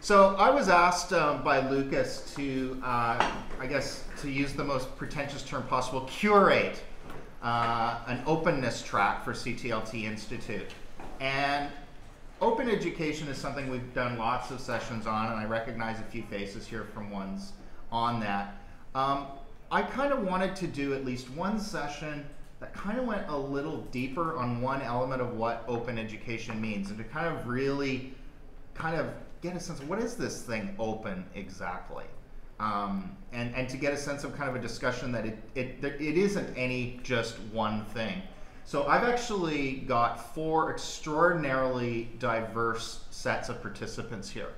So I was asked by Lucas to, I guess, to use the most pretentious term possible, curate an openness track for CTLT Institute. And open education is something we've done lots of sessions on, and I recognize a few faces here from ones on that. I kind of wanted to do at least one session that kind of went a little deeper on one element of what open education means, and to kind of really kind of get a sense of what is this thing open exactly, and to get a sense of kind of a discussion that it isn't any just one thing. So I've actually got 4 extraordinarily diverse sets of participants here.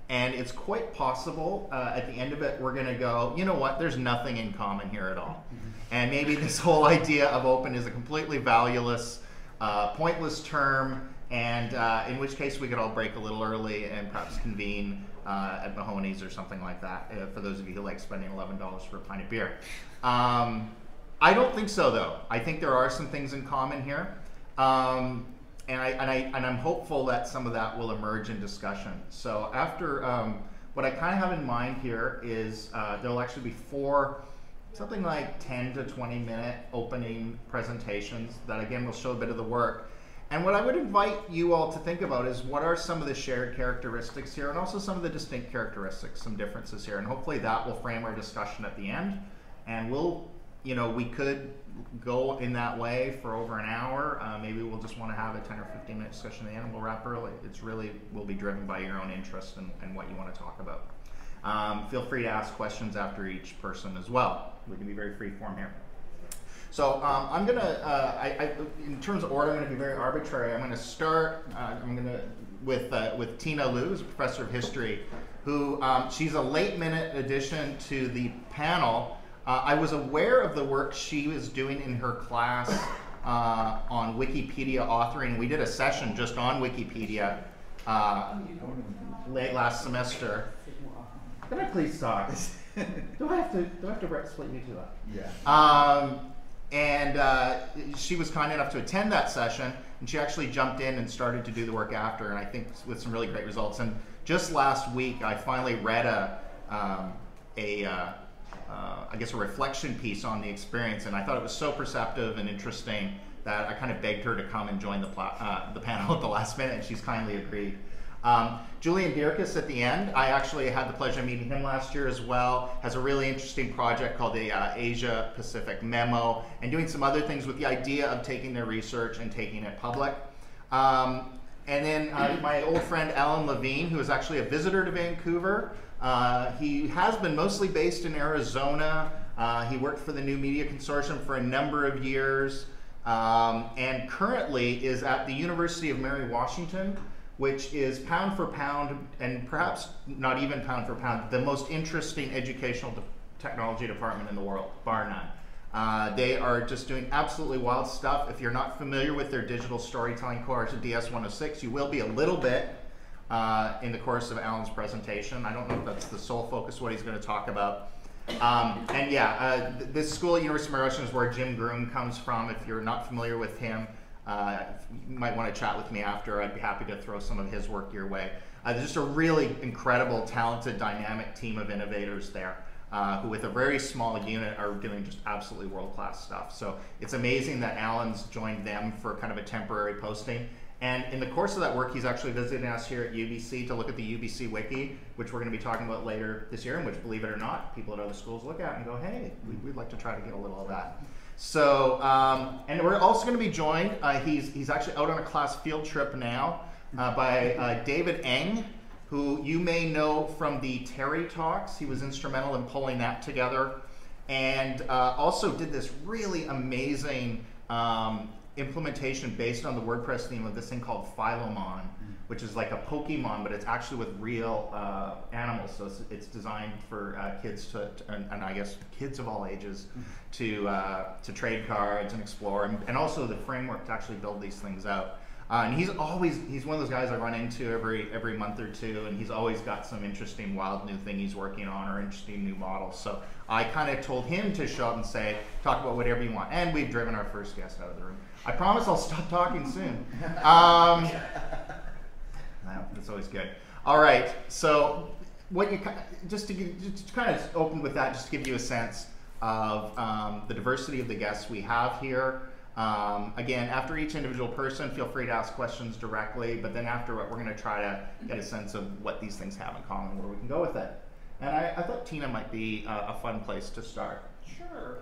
And it's quite possible at the end of it we're going to go, you know what, there's nothing in common here at all. And maybe this whole idea of open is a completely valueless, pointless term, and in which case we could all break a little early and perhaps convene at Mahoney's or something like that, for those of you who like spending $11 for a pint of beer. I don't think so, though. I think there are some things in common here. And I'm hopeful that some of that will emerge in discussion. So after, what I kind of have in mind here is there'll actually be 4, something like 10 to 20 minute opening presentations that again will show a bit of the work. And what I would invite you all to think about is what are some of the shared characteristics here, and also some of the distinct characteristics, some differences here. And hopefully that will frame our discussion at the end. And we'll, you know, we could go in that way for over an hour. Maybe we'll just want to have a 10 or 15 minute discussion at the end and we'll wrap early. It's really will be driven by your own interest and what you want to talk about. Feel free to ask questions after each person as well. We can be very free form here. So I'm going to, in terms of order, I'm going to be very arbitrary. I'm going to start with Tina Liu, who's a professor of history, who she's a late minute addition to the panel. I was aware of the work she was doing in her class on Wikipedia authoring. We did a session just on Wikipedia late last semester. Can I please talk? do I have to split you two up? Yeah. And she was kind enough to attend that session, and she actually jumped in and started to do the work after, and I think with some really great results. And just last week, I finally read I guess a reflection piece on the experience, and I thought it was so perceptive and interesting that I kind of begged her to come and join the panel at the last minute, and she's kindly agreed. Julian Dierkes at the end, I actually had the pleasure of meeting him last year as well, has a really interesting project called the Asia Pacific Memo, and doing some other things with the idea of taking their research and taking it public. And then my old friend Alan Levine, who is actually a visitor to Vancouver. He has been mostly based in Arizona. He worked for the New Media Consortium for a number of years, and currently is at the University of Mary Washington, which is pound for pound, and perhaps not even pound for pound, the most interesting educational technology department in the world, bar none. They are just doing absolutely wild stuff. If you're not familiar with their digital storytelling course at DS-106, you will be a little bit in the course of Alan's presentation. I don't know if that's the sole focus of what he's going to talk about. And yeah, this school at University of Mary Washington is where Jim Groom comes from. If you're not familiar with him, you might want to chat with me after. I'd be happy to throw some of his work your way. There's just a really incredible, talented, dynamic team of innovators there who with a very small unit are doing just absolutely world-class stuff. So it's amazing that Alan's joined them for kind of a temporary posting. And in the course of that work, he's actually visiting us here at UBC to look at the UBC Wiki, which we're going to be talking about later this year, and which, believe it or not, people at other schools look at and go, hey, we'd like to try to get a little of that. So, and we're also going to be joined, he's actually out on a class field trip now, by David Eng, who you may know from the Terry Talks. He was instrumental in pulling that together, and also did this really amazing implementation based on the WordPress theme of this thing called Philomon, which is like a Pokemon, but it's actually with real animals. So it's designed for kids and I guess kids of all ages to trade cards and explore, and also the framework to actually build these things out. And he's one of those guys I run into every month or two, and he's always got some interesting wild new thing he's working on or interesting new models. So I kind of told him to show up and say, talk about whatever you want. And we've driven our first guest out of the room. I promise I'll stop talking soon. That's always good. All right, so what you just to kind of open with that, just to give you a sense of the diversity of the guests we have here. Again, after each individual person, feel free to ask questions directly, but then after it, we're going to try to get a sense of what these things have in common, where we can go with it. And I thought Tina might be a fun place to start. Sure.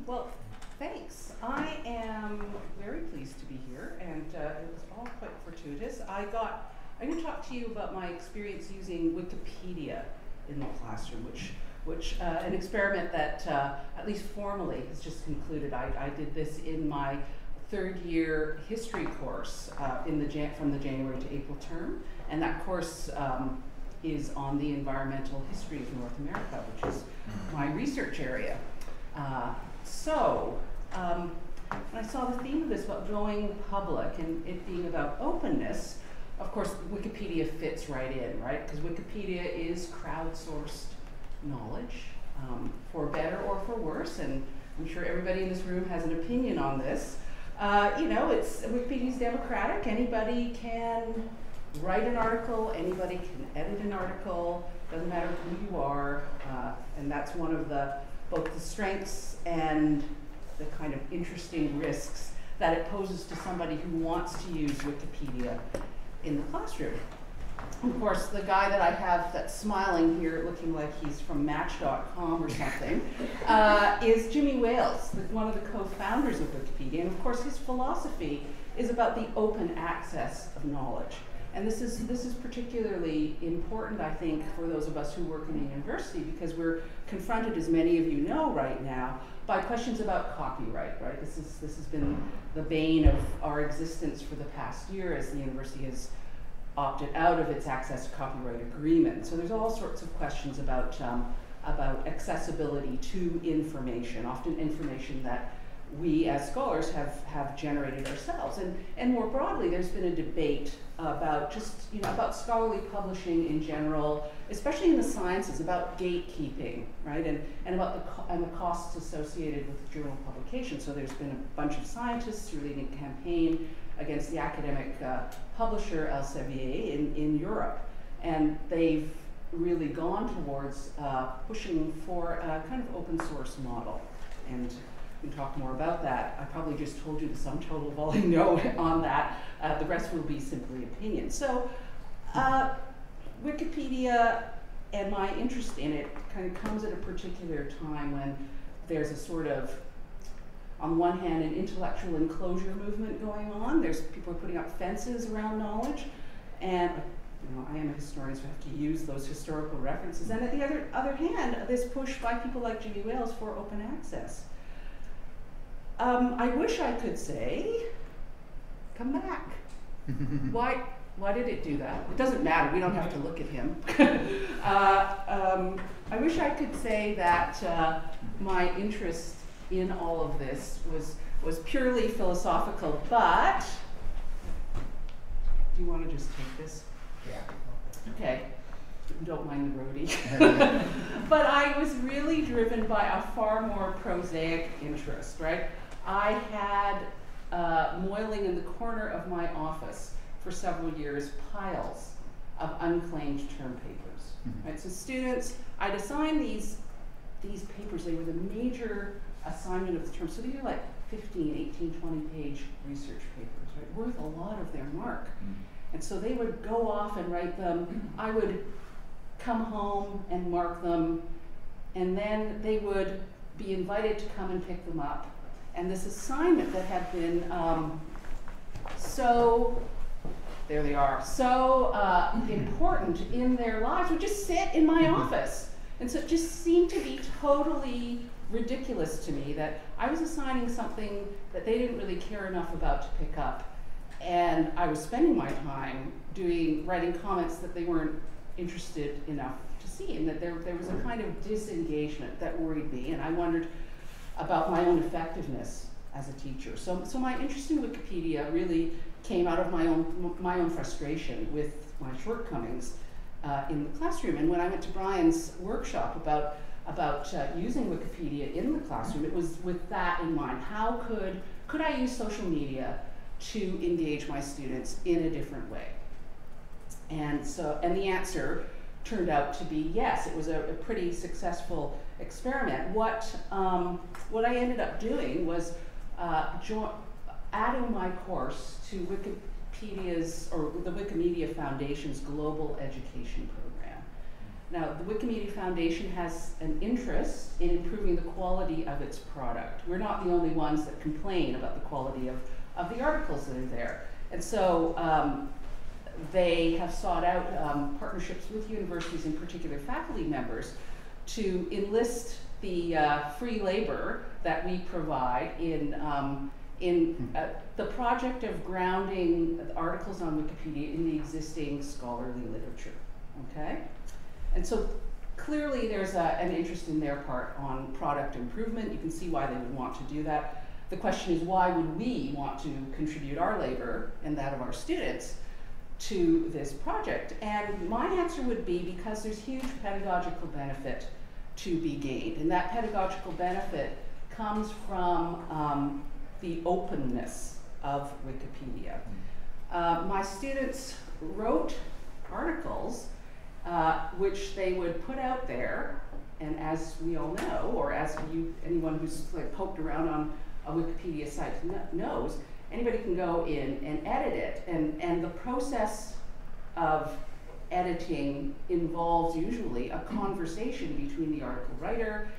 Well, thanks. I am very pleased to be here, and it was all quite fortuitous. I'm going to talk to you about my experience using Wikipedia in the classroom, which an experiment that, at least formally, has just concluded. I did this in my third year history course from the January to April term, and that course is on the environmental history of North America, which is my research area. When I saw the theme of this about going public and it being about openness, of course, Wikipedia fits right in, right? Because Wikipedia is crowdsourced knowledge, for better or for worse, and I'm sure everybody in this room has an opinion on this. Wikipedia's democratic. Anybody can write an article, anybody can edit an article, doesn't matter who you are, and that's one of both the strengths and the kind of interesting risks that it poses to somebody who wants to use Wikipedia in the classroom. Of course, the guy that I have that's smiling here, looking like he's from Match.com or something, is Jimmy Wales, one of the co-founders of Wikipedia. And of course, his philosophy is about the open access of knowledge. And this is particularly important, I think, for those of us who work in a university, because we're confronted, as many of you know right now, by questions about copyright, right? This has been the bane of our existence for the past year, as the university has opted out of its access to copyright agreement. So there's all sorts of questions about accessibility to information, often information that we as scholars have generated ourselves. And more broadly, there's been a debate about about scholarly publishing in general, especially in the sciences, about gatekeeping, right? And about the costs associated with journal publication. So there's been a bunch of scientists who are leading a campaign against the academic publisher Elsevier in Europe. And they've really gone towards pushing for a kind of open source model. And we can talk more about that. I probably just told you the sum total of all I know on that. The rest will be simply opinion. So Wikipedia and my interest in it kind of comes at a particular time when there's a sort of, on one hand, an intellectual enclosure movement going on. There's people are putting up fences around knowledge, and I am a historian, so I have to use those historical references. And at the other hand, this push by people like Jimmy Wales for open access. I wish I could say, come back. Why did it do that? It doesn't matter, we don't have to look at him. I wish I could say that my interest in all of this was purely philosophical, but do you want to just take this? Yeah. Okay. Don't mind the roadie. But I was really driven by a far more prosaic interest, right? I had moiling in the corner of my office for several years piles of unclaimed term papers. Right? So students, I'd assign these papers. They were the major assignment of the term. So these are like 15, 18, 20 page research papers, right? Worth a lot of their mark. And so they would go off and write them. I would come home and mark them, and then they would be invited to come and pick them up. And this assignment that had been there they are, so important in their lives would just sit in my office. And so it just seemed to be totally ridiculous to me that I was assigning something that they didn't really care enough about to pick up. And I was spending my time writing comments that they weren't interested enough to see, and that there was a kind of disengagement that worried me, and I wondered about my own effectiveness as a teacher. So my interest in Wikipedia really came out of my own frustration with my shortcomings in the classroom. And when I went to Brian's workshop about using Wikipedia in the classroom, it was with that in mind. How could I use social media to engage my students in a different way? And the answer turned out to be yes. It was a pretty successful experiment. What I ended up doing was adding my course to Wikipedia's, or the Wikimedia Foundation's Global Education Program. Now, the Wikimedia Foundation has an interest in improving the quality of its product. We're not the only ones that complain about the quality of the articles that are there. And so they have sought out partnerships with universities, in particular faculty members, to enlist the free labor that we provide in the project of grounding articles on Wikipedia in the existing scholarly literature, okay? And so clearly there's an interest in their part on product improvement. You can see why they would want to do that. The question is, why would we want to contribute our labor and that of our students to this project? And my answer would be because there's huge pedagogical benefit to be gained. And that pedagogical benefit comes from the openness of Wikipedia. My students wrote articles which they would put out there, and as we all know, or as anyone who's like poked around on a Wikipedia site knows, anybody can go in and edit it, and the process of editing involves usually a conversation between the article writer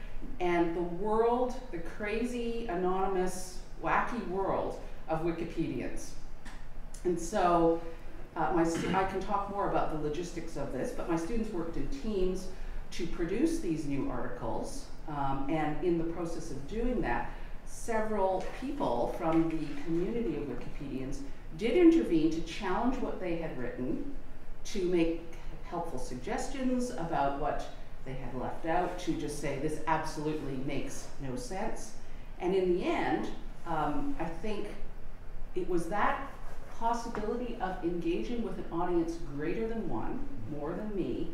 and the world, the crazy, anonymous, wacky world of Wikipedians. And so I can talk more about the logistics of this, but my students worked in teams to produce these new articles, and in the process of doing that, several people from the community of Wikipedians did intervene to challenge what they had written, to make helpful suggestions about what they had left out, to just say this absolutely makes no sense. And in the end, I think it was that possibility of engaging with an audience greater than one, more than me,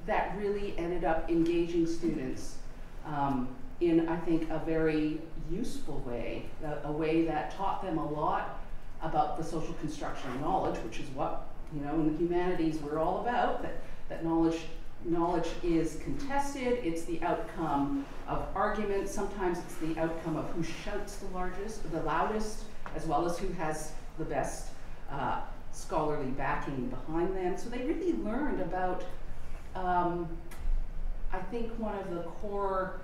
that really ended up engaging students in, I think, a very useful way, a way that taught them a lot about the social construction of knowledge, which is what, in the humanities we're all about, that knowledge is contested. It's the outcome of arguments. Sometimes it's the outcome of who shouts the loudest, as well as who has the best scholarly backing behind them. So they really learned about, I think, one of the core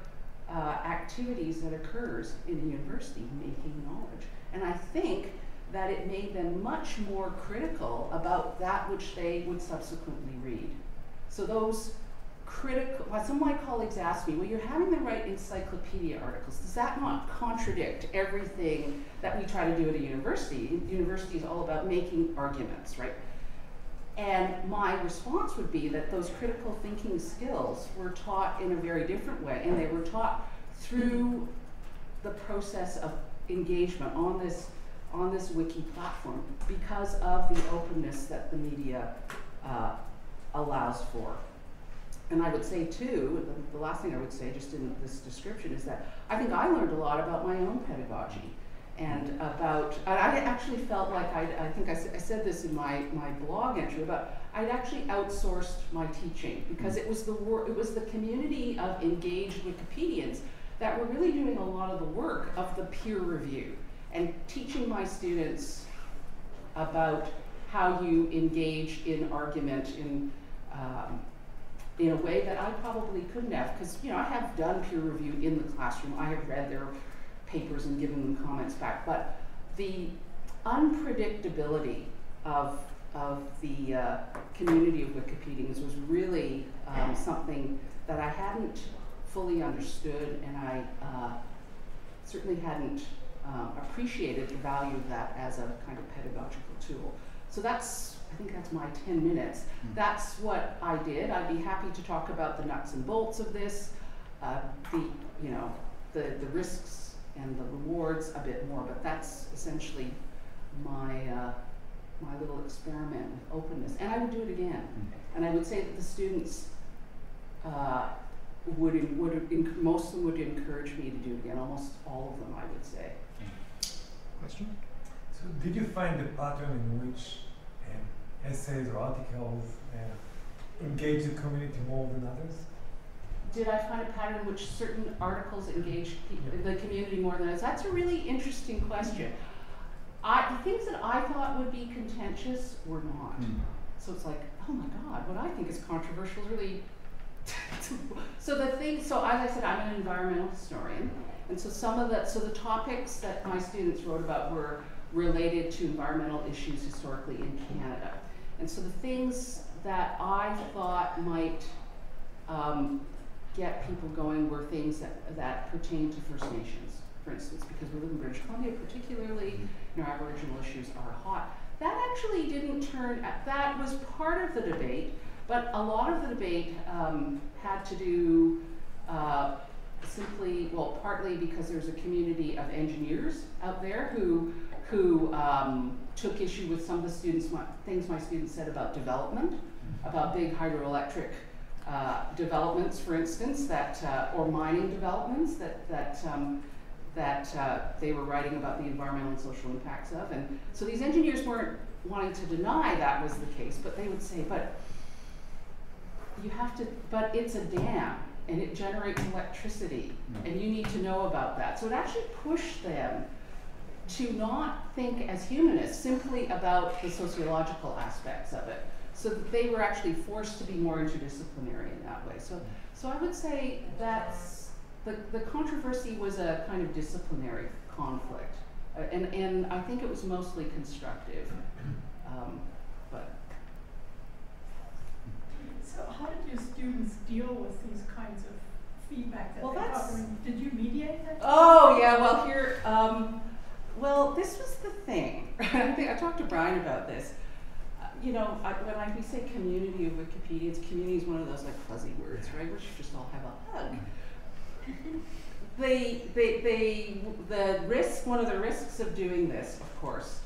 activities that occurs in a university, making knowledge. And I think that it made them much more critical about that which they would subsequently read. So those critical, some of my colleagues asked me, well, you're having them write encyclopedia articles. Does that not contradict everything that we try to do at a university? University is all about making arguments, right? And my response would be that those critical thinking skills were taught in a very different way, and they were taught through the process of engagement on this wiki platform because of the openness that the media allows for. And I would say too, the last thing I would say just in this description is that I think I learned a lot about my own pedagogy, and about, I actually felt like I think I said this in my blog entry, about I'd actually outsourced my teaching, because it was the community of engaged Wikipedians that were really doing a lot of the work of the peer review and teaching my students about how you engage in argument in a way that I probably couldn't have, because I have done peer review in the classroom. I have read their papers and given them comments back, but the unpredictability of the community of Wikipedians was really something that I hadn't fully understood, and I certainly hadn't appreciated the value of that as a kind of pedagogical tool. So I think that's my 10 minutes. That's what I did. I'd be happy to talk about the nuts and bolts of this, the risks and the rewards a bit more, but that's essentially my little experiment with openness. And I would do it again. And I would say that the students most of them would encourage me to do it again, almost all of them, I would say. Question? So did you find the pattern in which essays or articles engage the community more than others? Did I find a pattern in which certain articles engaged the community more than others? That's a really interesting question. The things that I thought would be contentious were not. So it's like, oh my God, what I think is controversial is really. So as I said, I'm an environmental historian, and so the topics that my students wrote about were related to environmental issues historically in Canada. And so the things that I thought might get people going were things that pertain to First Nations, for instance, because we live in British Columbia, particularly, Aboriginal issues are hot. That actually didn't that was part of the debate, but a lot of the debate had to do partly because there's a community of engineers out there who took issue with some of the things my students said about development, about big hydroelectric developments, for instance, or mining developments that they were writing about the environmental and social impacts of. And so these engineers weren't wanting to deny that was the case, but they would say, but it's a dam and it generates electricity and you need to know about that. So it actually pushed them to not think as humanists simply about the sociological aspects of it. So that they were actually forced to be more interdisciplinary in that way. So I would say that's the controversy was a kind of disciplinary conflict, and I think it was mostly constructive. So how did your students deal with these kinds of feedback that they got? Did you mediate that? Oh yeah, well here, this was the thing. I talked to Brian about this. When we say community of Wikipedia, community is one of those like fuzzy words, right? We should just all have a hug. One of the risks of doing this, of course,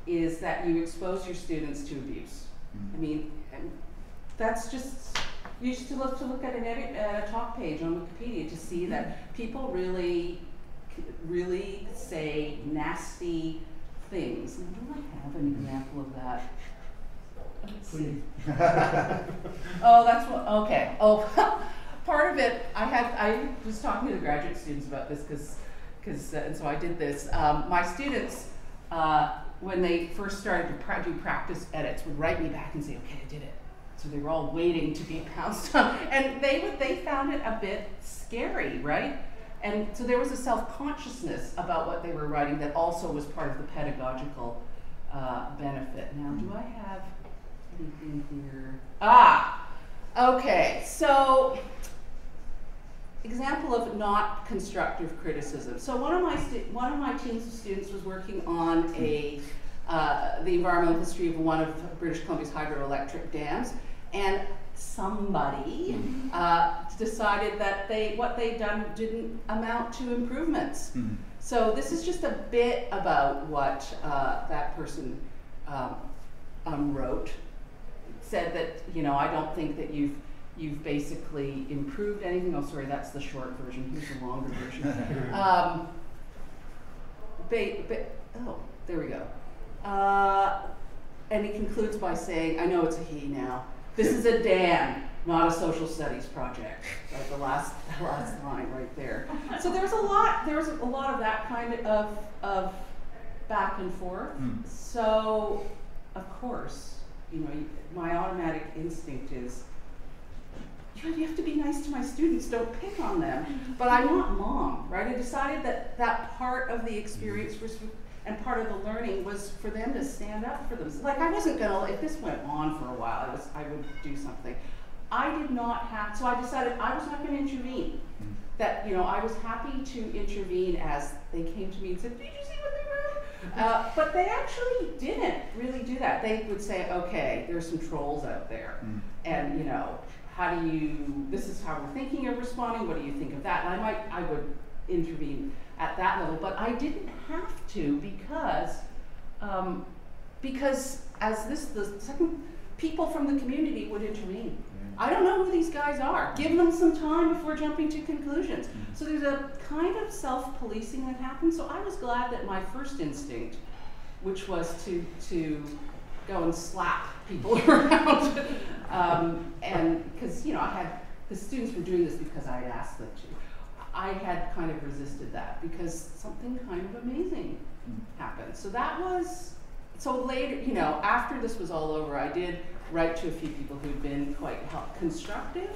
is that you expose your students to abuse. I mean, that's just, you used to look at a talk page on Wikipedia to see that people really say nasty things. And do I have an example of that? Let's see. Oh, that's what, okay. Oh, part of it, I was talking to the graduate students about this and so I did this. My students, when they first started to do practice edits, would write me back and say, okay, I did it. So they were all waiting to be pounced on. And they found it a bit scary, right? And so there was a self-consciousness about what they were writing that also was part of the pedagogical benefit. Now, do I have anything here? Okay, so example of not constructive criticism. So one of my teams of students was working on the environmental history of one of British Columbia's hydroelectric dams, and somebody decided that what they'd done didn't amount to improvements. So this is just a bit about what that person wrote. Said that, I don't think that you've basically improved anything. Oh, sorry, that's the short version. Here's the longer version. Oh, there we go. And he concludes by saying, I know it's a he now. This is a dam, not a social studies project. Like the last line right there. So there was a lot of that kind of back and forth. So, of course, my automatic instinct is, you have to be nice to my students, don't pick on them. But I'm not mom, right? I decided that part of the experience and part of the learning was for them to stand up for themselves. Like I wasn't gonna, if this went on for a while, I would do something. I did not have, so I decided I was not gonna intervene. That, I was happy to intervene as they came to me and said, did you see what they wrote? But they actually didn't really do that. They would say, okay, there's some trolls out there. And, this is how we're thinking of responding, what do you think of that? And I would intervene at that level, but I didn't have to because the second, people from the community would intervene. I don't know who these guys are. Give them some time before jumping to conclusions. So there's a kind of self-policing that happens. So I was glad that my first instinct, which was to go and slap people around. And because, you know, the students were doing this because I had asked them to. I had kind of resisted that because something kind of amazing happened. So that was, so later, you know, after this was all over, I did write to a few people who'd been quite constructive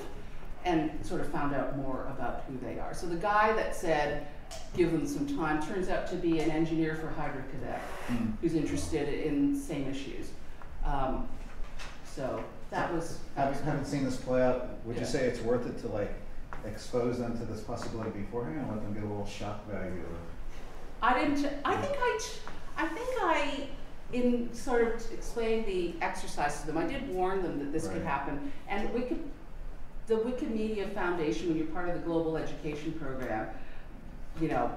and sort of found out more about who they are. So the guy that said, give them some time, turns out to be an engineer for Hydro Quebec who's interested in same issues. So that was. Having seen this play out, would you say it's worth it to like expose them to this possibility beforehand and let them get a little shock value? I think I, in sort of explaining the exercise to them, I did warn them that this could happen. And the Wikimedia Foundation, when you're part of the Global Education Program, you know,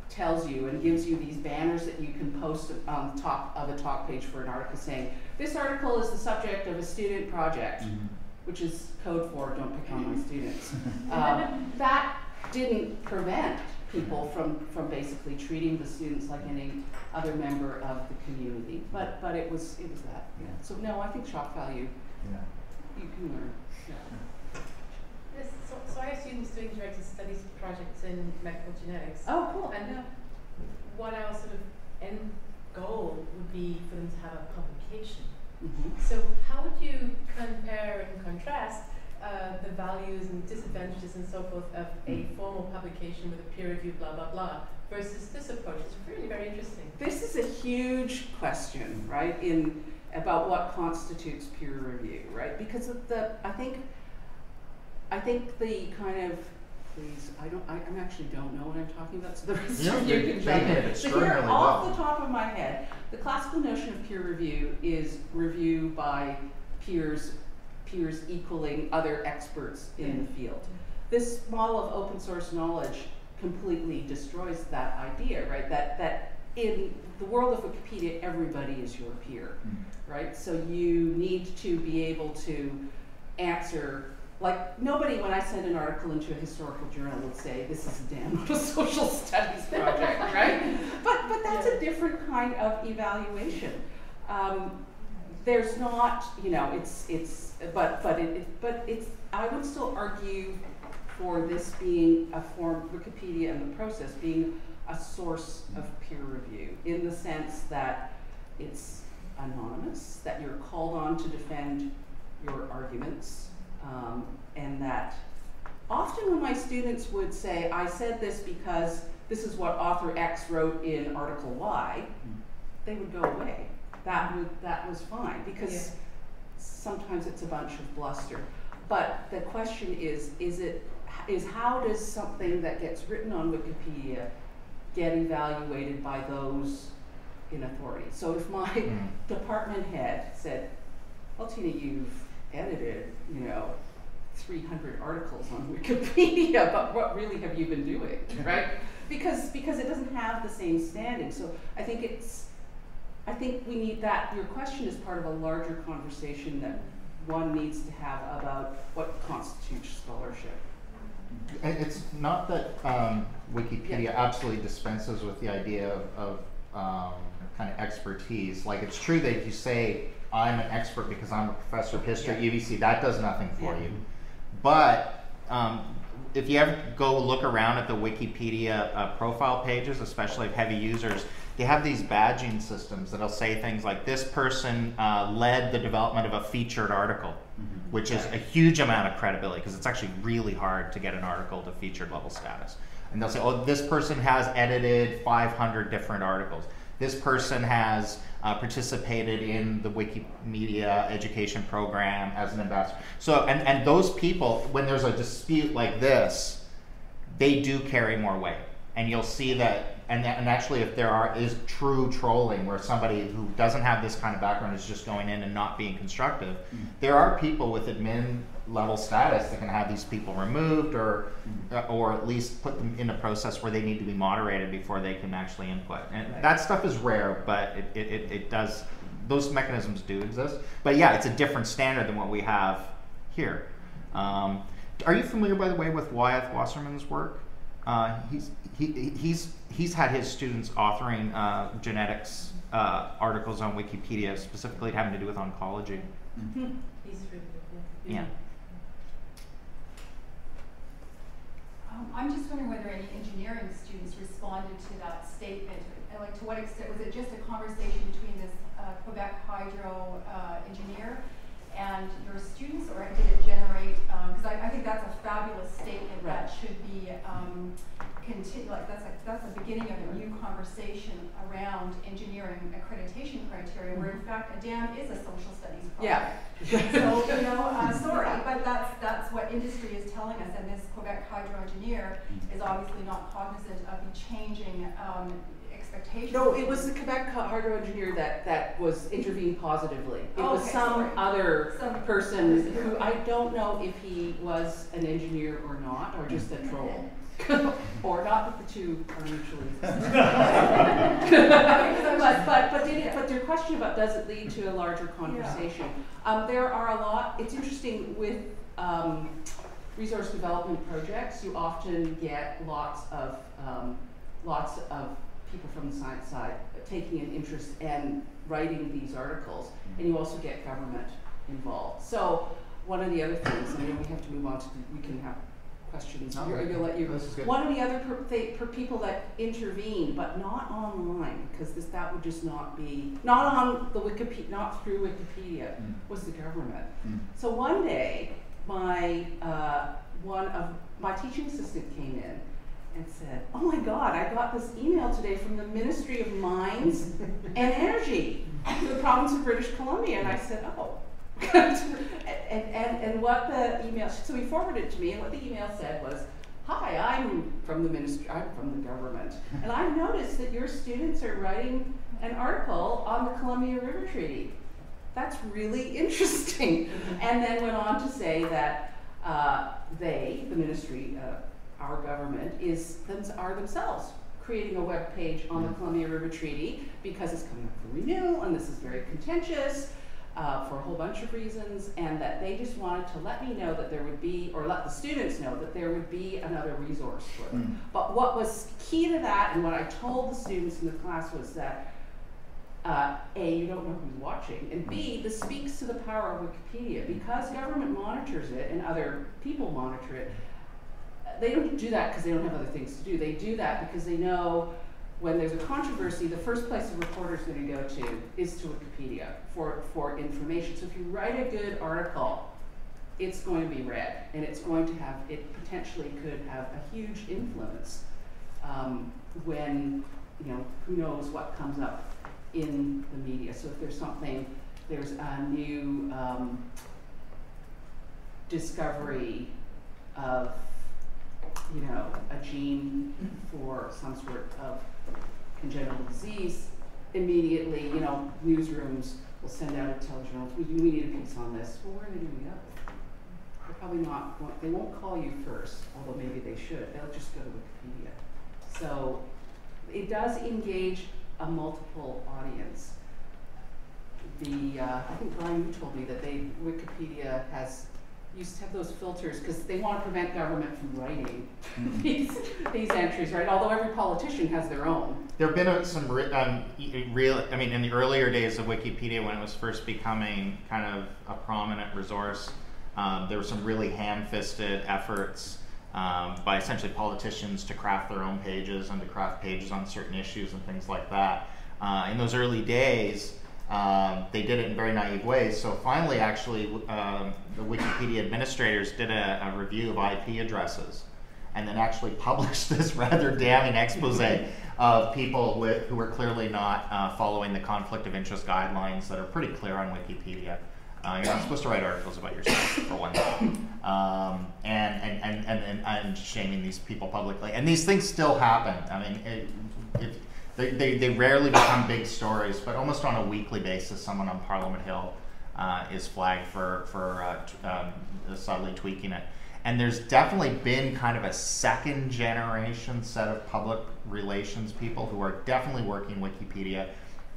tells you and gives you these banners that you can post on top of a talk page for an article saying, this article is the subject of a student project, which is code for don't pick on my students. That didn't prevent people from basically treating the students like any other member of the community, but it was that. Yeah. So no, I think shock value. Yeah. You can learn. Yeah. Yes, so I have students doing directed studies projects in medical genetics. Oh, cool. And what our sort of end goal would be for them to have a publication. So how would you compare and contrast the values and disadvantages and so forth of a formal publication with a peer review, blah, blah, blah, versus this approach? It's really very interesting. This is a huge question, right, about what constitutes peer review, right? Because of I think the kind of, I actually don't know what I'm talking about, so the rest of you can jump in. So here, off the top of my head, the classical notion of peer review is review by peers equaling other experts in the field. This model of open source knowledge completely destroys that idea, right? That in the world of Wikipedia, everybody is your peer, right? So you need to be able to answer. Like, nobody, when I send an article into a historical journal, would say, this is damn not a social studies project, right? But that's a different kind of evaluation. There's not, you know, but I would still argue for this being a form, Wikipedia and the process being a source of peer review, in the sense that it's anonymous, that you're called on to defend your arguments. And that often when my students would say, I said this because this is what author X wrote in article Y, they would go away. That was fine, because sometimes it's a bunch of bluster. But the question is how does something that gets written on Wikipedia get evaluated by those in authority? So if my department head said, well, Tina, you've edited, you know, 300 articles on Wikipedia, but what really have you been doing, right? Because it doesn't have the same standing. So I think we need that. Your question is part of a larger conversation that one needs to have about what constitutes scholarship. It's not that Wikipedia absolutely dispenses with the idea of kind of expertise. Like, it's true that if you say, I'm an expert because I'm a professor of history at UBC, that does nothing for you. But if you ever go look around at the Wikipedia profile pages, especially of heavy users, they have these badging systems that'll say things like, this person led the development of a featured article, which is a huge amount of credibility, because it's actually really hard to get an article to featured level status. And they'll say, oh, this person has edited 500 different articles. This person has participated in the Wikimedia education program as an ambassador. So, and those people, when there's a dispute like this, they do carry more weight. And you'll see that, and actually if there is true trolling where somebody who doesn't have this kind of background is just going in and not being constructive, there are people with admin level status that can have these people removed or at least put them in a process where they need to be moderated before they can actually input. And that stuff is rare, but it does, those mechanisms do exist. But yeah, it's a different standard than what we have here. Are you familiar, by the way, with Wyeth Wasserman's work? He's had his students authoring genetics articles on Wikipedia, specifically having to do with oncology. He's really good. Yeah. I'm just wondering whether any engineering students responded to that statement, and like to what extent was it just a conversation between this Quebec Hydro engineer and your students, or did it generate? Because I think that's a fabulous statement that should be continue. Like that's a beginning of a new conversation around engineering accreditation criteria, where in fact a dam is a social studies project. Yeah. So sorry, but that's what industry is telling us, and this Quebec Hydro engineer is obviously not cognizant of the changing expectations. No, it was the Quebec Hydro engineer that was intervened positively. It was Okay, some sorry. other Some person person. who I don't know if he was an engineer or not, or just a troll. Or not that the two are mutually but your question about does it lead to a larger conversation? There are a lot. It's interesting with resource development projects. You often get lots of people from the science side taking an interest and writing these articles, and you also get government involved. So one of the other things, and then we have to move on to we can have questions. No, You'll let you. this is good. One of the other for people that intervene, but not online, because that would just not be not on the Wikipedia, not through Wikipedia, was the government. So one day, one of my teaching assistant came in and said, "Oh my God, I got this email today from the Ministry of Mines and Energy for the province of British Columbia," and I said, "Oh." and what the email, so he forwarded it to me, and what the email said was, "Hi, I'm from the ministry, I'm from the government, and I've noticed that your students are writing an article on the Columbia River Treaty. That's really interesting." And then went on to say that the ministry, our government, are themselves creating a web page on the Columbia River Treaty because it's coming up for renewal, and this is very contentious. For a whole bunch of reasons, and that they just wanted to let me know that there would be, or let the students know that there would be another resource for them. But what was key to that, and what I told the students in the class, was that A, you don't know who's watching, and B, this speaks to the power of Wikipedia. Because government monitors it and other people monitor it, they don't do that because they don't have other things to do. They do that because they know when there's a controversy, the first place a reporter's going to go to is to Wikipedia for information. So if you write a good article, it's going to be read, and it's going to have, it potentially could have a huge influence when, who knows what comes up in the media. So if there's there's a new discovery of, a gene for some sort of congenital disease, immediately, newsrooms will send out a telejournal, we need a piece on this. Well, where are they doing the other? They're probably not, they won't call you first, although maybe they should. They'll just go to Wikipedia. So it does engage a multiple audience. I think Brian, you told me that Wikipedia used to have those filters because they want to prevent government from writing these entries, right? Although every politician has their own. There have been some real, in the earlier days of Wikipedia, when it was first becoming kind of a prominent resource, there were some really ham-fisted efforts by essentially politicians to craft their own pages and to craft pages on certain issues and things like that. In those early days, they did it in very naive ways. So finally, actually, the Wikipedia administrators did a review of IP addresses, and then actually published this rather damning expose of people who were clearly not following the conflict of interest guidelines that are pretty clear on Wikipedia. You're not supposed to write articles about yourself, for one thing, and shaming these people publicly. And these things still happen. I mean, they rarely become big stories, but almost on a weekly basis, someone on Parliament Hill is flagged for subtly tweaking it. And there's definitely been kind of a second generation set of public relations people who are definitely working Wikipedia.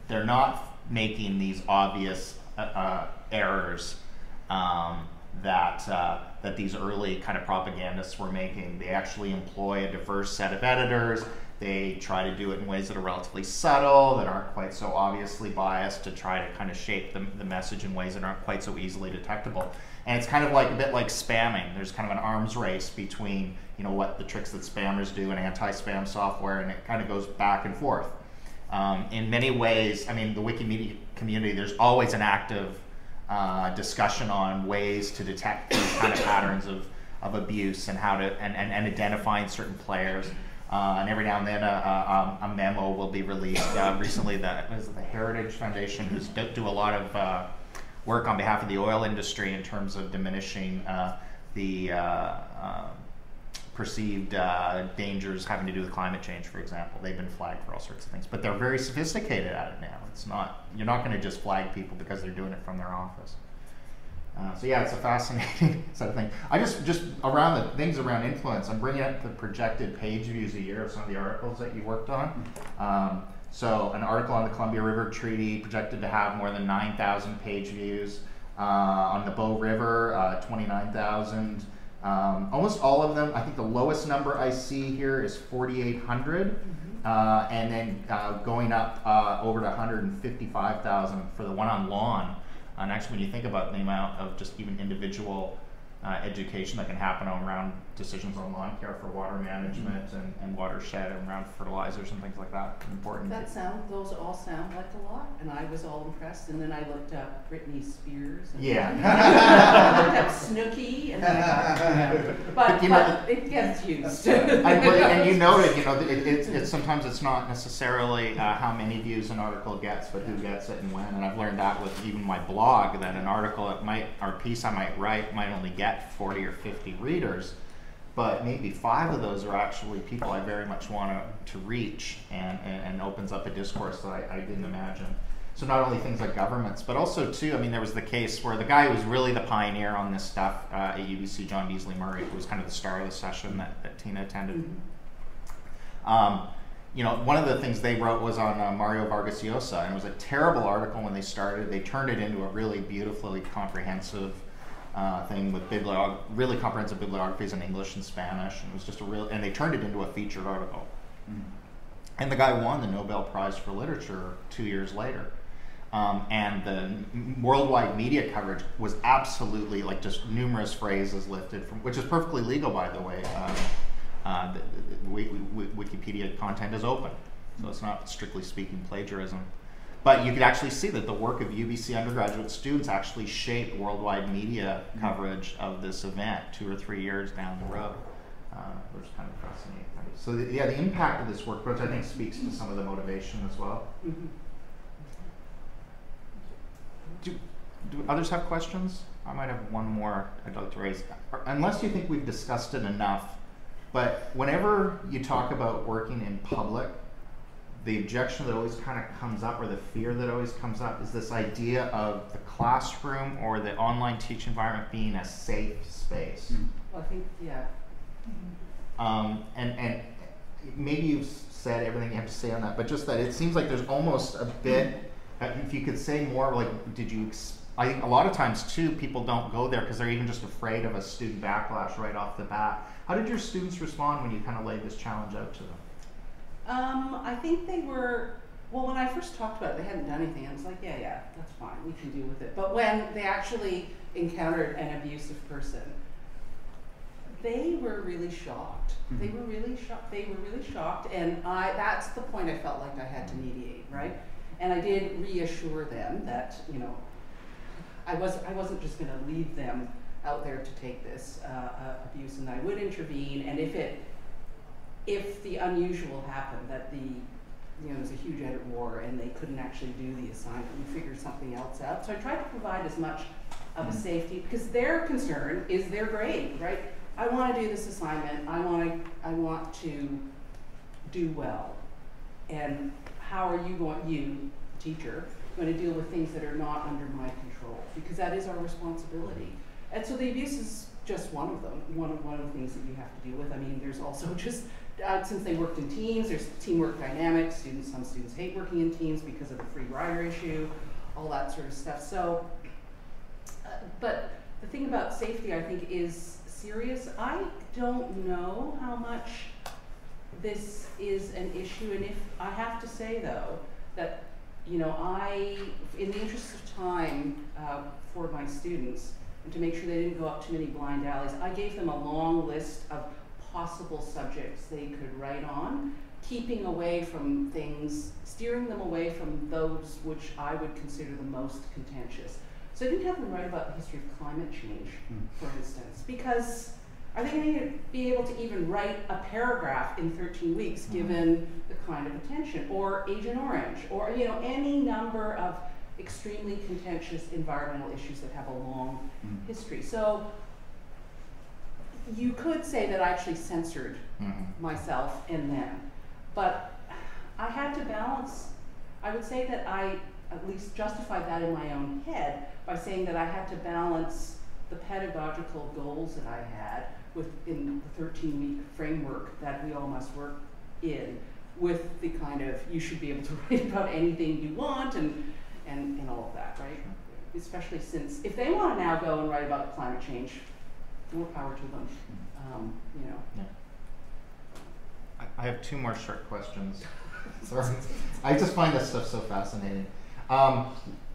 They're not making these obvious errors, that that these early kind of propagandists were making. They actually employ a diverse set of editors. They try to do it in ways that are relatively subtle, that aren't quite so obviously biased, to try to kind of shape the message in ways that aren't quite so easily detectable. And it's kind of like a bit like spamming. There's kind of an arms race between, you know, what the tricks that spammers do and anti-spam software, and it kind of goes back and forth. In many ways, I mean, the Wikimedia community, there's always an active discussion on ways to detect these kind of patterns of abuse and how to and identifying certain players. And every now and then a memo will be released. Recently, the Heritage Foundation, who's do a lot of work on behalf of the oil industry in terms of diminishing the perceived dangers having to do with climate change, for example. They've been flagged for all sorts of things, but they're very sophisticated at it now. It's not, you're not going to just flag people because they're doing it from their office. So yeah, it's a fascinating set of things. I just around the things around influence, I'm bringing up the projected page views a year of some of the articles that you worked on. So an article on the Columbia River Treaty projected to have more than 9,000 page views. On the Bow River, 29,000. Almost all of them, I think the lowest number I see here is 4,800. And then going up over to 155,000 for the one on lawn. And actually, when you think about the amount of just even individual education that can happen around decisions on lawn care for water management and watershed and around fertilizers and things like that, important. Those all sound like a lot, and I was all impressed. And then I looked up Britney Spears. And I looked up Snooki, and then but it gets used. And you noted, you know, it's sometimes it's not necessarily how many views an article gets, but who gets it and when. And I've learned that with even my blog, that an article or piece I might write might only get 40 or 50 readers, but maybe 5 of those are actually people I very much want to reach, and opens up a discourse that I didn't imagine. So not only things like governments, but also too, I mean, there was the case where the guy who was really the pioneer on this stuff at UBC, John Beasley Murray, who was kind of the star of the session that Tina attended. You know, one of the things they wrote was on Mario Vargas Llosa, and it was a terrible article when they started. They turned it into a really beautifully comprehensive thing with really comprehensive bibliographies in English and Spanish, and it was just and they turned it into a featured article. And the guy won the Nobel Prize for Literature 2 years later. And the worldwide media coverage was absolutely, like, just numerous phrases lifted from, which is perfectly legal, by the way. Wikipedia content is open, so it's not, strictly speaking, plagiarism. But you could actually see that the work of UBC undergraduate students actually shaped worldwide media coverage of this event 2 or 3 years down the road, which is kind of fascinating. So the impact of this work, which I think speaks to some of the motivation as well. Do others have questions? I might have one more I'd like to raise, unless you think we've discussed it enough. But whenever you talk about working in public, the objection that always kind of comes up, or the fear that always comes up, is this idea of the classroom or the online teach environment being a safe space. Well, I think, yeah. And maybe you've said everything you have to say on that, but just that it seems like there's almost a bit, if you could say more, like, I think a lot of times too, people don't go there because they're even just afraid of a student backlash right off the bat. How did your students respond when you kind of laid this challenge out to them? I think they were, well, when I first talked about it, they hadn't done anything. I was like, yeah, that's fine, we can deal with it. But when they actually encountered an abusive person, they were really shocked. They were really shocked, and that's the point I felt like I had to mediate, right? And I did reassure them that, you know, I wasn't just going to leave them out there to take this abuse, and I would intervene. And if the unusual happened, that there was a huge edit war and they couldn't actually do the assignment, we figured something else out. So I tried to provide as much of a safety, because their concern is their grade, right? I want to do this assignment. I want to do well. And how are you, teacher, going to deal with things that are not under my control? Because that is our responsibility. And so the abuse is just one of them, one of the things that you have to deal with. I mean, there's also just, since they worked in teams, there's teamwork dynamics. Some students hate working in teams because of the free rider issue, all that sort of stuff. So, but the thing about safety, I think, is serious. I don't know how much this is an issue, and if I have to say though that, you know, in the interest of time for my students and to make sure they didn't go up too many blind alleys, I gave them a long list of possible subjects they could write on, keeping away from things, steering them away from those which I would consider the most contentious. So I didn't have them write about the history of climate change, for instance, because are they going to be able to even write a paragraph in 13 weeks given the kind of attention, or Agent Orange, or, you know, any number of extremely contentious environmental issues that have a long history. So you could say that I actually censored myself and them, but I had to balance. I would say that I at least justified that in my own head by saying that I had to balance the pedagogical goals that I had within the 13-week framework that we all must work in, with the kind of, you should be able to write about anything you want and all of that, right? Especially since if they want to now go and write about climate change, more power to them, you know. Yeah. I have two more short questions. Sorry. I just find this stuff so fascinating.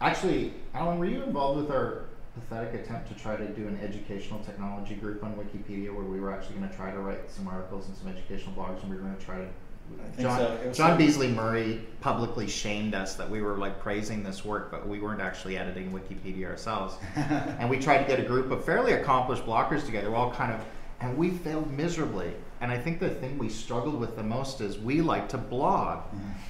Actually, Alan, were you involved with our pathetic attempt to try to do an educational technology group on Wikipedia, where we were actually going to try to write some articles and some educational blogs, and we were going to try to John Beasley Murray publicly shamed us that we were like praising this work, but we weren't actually editing Wikipedia ourselves. And we tried to get a group of fairly accomplished bloggers together, all kind of, and we failed miserably. And I think the thing we struggled with the most is we like to blog.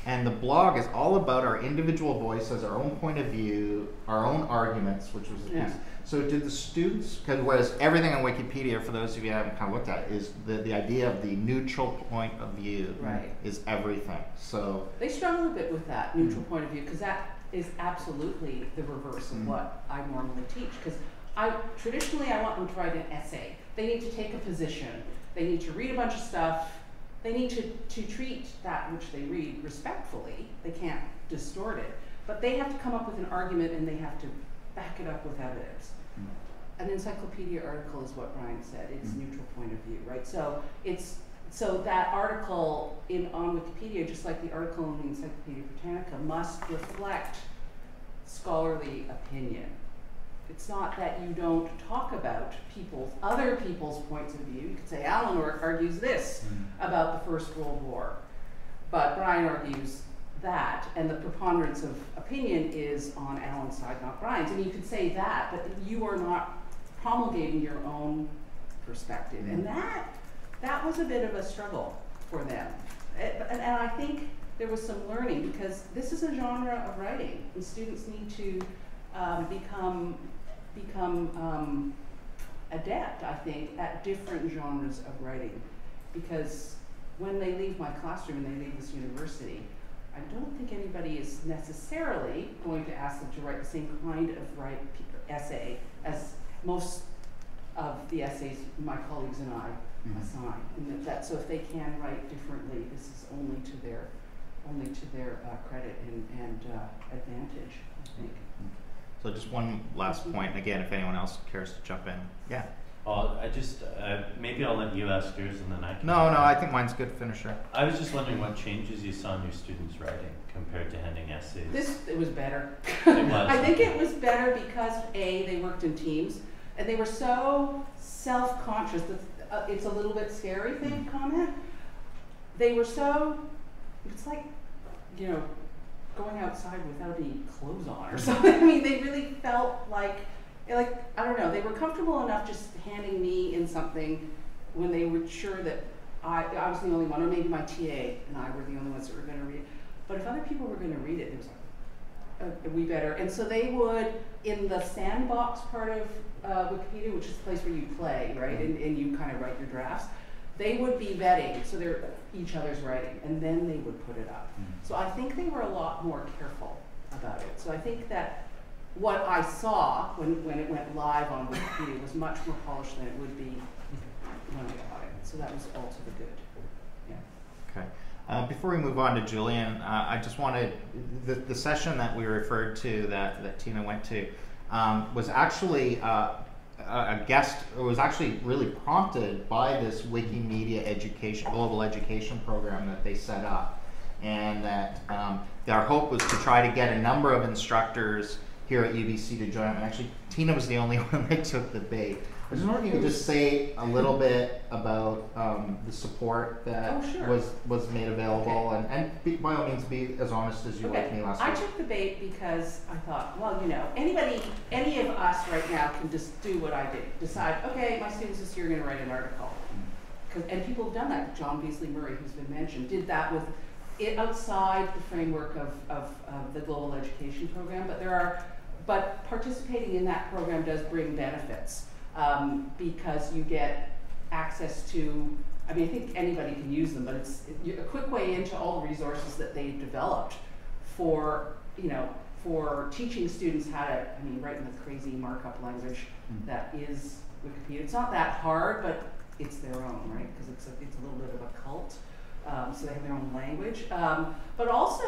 And the blog is all about our individual voices, our own point of view, our own arguments, which was the piece. So did the students, because whereas everything on Wikipedia, for those of you who haven't kind of looked at it, is the idea of the neutral point of view is everything. So they struggle a bit with that neutral point of view, because that is absolutely the reverse of what I normally teach. Because traditionally I want them to write an essay. They need to take a position. They need to read a bunch of stuff. They need to treat that which they read respectfully. They can't distort it. But they have to come up with an argument, and they have to back it up with evidence. An encyclopedia article is what Brian said. It's neutral point of view, right? So that article on Wikipedia, just like the article in the Encyclopedia Britannica, must reflect scholarly opinion. It's not that you don't talk about other people's points of view. You could say Alan argues this about the First World War, but Brian argues that, and the preponderance of opinion is on Alan's side, not Brian's. And you could say that, but you are not promulgating your own perspective. And that was a bit of a struggle for them. And I think there was some learning, because this is a genre of writing, and students need to become adept, I think, at different genres of writing. Because when they leave my classroom and they leave this university, I don't think anybody is necessarily going to ask them to write the same kind of essay as most of the essays my colleagues and I assign. And so if they can write differently, this is only to their credit and advantage, I think. So just one last point, and again, if anyone else cares to jump in. Yeah. I just, maybe I'll let you ask yours and then I can. No, I think mine's good. Finish her. I was just wondering what changes you saw in your students' writing compared to handing essays. It was better. It was. I think it was better because they worked in teams, and they were so self-conscious. It's a little bit scary thing, comment. They were so, it's like, you know, going outside without any clothes on or something. I mean, they really felt like, I don't know, they were comfortable enough just handing me in something when they were sure that I was the only one, or maybe my TA and I were the only ones that were going to read it. But if other people were going to read it, it was like, we better. And so they would, in the sandbox part of Wikipedia, which is the place where you play, right, and you kind of write your drafts, they would be vetting, so they're each other's writing, and then they would put it up. So I think they were a lot more careful about it. So I think that what I saw when it went live on Wikipedia was much more polished than it would be when I got it. So that was all to the good. Yeah. Okay. Before we move on to Julian, I just wanted, the session that we referred to that Tina went to was actually a guest, it was actually really prompted by this Wikimedia education, global education program that they set up. And that our hope was to try to get a number of instructors here at UBC to join. And actually, Tina was the only one that took the bait. I was just wondering if you could just say a little bit about the support that was made available, and by all means be as honest as you like me last week. I took the bait because I thought, well, you know, any of us right now can just do what I did. Decide, okay, my students this year are going to write an article. And people have done that. John Beasley Murray, who's been mentioned, did that with it outside the framework of the global education program. But participating in that program does bring benefits. Because you get access to, I mean, I think anybody can use them, but it's a quick way into all the resources that they've developed for, you know, for teaching students how to, I mean, write in the crazy markup language that is Wikipedia. It's not that hard, but it's their own, right? Because it's a little bit of a cult. So they have their own language. But also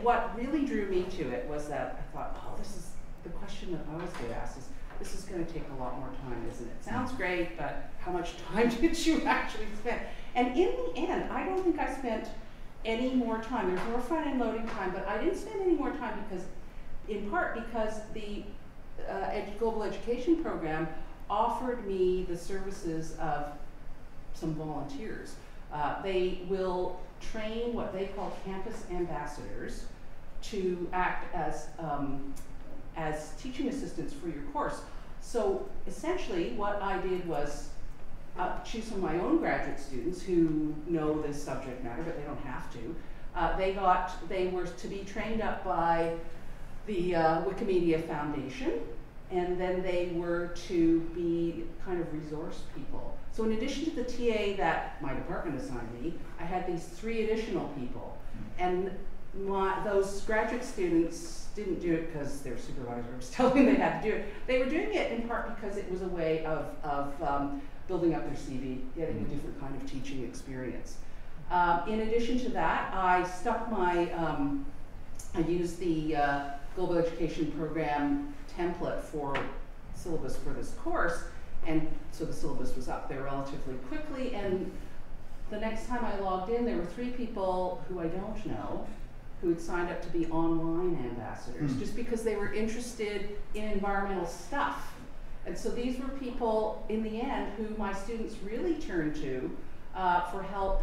what really drew me to it was that I thought, oh, this is the question that I always get asked is, this is going to take a lot more time, isn't it? Sounds great, but how much time did you actually spend? And in the end, I don't think I spent any more time. There's more front-end loading time, but I didn't spend any more time because, in part because the global education program offered me the services of some volunteers. They will train what they call campus ambassadors to act as teaching assistants for your course. So essentially what I did was choose some of my own graduate students who know this subject matter, but they don't have to. They were to be trained up by the Wikimedia Foundation, and then they were to be kind of resource people. So in addition to the TA that my department assigned me, I had these 3 additional people. And those graduate students didn't do it because their supervisor was telling them they had to do it. They were doing it in part because it was a way of building up their CV, getting a different kind of teaching experience. In addition to that, I stuck I used the Global Education Program template for syllabus for this course, and so the syllabus was up there relatively quickly, and the next time I logged in, there were 3 people who I don't know who had signed up to be online ambassadors just because they were interested in environmental stuff. And so these were people, in the end, who my students really turned to for help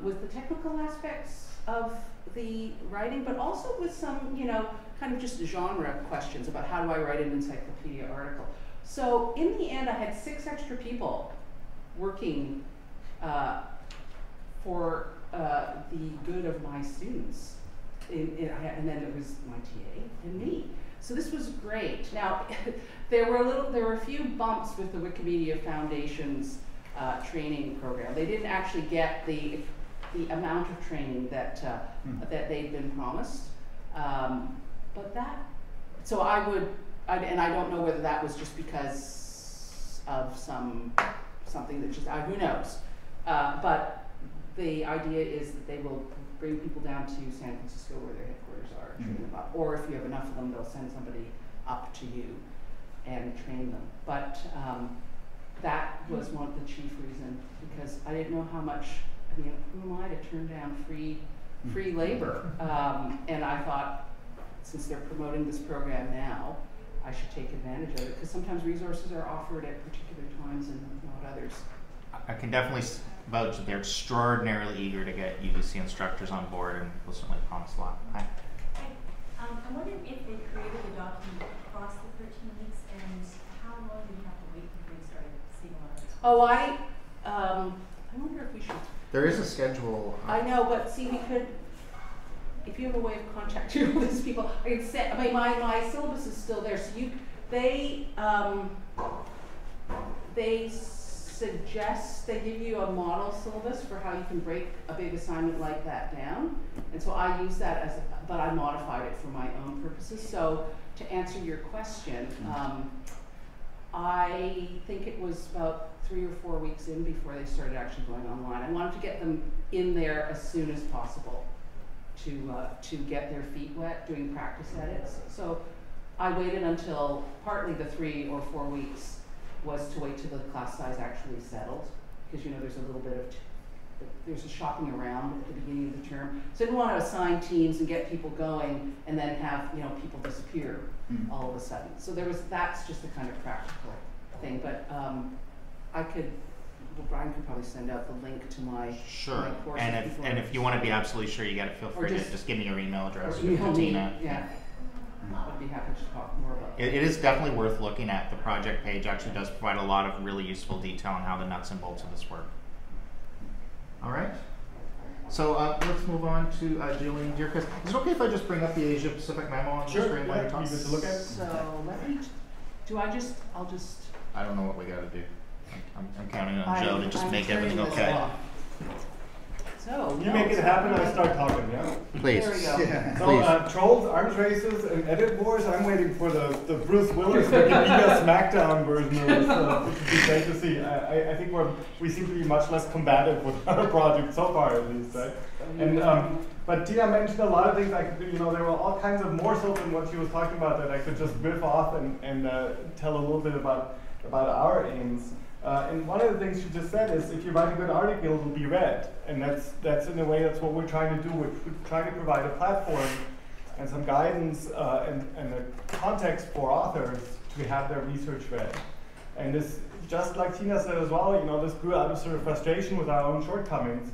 with the technical aspects of the writing, but also with some, you know, kind of just genre questions about how do I write an encyclopedia article. So in the end, I had 6 extra people working for the good of my students, and then it was my TA and me. So this was great. Now, there were a few bumps with the Wikimedia Foundation's training program. They didn't actually get the amount of training that they'd been promised. But so and I don't know whether that was just because of something that just, who knows. But the idea is that they will bring people down to San Francisco where their headquarters are and train them up. Or if you have enough of them, they'll send somebody up to you and train them. But that was one of the chief reasons, because I didn't know how much, I mean, who am I to turn down free labor? And I thought, since they're promoting this program now, I should take advantage of it, because sometimes resources are offered at particular times and not others. I can definitely vouch that they're extraordinarily eager to get UBC instructors on board, and will certainly promise a lot. Hi. I'm wondering if they created a document across the 13 weeks, and how long do you have to wait before you started seeing a lot of responses? I wonder if we should. There is a schedule. I know, but see, we could, if you have a way of contacting all these people, I could set, I mean, my syllabus is still there, so they give you a model syllabus for how you can break a big assignment like that down, and so I use that but I modified it for my own purposes. So to answer your question, I think it was about 3 or 4 weeks in before they started actually going online. I wanted to get them in there as soon as possible to get their feet wet doing practice edits. So I waited until partly the 3 or 4 weeks was to wait till the class size actually settled, because you know there's a little bit of there's a shopping around at the beginning of the term. So I didn't want to assign teams and get people going and then have, you know, people disappear all of a sudden. So that's just a kind of practical thing. But I could, well, Brian could probably send out the link to my my course. And if you want to be absolutely sure you get it, feel free to just give me your email address. Or email me, Tina. yeah. I'd be happy to talk more about that. It is definitely worth looking at. The project page actually does provide a lot of really useful detail on how the nuts and bolts of this work. All right. So let's move on to Jillian Deercrest. Is it okay if I just bring up the Asia Pacific memo on the screen while you talk? To look at? So let me. I'll just. I don't know what we got to do. I'm counting on Joe to just make everything okay. So you make it happen, I start talking, yeah? Please. There we go. Yeah. So Trolls, Arms Races, and Edit Wars, I'm waiting for the Bruce Willis Wikipedia SmackDown version of this, which would be great to see. I think we seem to be much less combative with our project so far, at least, right? And but Tina mentioned a lot of things. You know, there were all kinds of morsels in what she was talking about that I could just riff off and tell a little bit about our aims. And one of the things she just said is, if you write a good article, it will be read, and that's in a way that's what we're trying to do. We're trying to provide a platform and some guidance and a context for authors to have their research read. And this, just like Tina said as well, you know, this grew out of sort of frustration with our own shortcomings.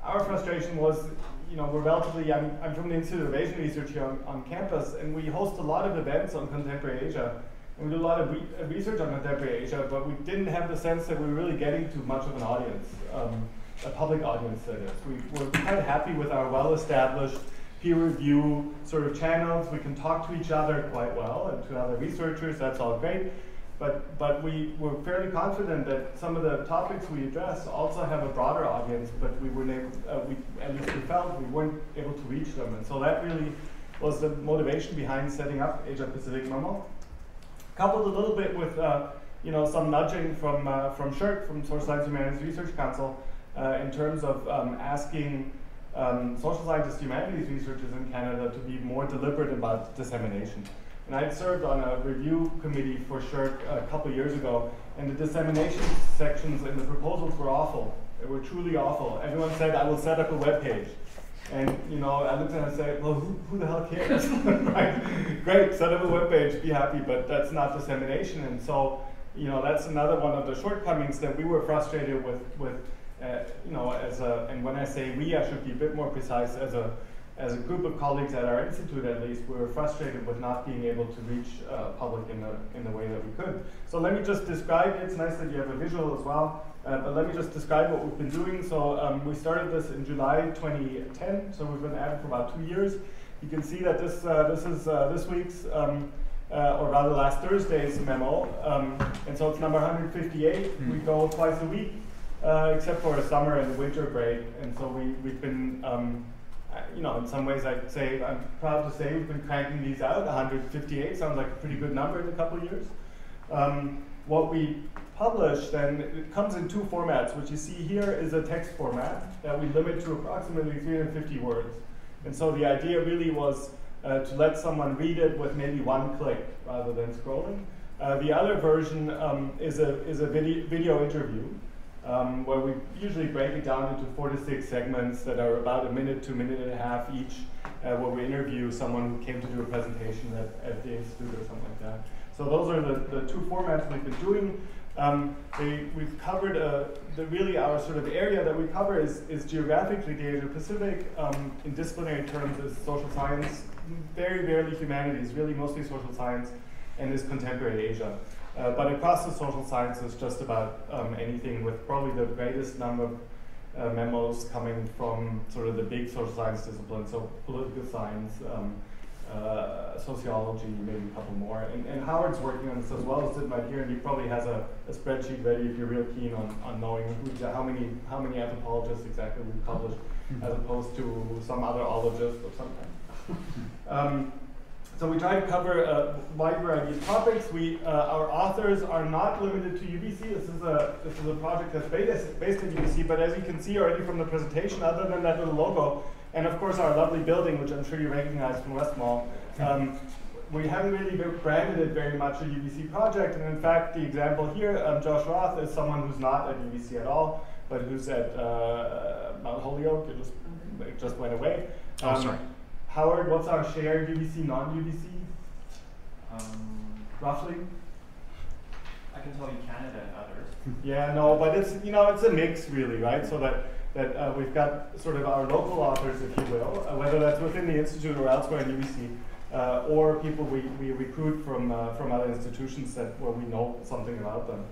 Our frustration was, you know, we're relatively. I'm from the Institute of Asian Research here on campus, and we host a lot of events on contemporary Asia. And we do a lot of research on contemporary Asia, but we didn't have the sense that we were really getting to much of an audience, a public audience, that is. We're quite happy with our well-established peer review sort of channels. We can talk to each other quite well and to other researchers, that's all great. But we were fairly confident that some of the topics we addressed also have a broader audience, but we weren't able, at least we felt we weren't able to reach them. And so that really was the motivation behind setting up Asia Pacific Memo. Coupled a little bit with you know, some nudging from SHRC, from Social Science Humanities Research Council, in terms of asking social scientist humanities researchers in Canada to be more deliberate about dissemination. And I had served on a review committee for SHRC a couple of years ago, and the dissemination sections in the proposals were awful. They were truly awful. Everyone said, I will set up a web page. And you know, I looked at it and said, well, who the hell cares? Right? Great, set up a web page, be happy, but that's not dissemination. And so, you know, that's another one of the shortcomings that we were frustrated with you know, and when I say we, I should be a bit more precise, as a group of colleagues at our institute at least, we were frustrated with not being able to reach public in the way that we could. So let me just describe it. It's nice that you have a visual as well. But let me just describe what we've been doing. So we started this in July 2010, so we've been at it for about 2 years. You can see that this is this week's, or rather last Thursday's memo, and so it's number 158. We go twice a week, except for a summer and a winter break, and so we've been, you know, in some ways I'd say, I'm proud to say we've been cranking these out. 158 sounds like a pretty good number in a couple of years. What we publish, then, it comes in two formats. What you see here is a text format that we limit to approximately 350 words. And so the idea really was to let someone read it with maybe one click rather than scrolling. The other version is a video interview where we usually break it down into 4 to 6 segments that are about a minute to a minute and a half each, where we interview someone who came to do a presentation at the institute or something like that. So those are the two formats we've been doing. We've covered, really our sort of area that we cover is geographically the Asia Pacific. In disciplinary terms is social science, very rarely humanities, really mostly social science, and is contemporary Asia. But across the social sciences, just about anything, with probably the greatest number of memos coming from sort of the big social science disciplines, so political science, sociology, maybe a couple more. And Howard's working on this as well as did my peer, and he probably has a spreadsheet ready if you're real keen on knowing how many anthropologists exactly we published, as opposed to some other ologist or something. So we try to cover a wide variety of topics. Our authors are not limited to UBC. This is a project that's based in UBC, but as you can see already from the presentation, other than that little logo, and of course our lovely building, which I'm sure you recognize from West Mall, we haven't really branded it very much a UBC project, and in fact, the example here, Josh Roth is someone who's not at UBC at all, but who's at Mount Holyoke. It just went away. Sorry. Howard, what's our share, UBC, non-UBC? Roughly? I can tell you Canada and others. Yeah, no, but it's, you know, it's a mix really, right? So that we've got sort of our local authors, if you will, whether that's within the institute or elsewhere in UBC, or people we recruit from other institutions where we know something about them.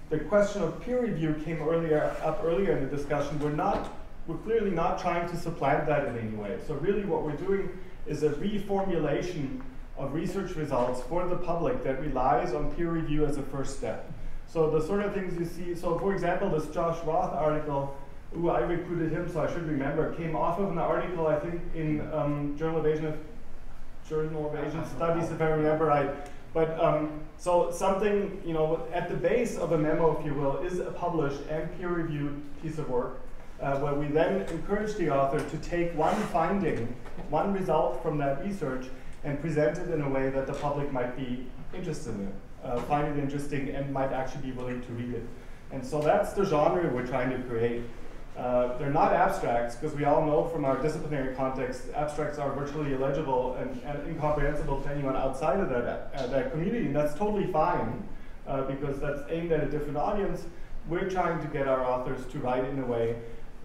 The question of peer review came up earlier in the discussion. We're clearly not trying to supplant that in any way. So really what we're doing is a reformulation of research results for the public that relies on peer review as a first step. So the sort of things you see, so for example, this Josh Roth article, I recruited him, so I should remember, came off of an article, I think, in Journal of Asian Studies, if I remember right. But so something, you know, at the base of a memo, if you will, is a published and peer-reviewed piece of work, where we then encourage the author to take one finding, one result from that research, and present it in a way that the public might be interested in it, find it interesting, and might actually be willing to read it. And so that's the genre we're trying to create. They're not abstracts, because we all know from our disciplinary context, abstracts are virtually illegible and incomprehensible to anyone outside of that community, and that's totally fine, because that's aimed at a different audience. We're trying to get our authors to write in a way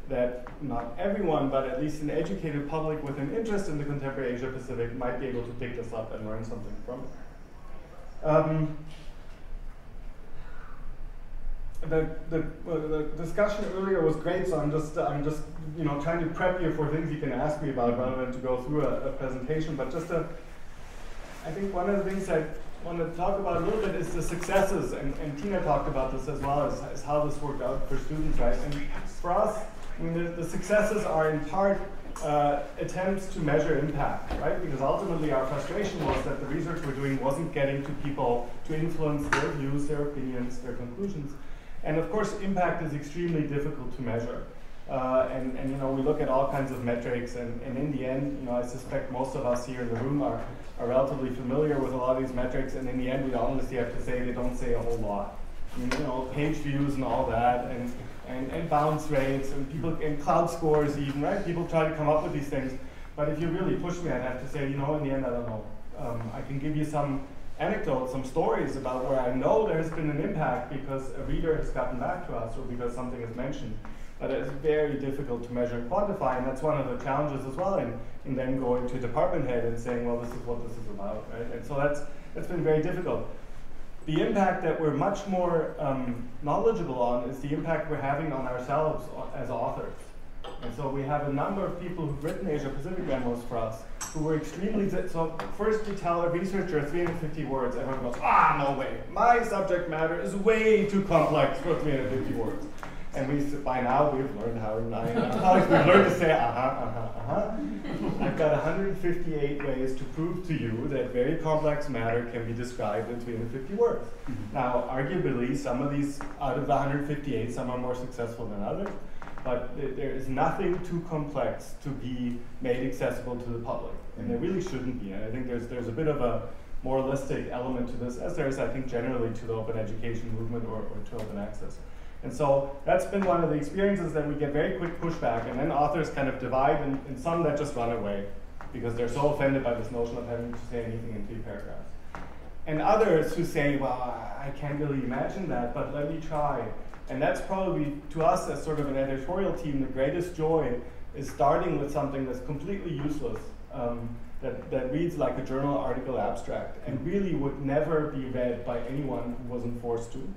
that not everyone, but at least an educated public with an interest in the contemporary Asia Pacific might be able to pick this up and learn something from it. The discussion earlier was great, so I'm just you know, trying to prep you for things you can ask me about rather than to go through a presentation. But I think one of the things I want to talk about a little bit is the successes, and Tina talked about this as well, as how this worked out for students, right? And for us, I mean, the successes are in part attempts to measure impact, right? Because ultimately our frustration was that the research we're doing wasn't getting to people to influence their views, their opinions, their conclusions. And of course, impact is extremely difficult to measure. And you know, we look at all kinds of metrics, and in the end, you know, I suspect most of us here in the room are relatively familiar with a lot of these metrics, and in the end, we honestly have to say they don't say a whole lot. I mean, you know, page views and all that, and bounce rates, and people, and cloud scores even, right? People try to come up with these things, but if you really push me, I'd have to say, you know, in the end, I don't know. I can give you some anecdotes, some stories about where I know there has been an impact because a reader has gotten back to us or because something is mentioned. But it's very difficult to measure and quantify, and that's one of the challenges as well in then going to a department head and saying, well, this is what this is about, right? And so that's been very difficult. The impact that we're much more knowledgeable on is the impact we're having on ourselves as authors. And so we have a number of people who've written Asia Pacific memos for us who were extremely, so first you tell a researcher 350 words, everyone goes, no way, my subject matter is way too complex for 350 words. And by now we've learned how we've learned to say, I've got 158 ways to prove to you that very complex matter can be described in 350 words. Now, arguably, some of these, out of the 158, some are more successful than others, but there is nothing too complex to be made accessible to the public, and there really shouldn't be. And I think there's a bit of a moralistic element to this, as there is, I think, generally to the open education movement or to open access. And so that's been one of the experiences that we get very quick pushback, and then authors kind of divide, and some that just run away because they're so offended by this notion of having to say anything in 3 paragraphs. And others who say, well, I can't really imagine that, but let me try. And that's probably, to us as sort of an editorial team, the greatest joy is starting with something that's completely useless, that reads like a journal article abstract, and really would never be read by anyone who wasn't forced to.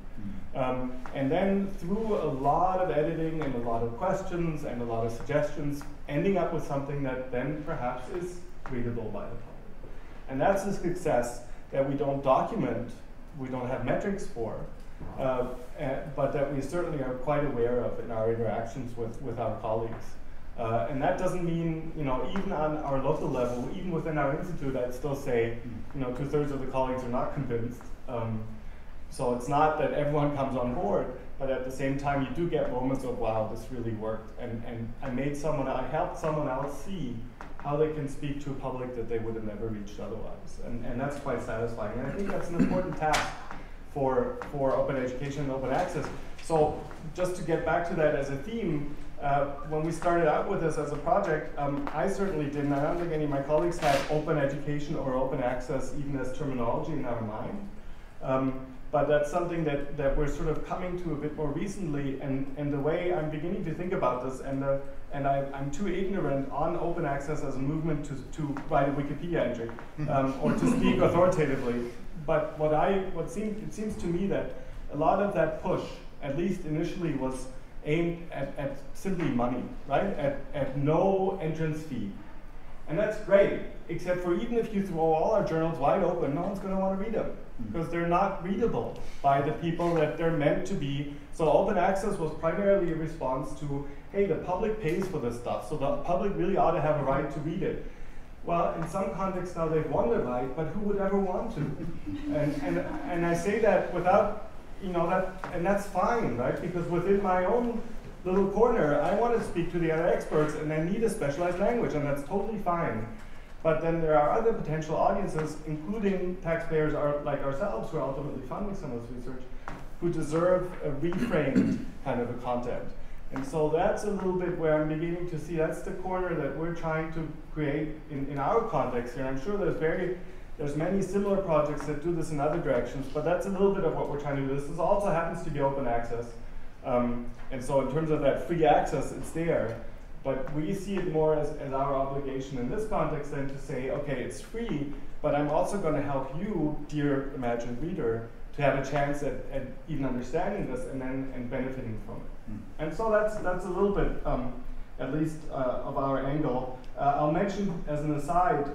And then through a lot of editing and a lot of questions and a lot of suggestions, ending up with something that then perhaps is readable by the public. And that's a success that we don't document, we don't have metrics for, but that we certainly are quite aware of in our interactions with our colleagues. And that doesn't mean, you know, even on our local level, even within our institute, I'd still say, you know, 2/3 of the colleagues are not convinced. So it's not that everyone comes on board, but at the same time, you do get moments of, wow, this really worked. And I helped someone else see how they can speak to a public that they would have never reached otherwise. And that's quite satisfying. And I think that's an important task for open education and open access. So just to get back to that as a theme, when we started out with this as a project, I certainly didn't. I don't think any of my colleagues had open education or open access even as terminology in our mind. But that's something that we're sort of coming to a bit more recently, and the way I'm beginning to think about this, and I'm too ignorant on open access as a movement to write a Wikipedia entry or to speak authoritatively. But it seems to me that a lot of that push, at least initially, was aimed at simply money, right? At no entrance fee. And that's great, except for even if you throw all our journals wide open, no one's going to want to read them, because they're not readable by the people that they're meant to be. So open access was primarily a response to, hey, the public pays for this stuff, so the public really ought to have a right to read it. Well, in some contexts now they've won the right, but who would ever want to? And I say that without, and that's fine, right? Because within my own little corner, I want to speak to the other experts, and I need a specialized language, and that's totally fine. But then there are other potential audiences, including taxpayers like ourselves, who are ultimately funding some of this research, who deserve a reframed kind of a content. And so that's a little bit where I'm beginning to see that's the corner that we're trying to create in our context here. I'm sure there's many similar projects that do this in other directions, but that's a little bit of what we're trying to do. This also happens to be open access. And so in terms of that free access, it's there. But we see it more as our obligation in this context then to say, okay, it's free, but I'm also going to help you, dear imagined reader, to have a chance at even understanding this and benefiting from it. And so that's a little bit, at least, of our angle. I'll mention as an aside,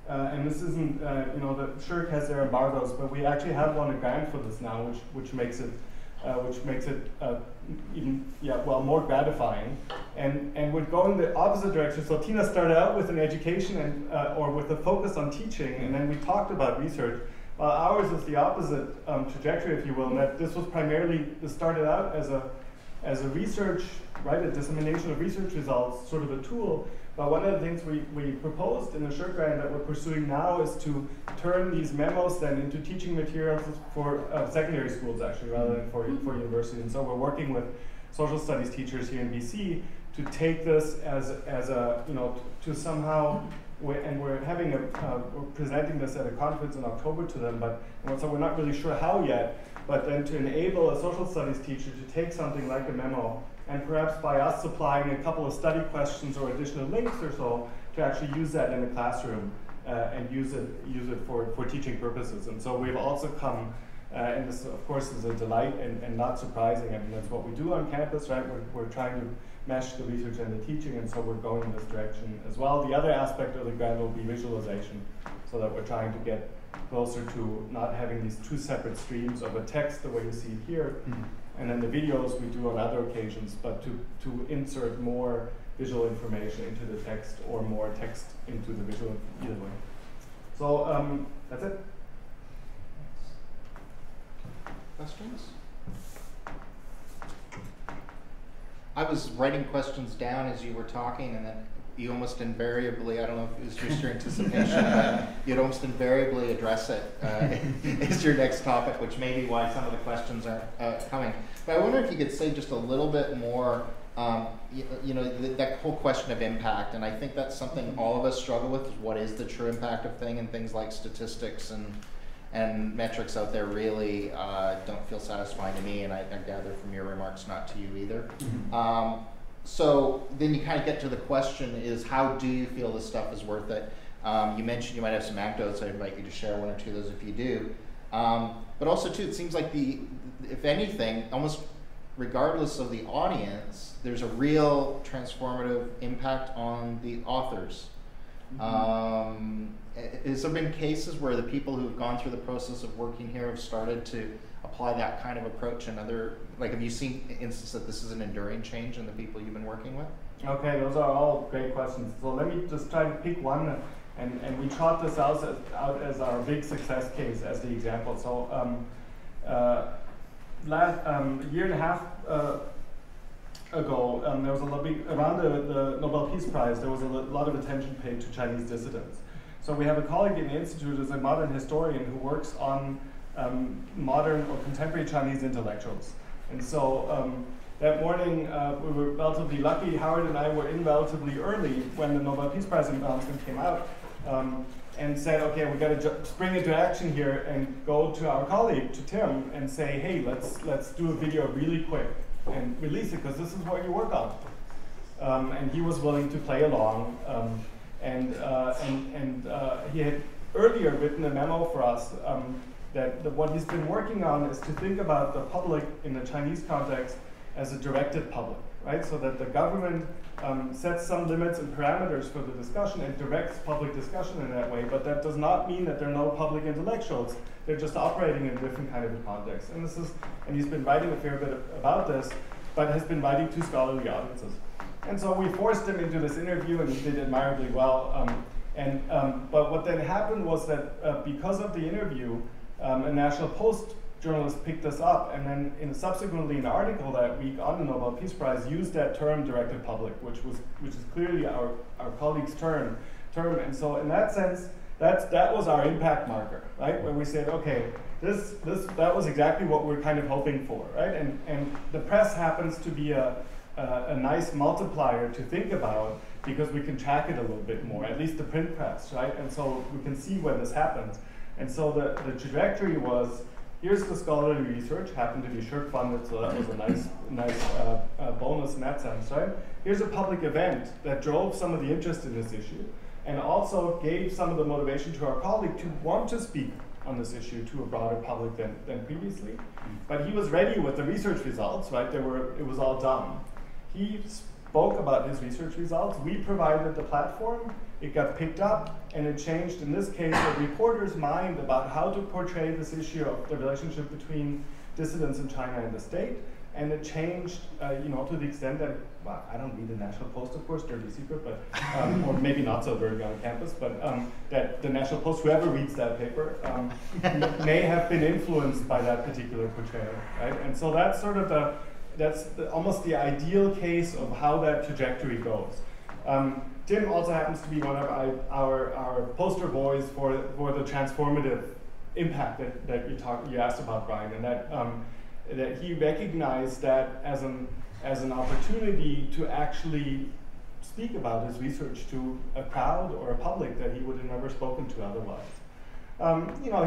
and this isn't, the SSHRC has their embargoes, but we actually have won a grant for this now, which makes it even more gratifying, and we're going the opposite direction. So Tina started out with an education and or with a focus on teaching, and then we talked about research. Well, ours is the opposite trajectory, if you will, in that this was primarily, this started out as a research, right, a dissemination of research results, sort of a tool. But one of the things we proposed in the SSHRC grant that we're pursuing now is to turn these memos then into teaching materials for secondary schools, actually, rather than for universities. And so we're working with social studies teachers here in BC to take this as a, to somehow, and we're having we're presenting this at a conference in October to them, but so we're not really sure how yet, but then to enable a social studies teacher to take something like a memo, and perhaps by us supplying a couple of study questions or additional links or so, to actually use that in the classroom and use it for teaching purposes. And so we've also come, and this of course is a delight and not surprising. I mean, that's what we do on campus, right? We're trying to mesh the research and the teaching, and so we're going in this direction as well. The other aspect of the grant will be visualization, so that we're trying to get closer to not having these two separate streams of a text the way you see it here, and then the videos we do on other occasions, but to insert more visual information into the text or more text into the visual, either way. So that's it. Questions? I was writing questions down as you were talking, and then you almost invariably, I don't know if it was just your anticipation, but you'd almost invariably address it as your next topic, which may be why some of the questions are coming. But I wonder if you could say just a little bit more, that whole question of impact, and I think that's something all of us struggle with, is what is the true impact of thing, and things like statistics and metrics out there really don't feel satisfying to me, and I gather from your remarks not to you either. So then you kind of get to the question is, how do you feel this stuff is worth it? You mentioned you might have some anecdotes. I invite you to share one or two of those if you do. But also too, it seems like if anything, almost regardless of the audience, there's a real transformative impact on the authors. Has there been cases where the people who have gone through the process of working here have started to apply that kind of approach in other, have you seen instances that this is an enduring change in the people you've been working with? Okay, those are all great questions. So let me just try to pick one, and we trot this out as our big success case as the example. So a year and a half ago, there was a lobby around the Nobel Peace Prize. There was a lot of attention paid to Chinese dissidents. So we have a colleague in the institute who's a modern historian who works on modern or contemporary Chinese intellectuals. And so that morning we were relatively lucky. Howard and I were in relatively early when the Nobel Peace Prize announcement came out, and said, okay, we got to spring into action here and go to our colleague, to Tim, and say, hey, let's do a video really quick and release it, because this is what you work on. And he was willing to play along. And he had earlier written a memo for us that what he's been working on is to think about the public in the Chinese context as a directed public, right? So that the government sets some limits and parameters for the discussion and directs public discussion in that way, but that does not mean that there are no public intellectuals. They're just operating in a different kind of a context. And he's been writing a fair bit about this, but has been writing to scholarly audiences. And so we forced him into this interview, and he did admirably well. But what then happened was that because of the interview, a National Post journalist picked this up, and then subsequently an article that week on the Nobel Peace Prize used that term, directed public, which is clearly our colleague's term. And so in that sense, that was our impact marker, right? Where we said, okay, that was exactly what we're kind of hoping for, right? And the press happens to be a nice multiplier to think about, because we can track it a little bit more, at least the print press, right? And so we can see when this happens. And so the trajectory was, here's the scholarly research, happened to be SSHRC funded, so that was a nice bonus in that sense, right? Here's a public event that drove some of the interest in this issue, and also gave some of the motivation to our colleague to want to speak on this issue to a broader public than previously. But he was ready with the research results, right? It was all done. He spoke about his research results. We provided the platform. It got picked up, and it changed, in this case, a reporter's mind about how to portray this issue of the relationship between dissidents in China and the state. And it changed, to the extent that, well, I don't read the National Post, of course, dirty secret, but or maybe not so dirty on campus, but that the National Post, whoever reads that paper, may have been influenced by that particular portrayal, right? And so that's sort of almost the ideal case of how that trajectory goes. Tim also happens to be one of our poster boys for the transformative impact that you asked about, Brian, and that he recognized that as an opportunity to actually speak about his research to a crowd or a public that he would have never spoken to otherwise.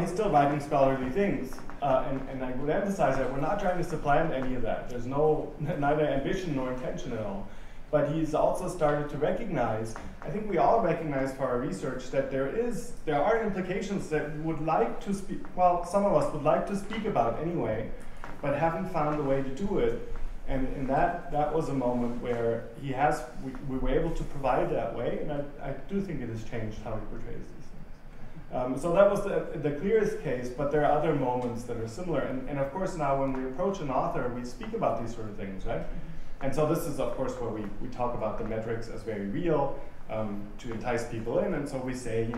He's still writing scholarly things, and I would emphasize that we're not trying to supplant any of that. There's neither ambition nor intention at all. But he's also started to recognize, I think we all recognize for our research, that there are implications that we would like to speak, well, some of us would like to speak about anyway, but haven't found a way to do it. And that was a moment where we were able to provide that way, and I do think it has changed how he portrays these things. So that was the clearest case, but there are other moments that are similar. And of course now when we approach an author, we speak about these sort of things, right? And so this is, of course, where we talk about the metrics as very real to entice people in. And so we say,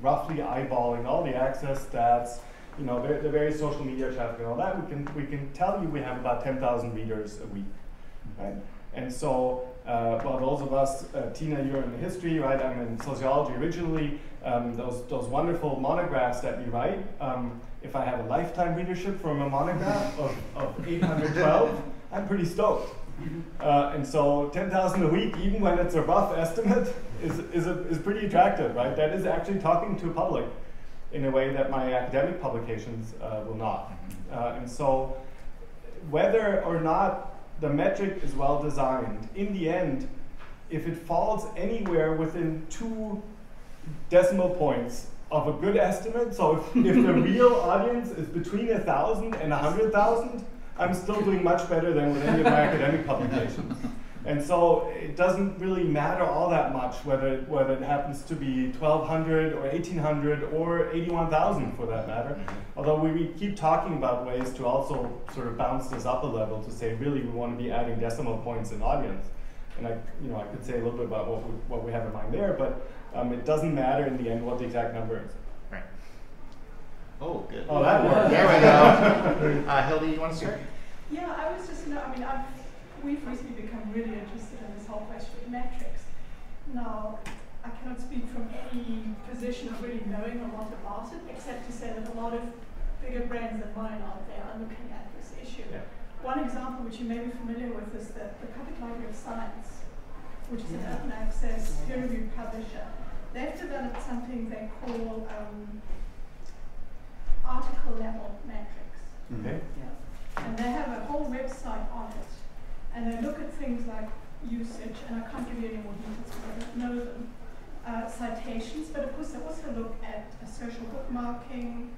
roughly eyeballing all the access stats, the various social media traffic and all that, we can tell you we have about 10,000 readers a week, right? And so, well, those of us, Tina, you're in history, right? I'm in sociology originally. Those wonderful monographs that you write, if I have a lifetime readership from a monograph of 812, I'm pretty stoked. And so 10,000 a week, even when it's a rough estimate, is pretty attractive, right? That is actually talking to a public in a way that my academic publications will not. And so whether or not the metric is well designed, in the end, if it falls anywhere within 2 decimal points of a good estimate, so if the real audience is between 1,000 and 100,000, I'm still doing much better than with any of my academic publications. And so it doesn't really matter all that much whether it happens to be 1,200 or 1,800 or 81,000 for that matter. Although we keep talking about ways to also sort of bounce this up a level to say really we want to be adding decimal points in audience. And I could say a little bit about what we have in mind there, but it doesn't matter in the end what the exact number is. Right. Oh, good. Oh, that worked. There we go. Hildy, you want to start? Yeah, I was just, we've recently become Now, I cannot speak from any position of really knowing a lot about it, except to say that a lot of bigger brains than mine out there are looking at this issue. Yeah. One example which you may be familiar with is that the Public Library of Science, which is an open access peer-reviewed publisher, they've developed something they call article level metrics. Okay. And they have a whole website on it. And they look at things like usage, and I can't give you any more details because I don't know them, citations, but of course they also look at social bookmarking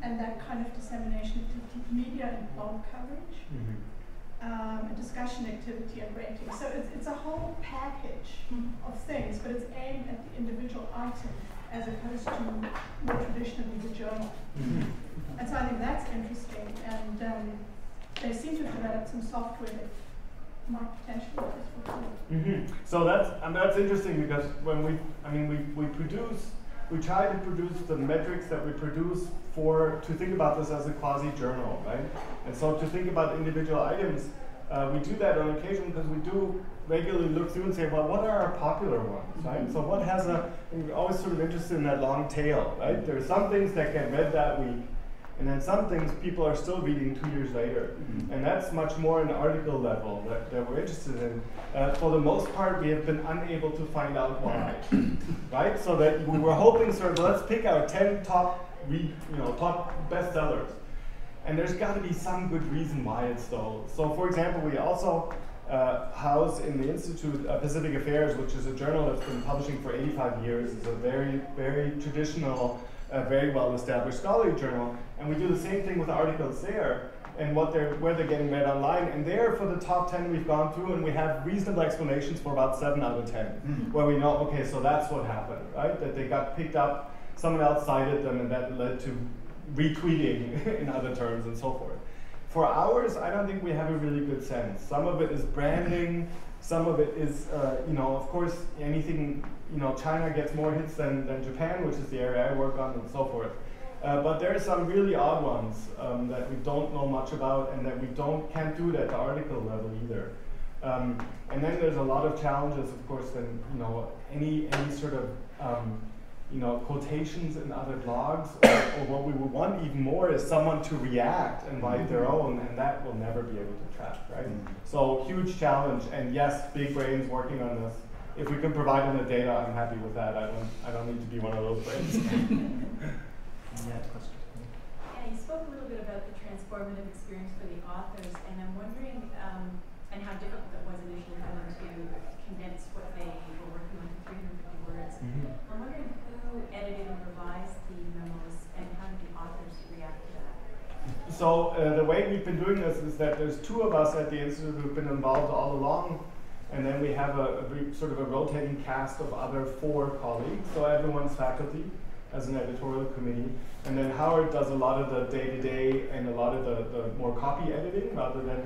and that kind of dissemination of media and blog coverage, and discussion activity and rating. So it's a whole package of things, but it's aimed at the individual item as opposed to more traditionally the journal. And so I think that's interesting, and they seem to have developed some software that might potentially be useful. So that's interesting, because when we try to produce the metrics that we produce to think about this as a quasi-journal, right? And so to think about individual items, we do that on occasion because we do regularly look through and say, well, what are our popular ones, right? So what has we're always sort of interested in that long tail, right? There are some things that get read that week, and then some things people are still reading 2 years later. And that's much more an article level that we're interested in. For the most part, we have been unable to find out why, right? So that we were hoping, sort of, let's pick our 10 top bestsellers. And there's got to be some good reason why it's so. So for example, we also house in the Institute Pacific Affairs, which is a journal that's been publishing for 85 years. It's a very, very traditional, very well-established scholarly journal. And we do the same thing with articles there and where they're getting read online. And there, for the top 10 we've gone through, and we have reasonable explanations for about 7 out of 10, where we know, okay, so that's what happened, right? That they got picked up, someone else cited them, and that led to retweeting in other terms and so forth. For ours, I don't think we have a really good sense. Some of it is branding, some of it is, of course, anything, China gets more hits than Japan, which is the area I work on, and so forth. But there are some really odd ones that we don't know much about, and that we can't do it at the article level either. And then there's a lot of challenges, of course, then any sort of quotations in other blogs, or what we would want even more is someone to react and write their own, and that we'll never be able to track, right? So huge challenge, and yes, big brains working on this. If we can provide them the data, I'm happy with that. I don't need to be one of those brains. Yeah, you spoke a little bit about the transformative experience for the authors, and I'm wondering, and how difficult it was initially for them to condense what they were working on to 350 words. I'm wondering who edited and revised the memos, and how did the authors react to that? So the way we've been doing this is that there's 2 of us at the Institute who've been involved all along, and then we have a sort of a rotating cast of other 4 colleagues, so everyone's faculty as an editorial committee. And then Howard does a lot of the day-to-day and a lot of the more copy editing, rather than,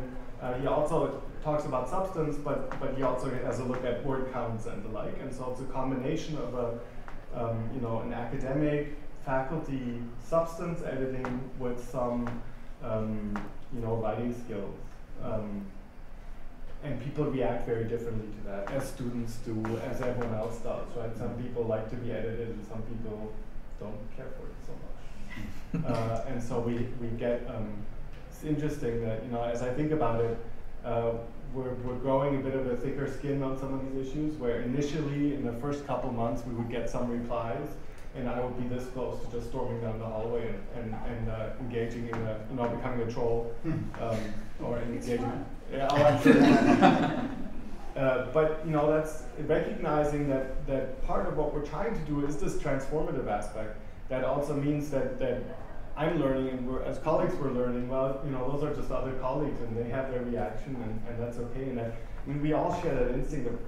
he also talks about substance, but he also has a look at word counts and the like. And so it's a combination of an academic faculty substance editing with some, writing skills. And people react very differently to that, as students do, as everyone else does, right? Some people like to be edited, and some people don't care for it so much. And so we get, it's interesting that, as I think about it, we're growing a bit of a thicker skin on some of these issues, where initially, in the first couple months, we would get some replies, and I would be this close to just storming down the hallway and engaging in becoming a troll, or engaging. Yeah, oh, I'm sure. But that's recognizing that part of what we're trying to do is this transformative aspect. That also means that I'm learning, and as colleagues we're learning. Well, those are just other colleagues, and they have their reaction, and that's okay. And we all share that instinct of,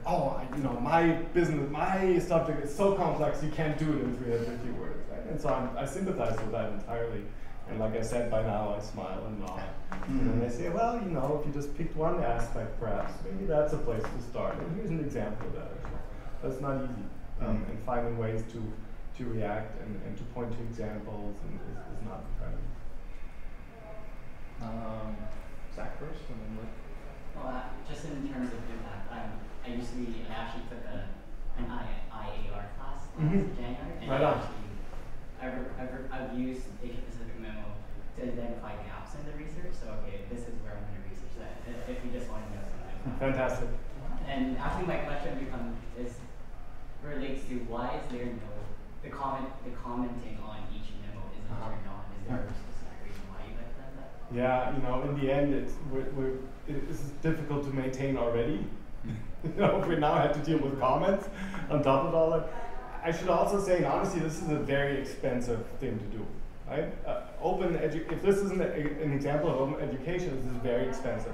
my business, my subject is so complex, you can't do it in 350 words, right? And so I sympathize with that entirely. And like I said, by now I smile and nod. And I say, well, if you just picked one aspect, perhaps, maybe that's a place to start. And here's an example of that. That's not easy. And finding ways to react and to point to examples is not friendly. Zach first, and then Luke. Well, just in terms of impact, I actually took an identify gaps in the research. So, okay, this is where I'm going to research that. If you just want to know something. Fantastic. And actually, my question relates to why is there no the commenting on each memo isn't turned on? Is there a specific reason why you guys done that? Yeah, you know, in the end, it's difficult to maintain already. You know, we now have to deal with comments on top of all that. I should also say, and honestly, this is a very expensive thing to do, right? If this isn't an example of open education, this is very expensive.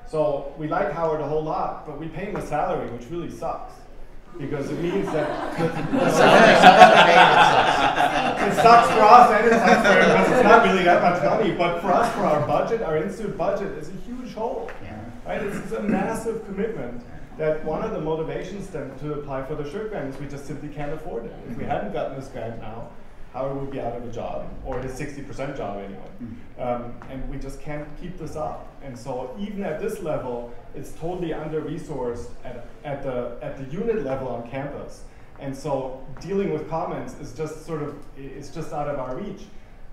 So we like Howard a whole lot, but we pay him a salary, which really sucks. Because it means that it sucks for us and it sucks for him because it's not really that much money. But for us, for our budget, our institute budget is a huge hole. Right? It's a massive commitment that one of the motivations then to apply for the SSHRC grant is we just simply can't afford it. If we hadn't gotten this grant now, Howard would be out of a job, or his 60% job anyway. And we just can't keep this up. And so even at this level, it's totally under-resourced at the unit level on campus. And so dealing with comments is just it's just out of our reach.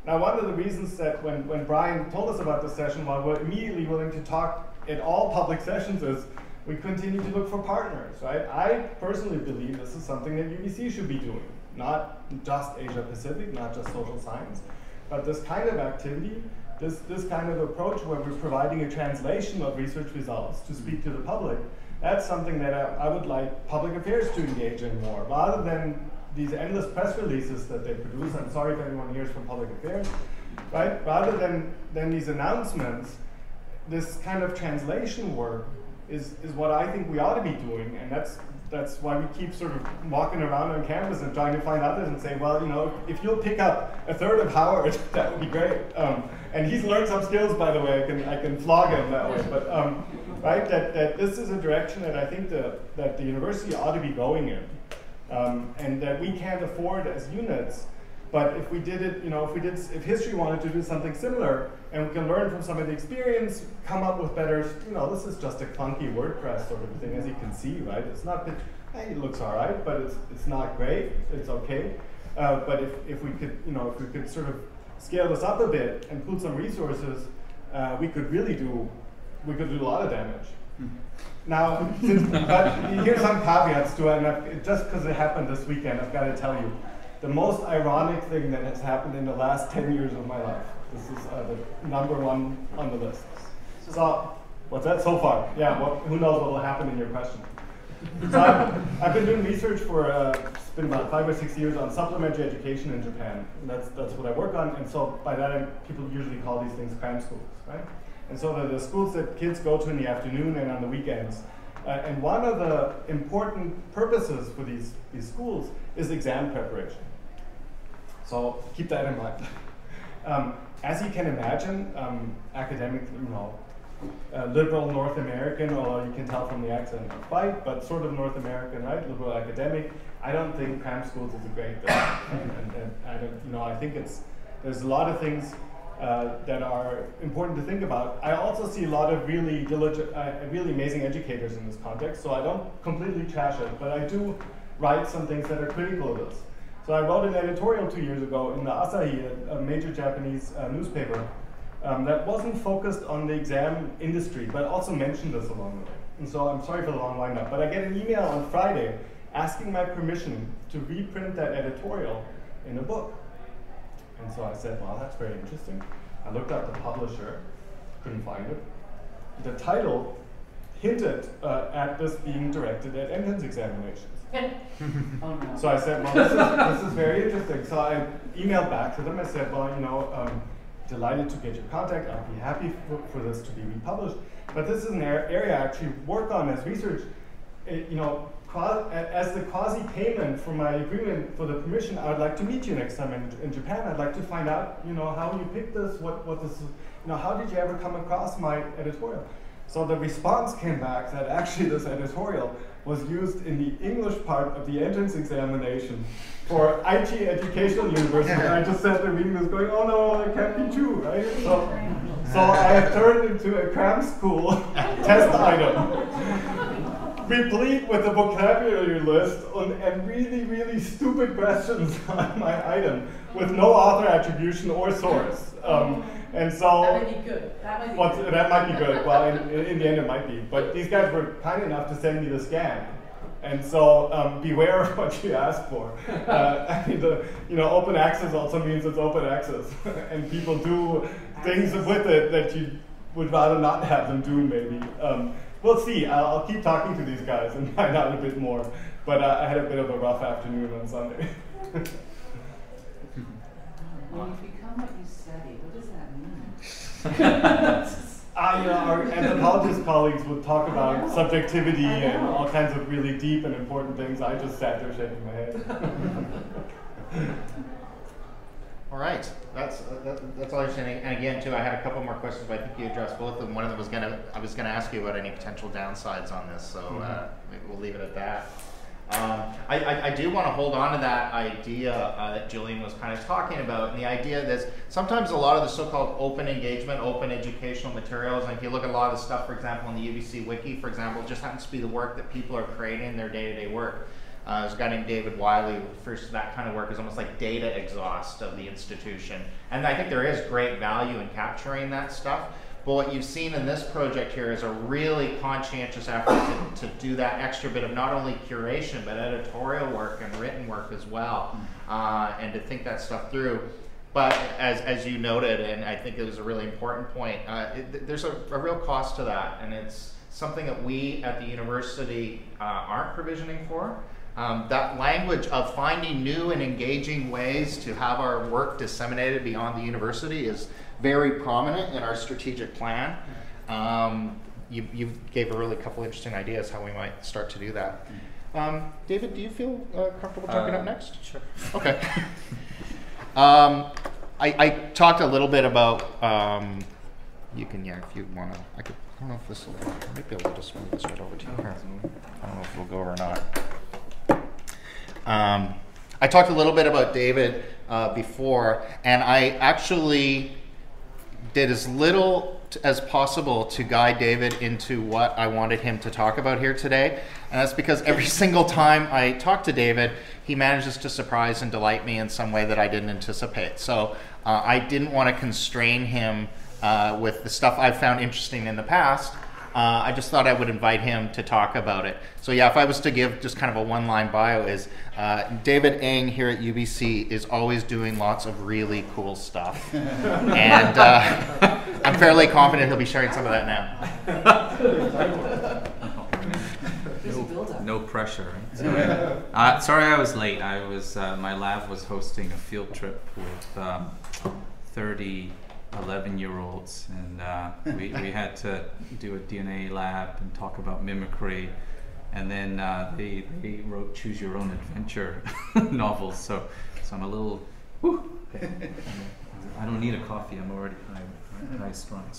Now, one of the reasons that when Brian told us about this session, why we're immediately willing to talk at all public sessions is we continue to look for partners, right? I personally believe this is something that UBC should be doing. Not just Asia Pacific, not just social science, but this kind of activity, this kind of approach where we're providing a translation of research results to speak to the public, that's something that I would like public affairs to engage in more, rather than these endless press releases that they produce. I'm sorry if anyone hears from public affairs, right? Rather than these announcements, this kind of translation work is what I think we ought to be doing, and that's why we keep sort of walking around on campus and trying to find others and say, well, you know, if you'll pick up a third of Howard, that would be great. And he's learned some skills, by the way. I can flog him that way. But right, that this is a direction that I think that the university ought to be going in, and that we can't afford as units. But if we did it, you know, if history wanted to do something similar, and we can learn from some of the experience, come up with better, you know, this is just a clunky WordPress sort of thing, as you can see, right? It's not, it looks all right, but it's not great. It's okay. But if we could, you know, if we could sort of scale this up a bit and put some resources, we could really do a lot of damage. Now, but here's some caveats to it, and just because it happened this weekend, I've got to tell you. The most ironic thing that has happened in the last 10 years of my life. This is the number one on the list. So, what's that so far? Yeah, who knows what will happen in your question. So I've been doing research for, it's been about 5 or 6 years on supplementary education in Japan. And that's what I work on, and so by that people usually call these things cram schools, right? And so they're the schools that kids go to in the afternoon and on the weekends. And one of the important purposes for these schools is exam preparation. So keep that in mind. As you can imagine, academic, you know, liberal North American, although you can tell from the accent not quite, but sort of North American, right? Liberal academic. I don't think cram schools is a great thing. and I don't, you know, I think there's a lot of things that are important to think about. I also see a lot of really diligent, really amazing educators in this context, so I don't completely trash it, but I do write some things that are critical of this. So I wrote an editorial 2 years ago in the Asahi, a major Japanese newspaper, that wasn't focused on the exam industry, but also mentioned this along the way. And so I'm sorry for the long wind-up, but I get an email on Friday asking my permission to reprint that editorial in a book. And so I said, well, that's very interesting. I looked up the publisher, couldn't find it. The title hinted at this being directed at entrance examinations. Oh, no. So I said, well, this is very interesting. So I emailed back to them. I said, well, you know, delighted to get your contact. I'd be happy for this to be republished. But this is an area I actually work on as research. You know, as the quasi-payment for my agreement for the permission, I would like to meet you next time in Japan. I'd like to find out, you know, how you picked this, what this, you know, how did you ever come across my editorial? So the response came back that actually this editorial was used in the English part of the entrance examination for IT Educational University. And I just sat there reading this going, oh no, that can't be true, right? So I have turned into a cram school test item. replete with a vocabulary list and really, really stupid questions on my item with no author attribution or source. And so that might be good. That might be good. Well, in the end, it might be. But these guys were kind enough to send me the scan. And so beware of what you ask for. I mean, open access also means it's open access, and people do things with it that you would rather not have them do. Maybe we'll see. I'll keep talking to these guys and find out a bit more. But I had a bit of a rough afternoon on Sunday. When you become what you study, what does that mean? Our anthropologist colleagues would talk about subjectivity and all kinds of really deep and important things. I just sat there shaking my head. All right, that's all you're saying. And again, too, I had a couple more questions, but I think you addressed both of them. One of them was I was gonna ask you about any potential downsides on this, so maybe we'll leave it at that. I do want to hold on to that idea that Julian was kind of talking about, and the idea that sometimes a lot of the so-called open engagement, open educational materials, and if you look at a lot of the stuff, for example, in the UBC Wiki, for example, it just happens to be the work that people are creating in their day-to-day work. There's a guy named David Wiley who refers to that kind of work as almost like data exhaust of the institution. And I think there is great value in capturing that stuff. But what you've seen in this project here is a really conscientious effort to do that extra bit of not only curation, but editorial work and written work as well, and to think that stuff through. But as you noted, and I think it was a really important point, there's a real cost to that, and it's something that we at the university aren't provisioning for. That language of finding new and engaging ways to have our work disseminated beyond the university is very prominent in our strategic plan. You gave a really couple interesting ideas how we might start to do that. David, do you feel comfortable jumping up next? Sure. Okay. I talked a little bit about, you can, if you want to, I don't know if this will, I might be able to just move this right over to you here. I don't know if it'll go or not. I talked a little bit about David before, and I actually did as little as possible to guide David into what I wanted him to talk about here today. And that's because every single time I talk to David, he manages to surprise and delight me in some way that I didn't anticipate. So I didn't want to constrain him with the stuff I've found interesting in the past. I just thought I would invite him to talk about it. So yeah, if I was to give just kind of a one-line bio is, David Ng here at UBC is always doing lots of really cool stuff. And I'm fairly confident he'll be sharing some of that now. No pressure. Sorry I was late. I was my lab was hosting a field trip with 30 11-year-olds, and we had to do a DNA lab and talk about mimicry, and then they wrote choose your own adventure novels, so I'm a little I don't need a coffee, I'm already high strung.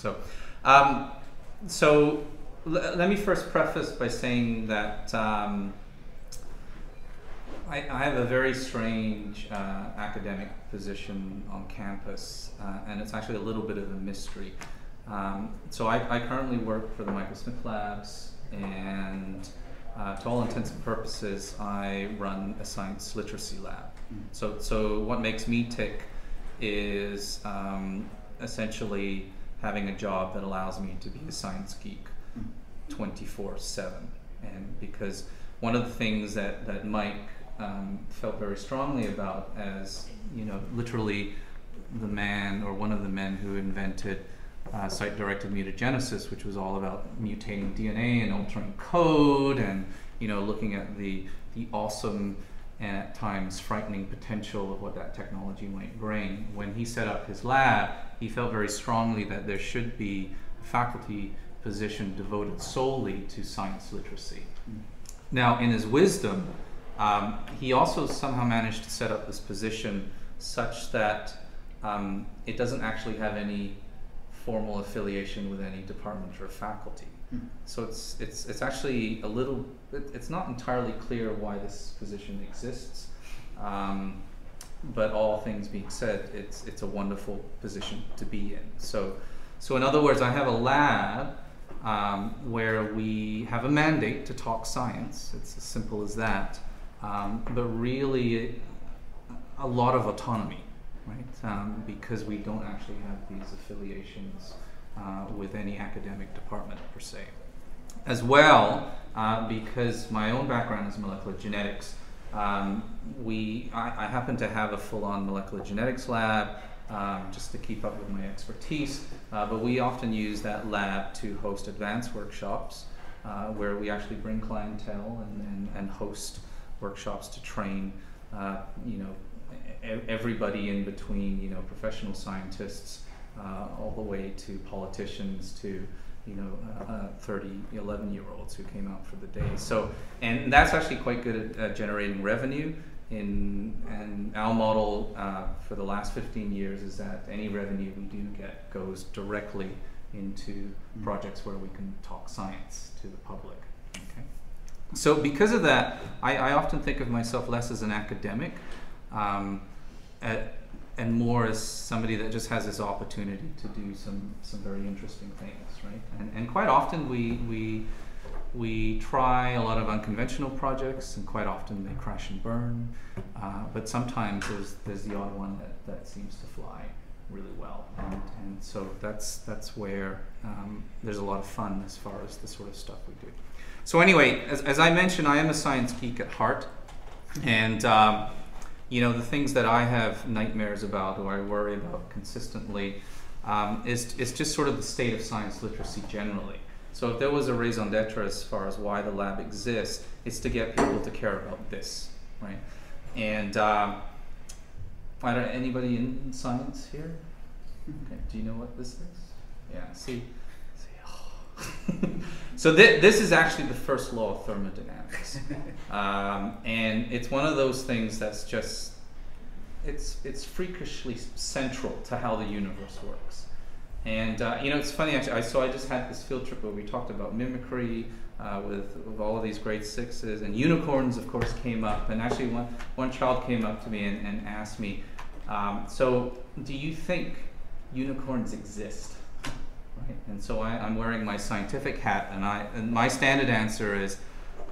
So let me first preface by saying that I have a very strange academic position on campus, and it's actually a little bit of a mystery. So I currently work for the Michael Smith Labs, and to all intents and purposes, I run a science literacy lab. So what makes me tick is essentially having a job that allows me to be a science geek 24/7. And because one of the things that Mike felt very strongly about, as literally the man or one of the men who invented site-directed mutagenesis, which was all about mutating DNA and altering code, and looking at the awesome and at times frightening potential of what that technology might bring. When he set up his lab, he felt very strongly that there should be a faculty position devoted solely to science literacy. Now, in his wisdom, he also somehow managed to set up this position such that it doesn't actually have any formal affiliation with any department or faculty. So it's actually a little, it's not entirely clear why this position exists, but all things being said, it's a wonderful position to be in. So in other words, I have a lab where we have a mandate to talk science. It's as simple as that. But really a lot of autonomy, right? Because we don't actually have these affiliations with any academic department per se. As well, because my own background is molecular genetics, I happen to have a full-on molecular genetics lab just to keep up with my expertise, but we often use that lab to host advanced workshops where we actually bring clientele and host workshops to train everybody in between, professional scientists all the way to politicians to 11-year-olds who came out for the day. So, and that's actually quite good at generating revenue. And our model for the last 15 years is that any revenue we do get goes directly into projects where we can talk science to the public. Okay. So because of that, I often think of myself less as an academic and more as somebody that just has this opportunity to do some very interesting things, right? And quite often we try a lot of unconventional projects, and quite often they crash and burn. But sometimes there's the odd one that seems to fly really well, and so that's where there's a lot of fun as far as the sort of stuff we do. So anyway, as I mentioned, I am a science geek at heart, and the things that I have nightmares about, or I worry about consistently, is just sort of the state of science literacy generally. So if there was a raison d'etre as far as why the lab exists, it's to get people to care about this, right? And anybody in science here? Okay. Do you know what this is? Yeah. See. So this is actually the first law of thermodynamics, and it's one of those things that's just it's freakishly central to how the universe works. And it's funny actually. I just had this field trip where we talked about mimicry with all of these grade 6s, and unicorns of course came up. And actually one child came up to me and asked me, so do you think unicorns exist? Right? And so I'm wearing my scientific hat, and my standard answer is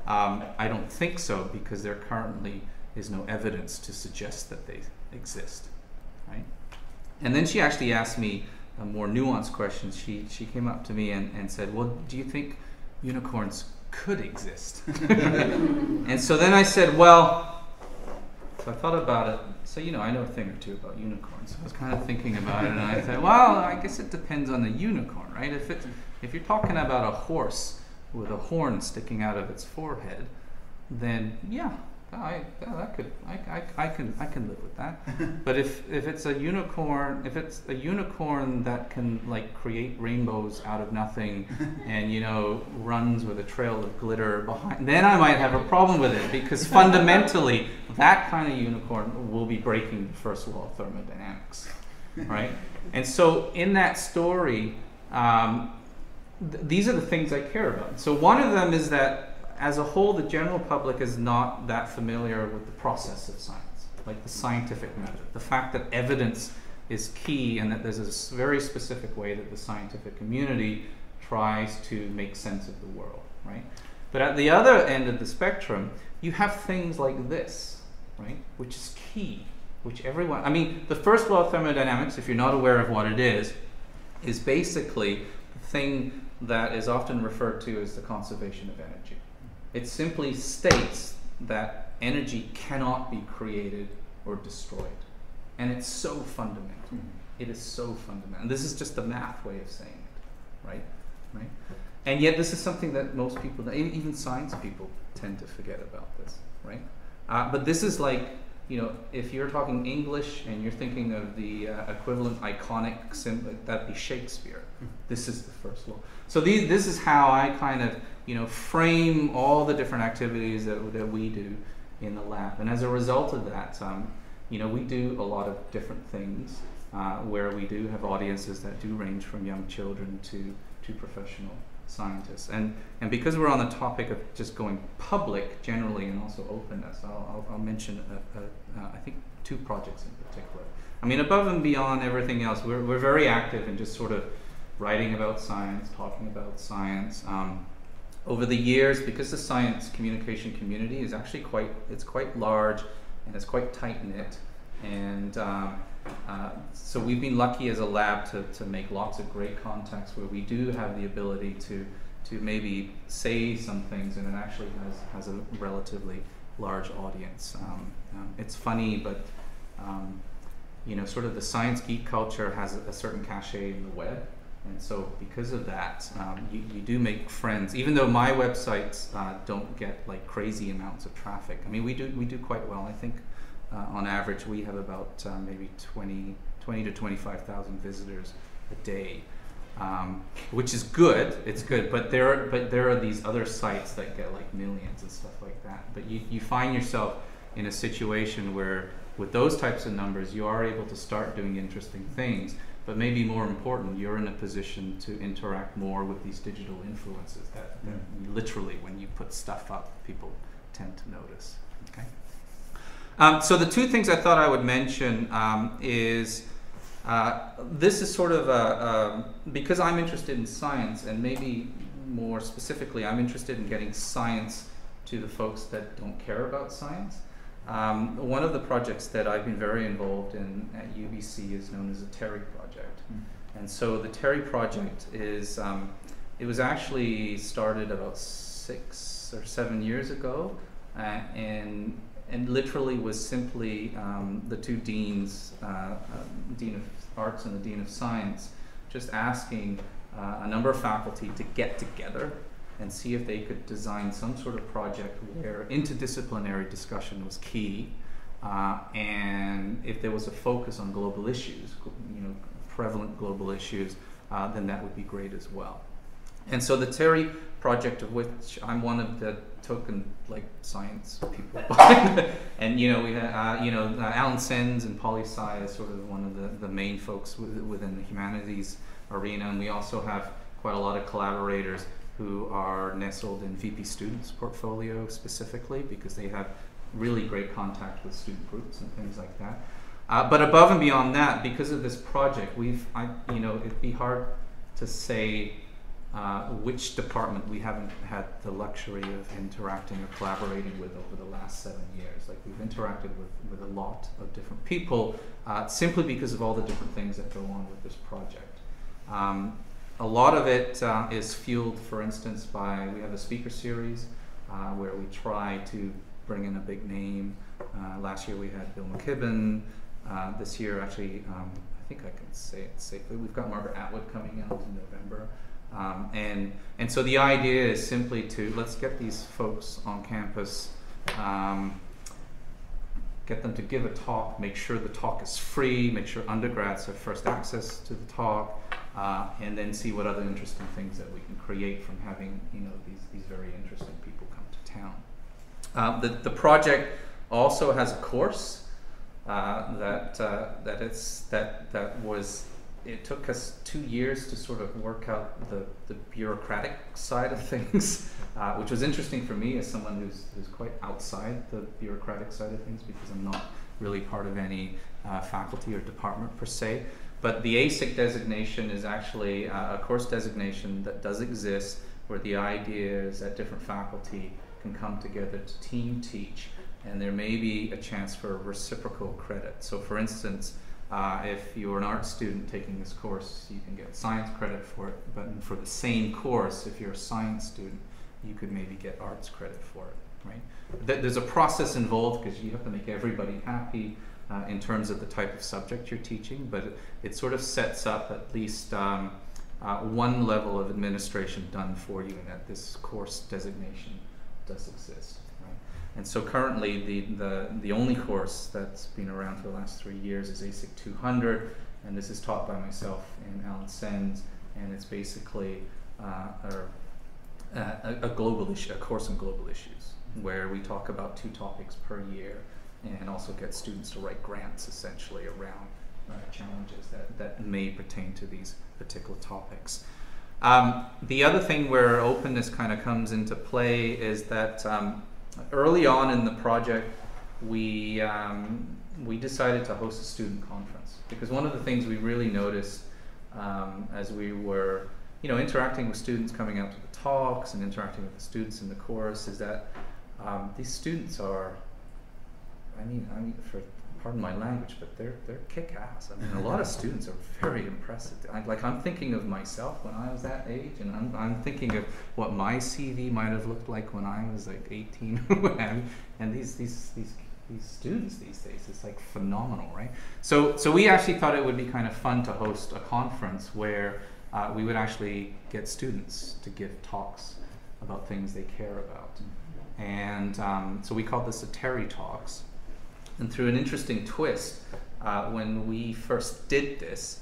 I don't think so, because there currently is no evidence to suggest that they exist. Right? And then she actually asked me a more nuanced question. She came up to me and said, well, do you think unicorns could exist? And so then I said, well, so I thought about it. So, I know a thing or two about unicorns. So I was kind of thinking about it, and I said, well, I guess it depends on the unicorn, right? If you're talking about a horse with a horn sticking out of its forehead, then yeah, I can live with that. But if it's a unicorn, that can like create rainbows out of nothing, and runs with a trail of glitter behind, then I might have a problem with it, because fundamentally that kind of unicorn will be breaking the first law of thermodynamics, right? And so in that story, these are the things I care about. So one of them is that as a whole, the general public is not that familiar with the process of science, like the scientific method. The fact that evidence is key, and that there's a very specific way that the scientific community tries to make sense of the world, right? But at the other end of the spectrum, you have things like this, right? Which is key, which everyone, the first law of thermodynamics, if you're not aware of what it is basically the thing that is often referred to as the conservation of energy. It simply states that energy cannot be created or destroyed. And it's so fundamental. It is so fundamental. And this is just the math way of saying it, right? And yet this is something that most people, even science people, tend to forget about this, right? But this is like, if you're talking English and you're thinking of the equivalent iconic symbol, that'd be Shakespeare. This is the first law. So this is how I kind of, frame all the different activities that we do in the lab. And as a result of that, we do a lot of different things where we do have audiences that do range from young children to professional scientists. And because we're on the topic of just going public generally and also openness, I'll mention I think 2 projects in particular. Above and beyond everything else, we're very active in just sort of writing about science, talking about science. Over the years, because the science communication community is actually quite large and it's quite tight-knit, and so we've been lucky as a lab to make lots of great contacts where we do have the ability to maybe say some things, and it actually has a relatively large audience. It's funny, but you know, sort of the science geek culture has a certain cachet in the web, and so because of that, you do make friends. Even though my websites don't get like crazy amounts of traffic, I mean, we do quite well. I think on average we have about maybe 20 to 25,000 visitors a day. Which is good, it's good, but there are these other sites that get like millions and stuff like that. But you find yourself in a situation where with those types of numbers you are able to start doing interesting things, but maybe more important, you're in a position to interact more with these digital influences that literally when you put stuff up, people tend to notice. Okay. So the two things I thought I would mention is this is sort of because I'm interested in science, and maybe more specifically, I'm interested in getting science to the folks that don't care about science. One of the projects that I've been very involved in at UBC is known as the TERI project. And so the TERI project is, it was actually started about 6 or 7 years ago, and literally was simply the two deans, Dean of Arts and the Dean of Science, just asking a number of faculty to get together and see if they could design some sort of project where interdisciplinary discussion was key, and if there was a focus on global issues, you know, prevalent global issues, then that would be great as well. And so the TERI project, of which I'm one of the token like science people behind, and you know we had Alan Sens and Poli Sci is sort of one of the main folks within the humanities arena, and we also have quite a lot of collaborators who are nestled in VP Students' portfolio specifically because they have really great contact with student groups and things like that. But above and beyond that, because of this project, it'd be hard to say which department we haven't had the luxury of interacting or collaborating with over the last 7 years. Like, we've interacted with a lot of different people simply because of all the different things that go on with this project. A lot of it is fueled, for instance, by, we have a speaker series where we try to bring in a big name. Last year we had Bill McKibben. This year, actually, I think I can say it safely, we've got Margaret Atwood coming out in November. And so the idea is simply to, let's get these folks on campus, get them to give a talk, make sure the talk is free, make sure undergrads have first access to the talk, and then see what other interesting things that we can create from having, you know, these very interesting people come to town. The project also has a course it took us 2 years to sort of work out the bureaucratic side of things, which was interesting for me as someone who's quite outside the bureaucratic side of things because I'm not really part of any faculty or department per se. But the ASIC designation is actually a course designation that does exist, where the idea is that different faculty can come together to team teach, and there may be a chance for reciprocal credit. So for instance, if you're an art student taking this course, you can get science credit for it, but for the same course, if you're a science student, you could maybe get arts credit for it, right? There's a process involved because you have to make everybody happy in terms of the type of subject you're teaching, but it sort of sets up at least one level of administration done for you, and that this course designation does exist. And so currently the only course that's been around for the last 3 years is ASIC 200, and this is taught by myself and Alan Sens, and it's basically a global issue, a course on global issues, where we talk about 2 topics per year and also get students to write grants essentially around challenges that may pertain to these particular topics. The other thing where openness kind of comes into play is that early on in the project, we decided to host a student conference, because one of the things we really noticed as we were, interacting with students coming out to the talks and interacting with the students in the course, is that these students are, pardon my language, but they're kick-ass. I mean, a lot of students are very impressive. I'm thinking of myself when I was that age, and I'm thinking of what my CV might have looked like when I was like 18, and these students these days, it's like phenomenal, right? So we actually thought it would be kind of fun to host a conference where we would actually get students to give talks about things they care about. And so we called this the Terry Talks. And through an interesting twist, when we first did this,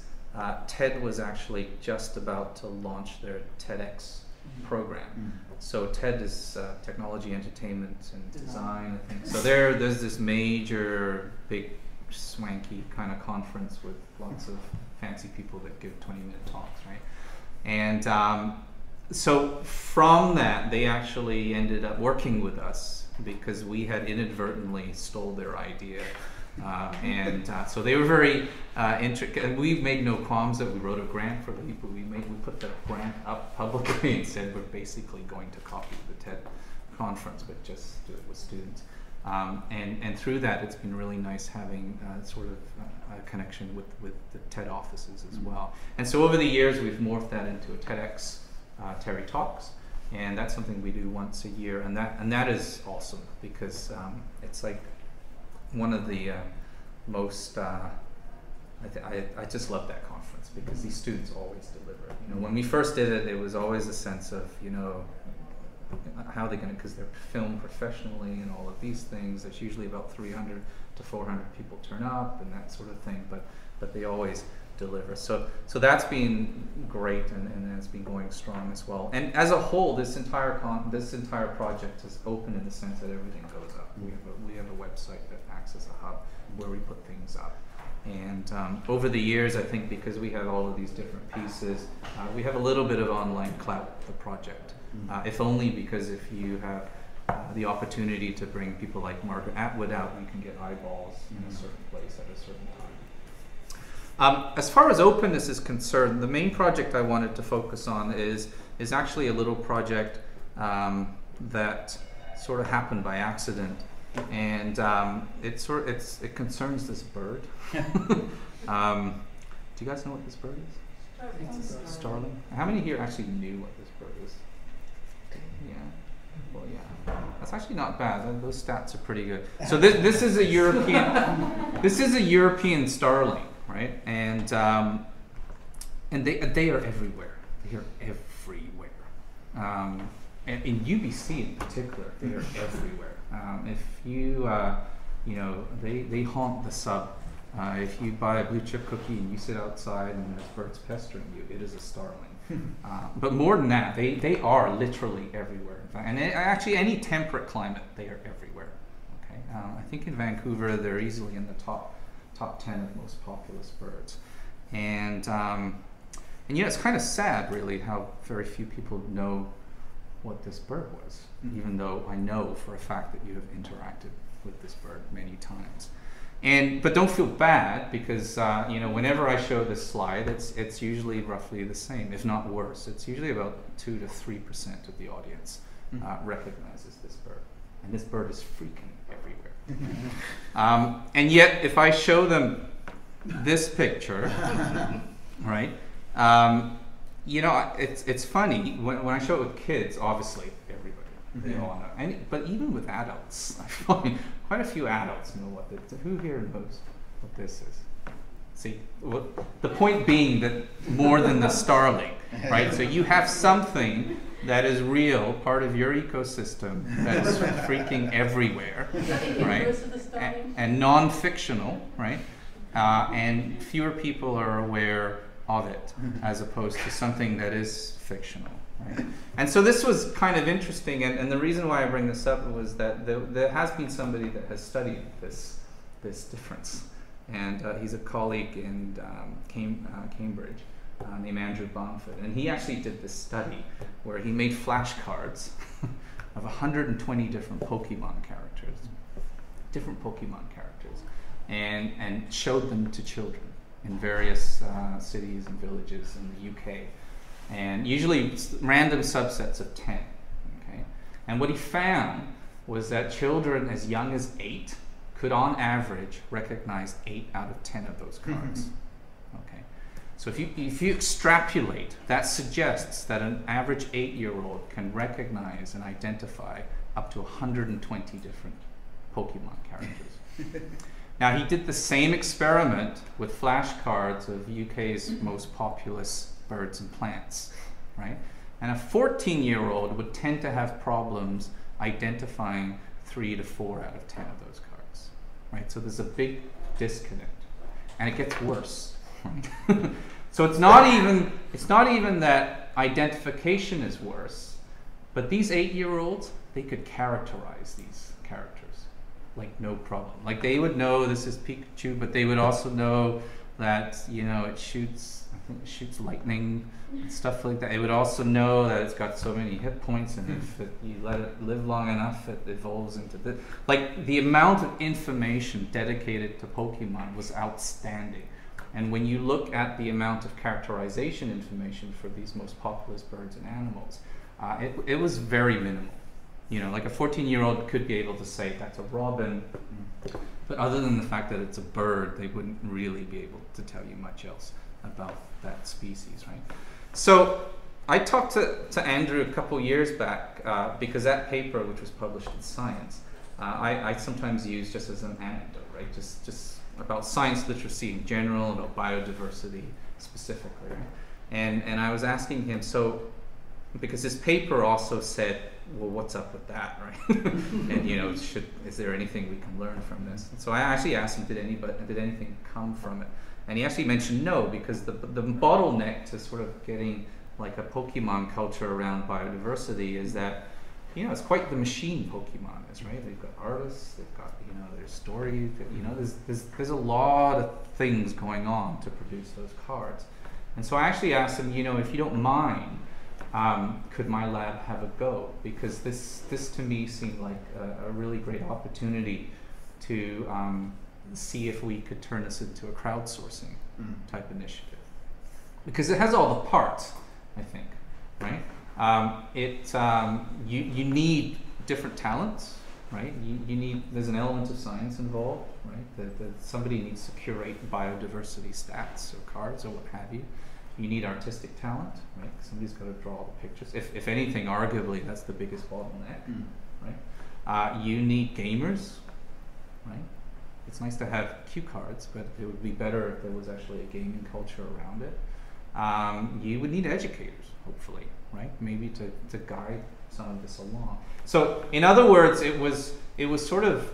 TED was actually just about to launch their TEDx program. So TED is Technology, Entertainment, and Design, I think. So there's this major, big, swanky kind of conference with lots of fancy people that give 20-minute talks, right? And so from that, they actually ended up working with us because we had inadvertently stole their idea. So they were very intricate, and we've made no qualms that we wrote a grant for the people we put that grant up publicly and said we're basically going to copy the TED conference, but just do it with students. And through that, it's been really nice having sort of a connection with the TED offices as well. And so over the years, we've morphed that into a TEDx Terry Talks. And that's something we do once a year, and that is awesome because it's like one of the most. I just love that conference because these students always deliver. When we first did it, it was always a sense of how they're going to, because they're filmed professionally and all of these things. There's usually about 300 to 400 people turn up and that sort of thing, but they always deliver. So that's been great, and it's been going strong as well. And as a whole, this entire project is open in the sense that everything goes up. We have a website that acts as a hub where we put things up. And over the years, I think because we have all of these different pieces, we have a little bit of online clout, the project. If only because if you have the opportunity to bring people like Margaret Atwood out, you can get eyeballs in a certain place at a certain time. As far as openness is concerned, the main project I wanted to focus on is actually a little project that sort of happened by accident, and it concerns this bird. Do you guys know what this bird is? Starling. How many here actually knew what this bird is? Yeah. Well, yeah. That's actually not bad. Those stats are pretty good. So this is a European. This is a European starling. Right, and they are everywhere. They are everywhere, and in UBC in particular, they are everywhere. If you, they haunt the sub. If you buy a blue chip cookie and you sit outside and there's birds pestering you, it is a starling. But more than that, they are literally everywhere. In fact, and actually, any temperate climate, they are everywhere. Okay, I think in Vancouver, they're easily in the top 10 of most populous birds. And it's kind of sad, really, how very few people know what this bird was, even though I know for a fact that you have interacted with this bird many times. But don't feel bad, because whenever I show this slide, it's usually roughly the same, if not worse. It's usually about 2 to 3% of the audience recognizes this bird. And this bird is freaking everywhere. And yet, if I show them this picture, right? It's funny when I show it with kids. Obviously, everybody they all know. But even with adults, I find quite a few adults know what this. Who here knows what this is? See, the point being that more than the starling, right? So you have something that is real, part of your ecosystem, that's freaking everywhere, right? And non-fictional, right? And fewer people are aware of it, as opposed to something that is fictional, right? And so this was kind of interesting, and the reason why I bring this up was that there has been somebody that has studied this difference, and he's a colleague in Cambridge. Named Andrew Bamford, and he actually did this study where he made flashcards of 120 different Pokemon characters, and showed them to children. in various cities and villages in the UK, and usually random subsets of 10. Okay, and what he found was that children as young as 8 could, on average, recognize 8 out of 10 of those cards. Okay, so if you extrapolate, that suggests that an average 8-year-old can recognize and identify up to 120 different Pokemon characters. Now, he did the same experiment with flashcards of UK's most populous birds and plants, right? And a 14-year-old would tend to have problems identifying 3 to 4 out of 10 of those cards, right? So there's a big disconnect, and it gets worse, right? So it's not even that identification is worse, but these 8-year-olds, they could characterize these characters like no problem. Like they would know this is Pikachu, but they would also know that, you know, it shoots lightning and stuff like that. It would also know that it's got so many hit points, and if you let it live long enough, it evolves into this. Like, the amount of information dedicated to Pokemon was outstanding. And when you look at the amount of characterization information for these most populous birds and animals, it was very minimal. You know, like a 14-year-old could be able to say that's a robin, but other than the fact that it's a bird, they wouldn't really be able to tell you much else about that species, right? So I talked to Andrew a couple years back because that paper, which was published in Science, I sometimes use just as an anecdote, right? Just about science literacy in general, about biodiversity specifically, right? And I was asking him, so, because his paper also said, well, what's up with that, right? And, you know, is there anything we can learn from this? And so I actually asked him, did anything come from it? And he actually mentioned no, because the bottleneck to sort of getting like a Pokemon culture around biodiversity is that, you know, it's quite the machine Pokemon is, right? They've got artists, they've got, you know, their story, you know, there's a lot of things going on to produce those cards. And so I actually asked him, you know, if you don't mind, could my lab have a go? Because this to me seemed like a really great opportunity to see if we could turn this into a crowdsourcing type initiative. Because it has all the parts, I think, right? You need different talents, right? There's an element of science involved, right? That somebody needs to curate biodiversity stats or cards or what have you. You need artistic talent, right? Somebody's got to draw the pictures. If anything, arguably, that's the biggest bottleneck, right? You need gamers, right? It's nice to have cue cards, but it would be better if there was actually a gaming culture around it. You would need educators, hopefully, right? Maybe to guide some of this along. So, in other words, it was sort of,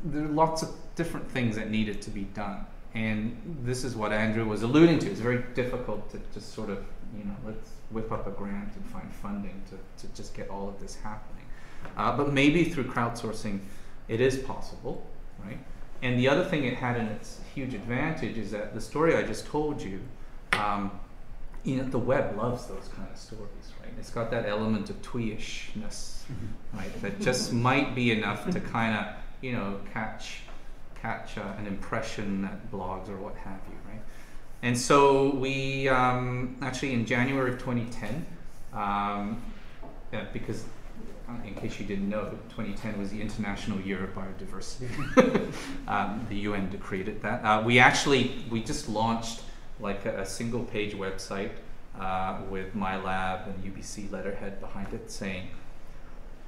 there are lots of different things that needed to be done. And this is what Andrew was alluding to. It's very difficult to just sort of, you know, let's whip up a grant and find funding to just get all of this happening. But maybe through crowdsourcing, it is possible, right? And the other thing it had in its huge advantage is that the story I just told you, you know, the web loves those kind of stories, right? It's got that element of twee-ishness, right? That just might be enough to kind of, you know, catch an impression at blogs or what have you, right? And so we actually in January of 2010, because in case you didn't know, 2010 was the International Year of Biodiversity. The UN decreed it that. We just launched like a single page website with my lab and UBC letterhead behind it saying,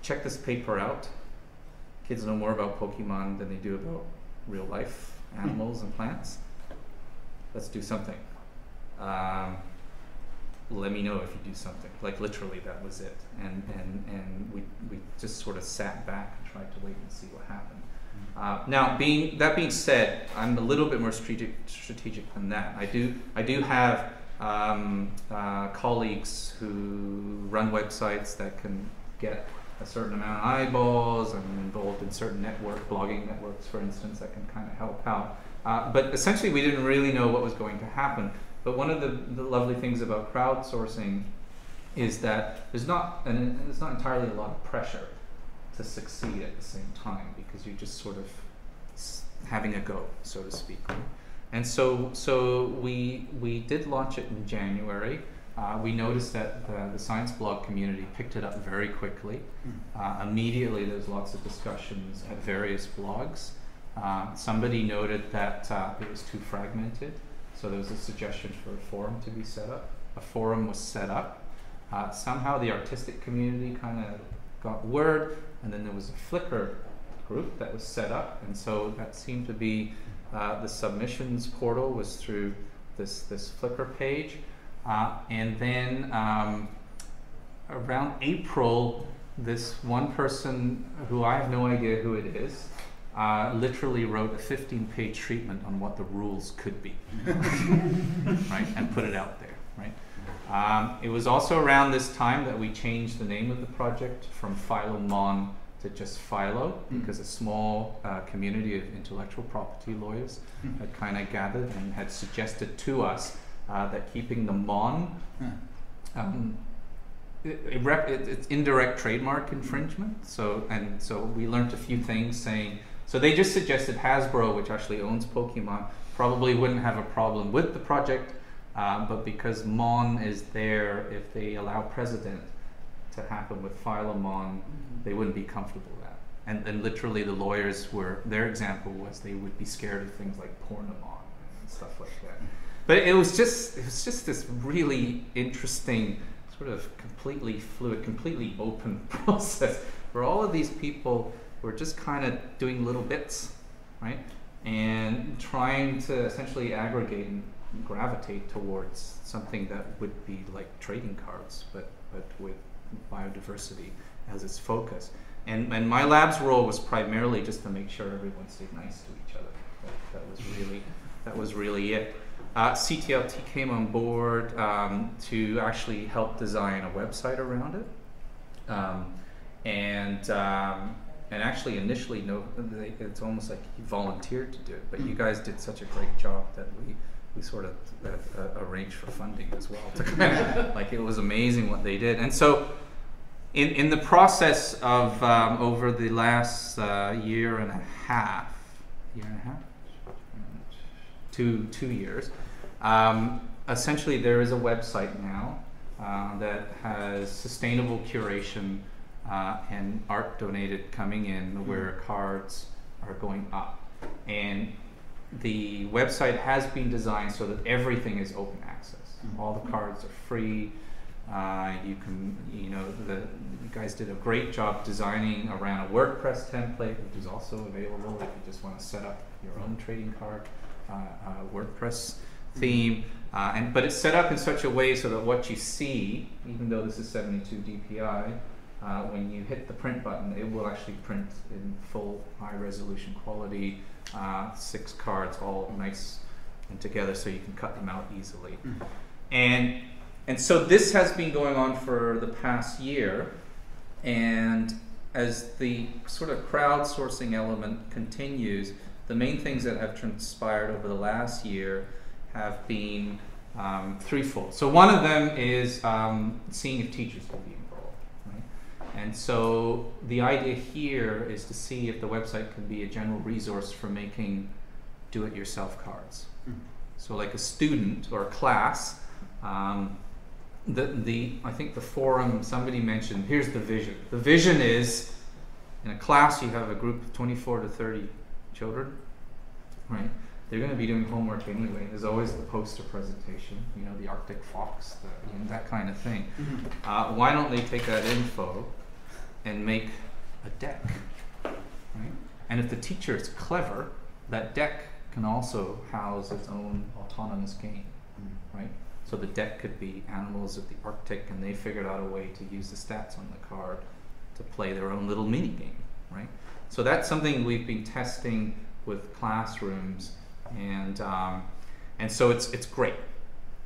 check this paper out. Kids know more about Pokemon than they do about real life animals and plants. Let's do something. Let me know if you do something. Like literally, that was it. And we just sort of sat back and tried to wait and see what happened. Now, that being said, I'm a little bit more strategic than that. I do have colleagues who run websites that can get a certain amount of eyeballs. I'm involved in certain blogging networks, for instance, that can kind of help out. But essentially, we didn't really know what was going to happen. But one of the lovely things about crowdsourcing is that there's not entirely a lot of pressure to succeed at the same time, because you're just sort of having a go, so to speak. And so we did launch it in January. We noticed that the science blog community picked it up very quickly. Immediately there's lots of discussions at various blogs. Somebody noted that it was too fragmented, so there was a suggestion for a forum to be set up. A forum was set up. Somehow the artistic community kind of got word, and then there was a Flickr group that was set up, and so that seemed to be the submissions portal was through this Flickr page. And then around April, this one person who I have no idea who it is, literally wrote a 15-page treatment on what the rules could be, right, and put it out there, right. It was also around this time that we changed the name of the project from Philomon to just Philo, because a small community of intellectual property lawyers had kind of gathered and had suggested to us that keeping the Mon, it's indirect trademark infringement. So we learned a few things saying, so they just suggested Hasbro, which actually owns Pokemon, probably wouldn't have a problem with the project, but because Mon is there, if they allow President to happen with Philomon, they wouldn't be comfortable with that. And literally the lawyers were, their example was they would be scared of things like Pornomon and stuff like that. But it was just this really interesting, sort of completely fluid, completely open process where all of these people were just kind of doing little bits, right? And trying to essentially aggregate and gravitate towards something that would be like trading cards, but with biodiversity as its focus. And my lab's role was primarily just to make sure everyone stayed nice to each other. That was really it. CTLT came on board to actually help design a website around it, and actually initially it's almost like you volunteered to do it, but you guys did such a great job that we sort of arranged for funding as well to kind of like, it was amazing what they did. And so in the process of over the last year and a half, 2 years, essentially there is a website now that has sustainable curation and art donated coming in where cards are going up. And the website has been designed so that everything is open access. All the cards are free. You can, you guys did a great job designing around a WordPress template, which is also available if you just want to set up your own trading card WordPress theme. But it's set up in such a way so that what you see, even though this is 72 DPI, when you hit the print button, it will actually print in full high resolution quality, 6 cards all nice and together so you can cut them out easily. And so this has been going on for the past year, and as the sort of crowdsourcing element continues, the main things that have transpired over the last year have been threefold. So one of them is seeing if teachers can be involved, right? And so the idea here is to see if the website can be a general resource for making do-it-yourself cards. So like a student or a class, I think the forum, somebody mentioned, here's the vision. The vision is, in a class you have a group of 24 to 30 children, right? They're going to be doing homework anyway. There's always the poster presentation, the Arctic fox, that kind of thing. Why don't they take that info and make a deck, right? And if the teacher is clever, that deck can also house its own autonomous game, right? So the deck could be animals of the Arctic, and they figured out a way to use the stats on the card to play their own little mini game, right? So that's something we've been testing with classrooms, and so it's great.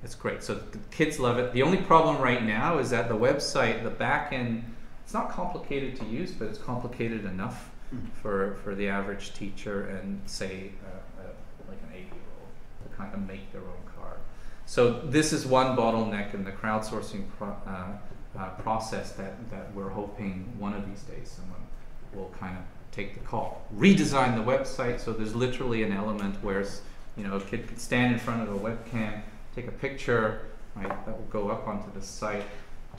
It's great. So the kids love it. The only problem right now is that the website, the back end, it's not complicated to use, but it's complicated enough for the average teacher and say like an 8-year-old to kind of make their own card. So this is one bottleneck in the crowdsourcing process that we're hoping one of these days someone will kind of take the call. Redesign the website so there's literally an element where You know, a kid could stand in front of a webcam, take a picture, right, that will go up onto the site,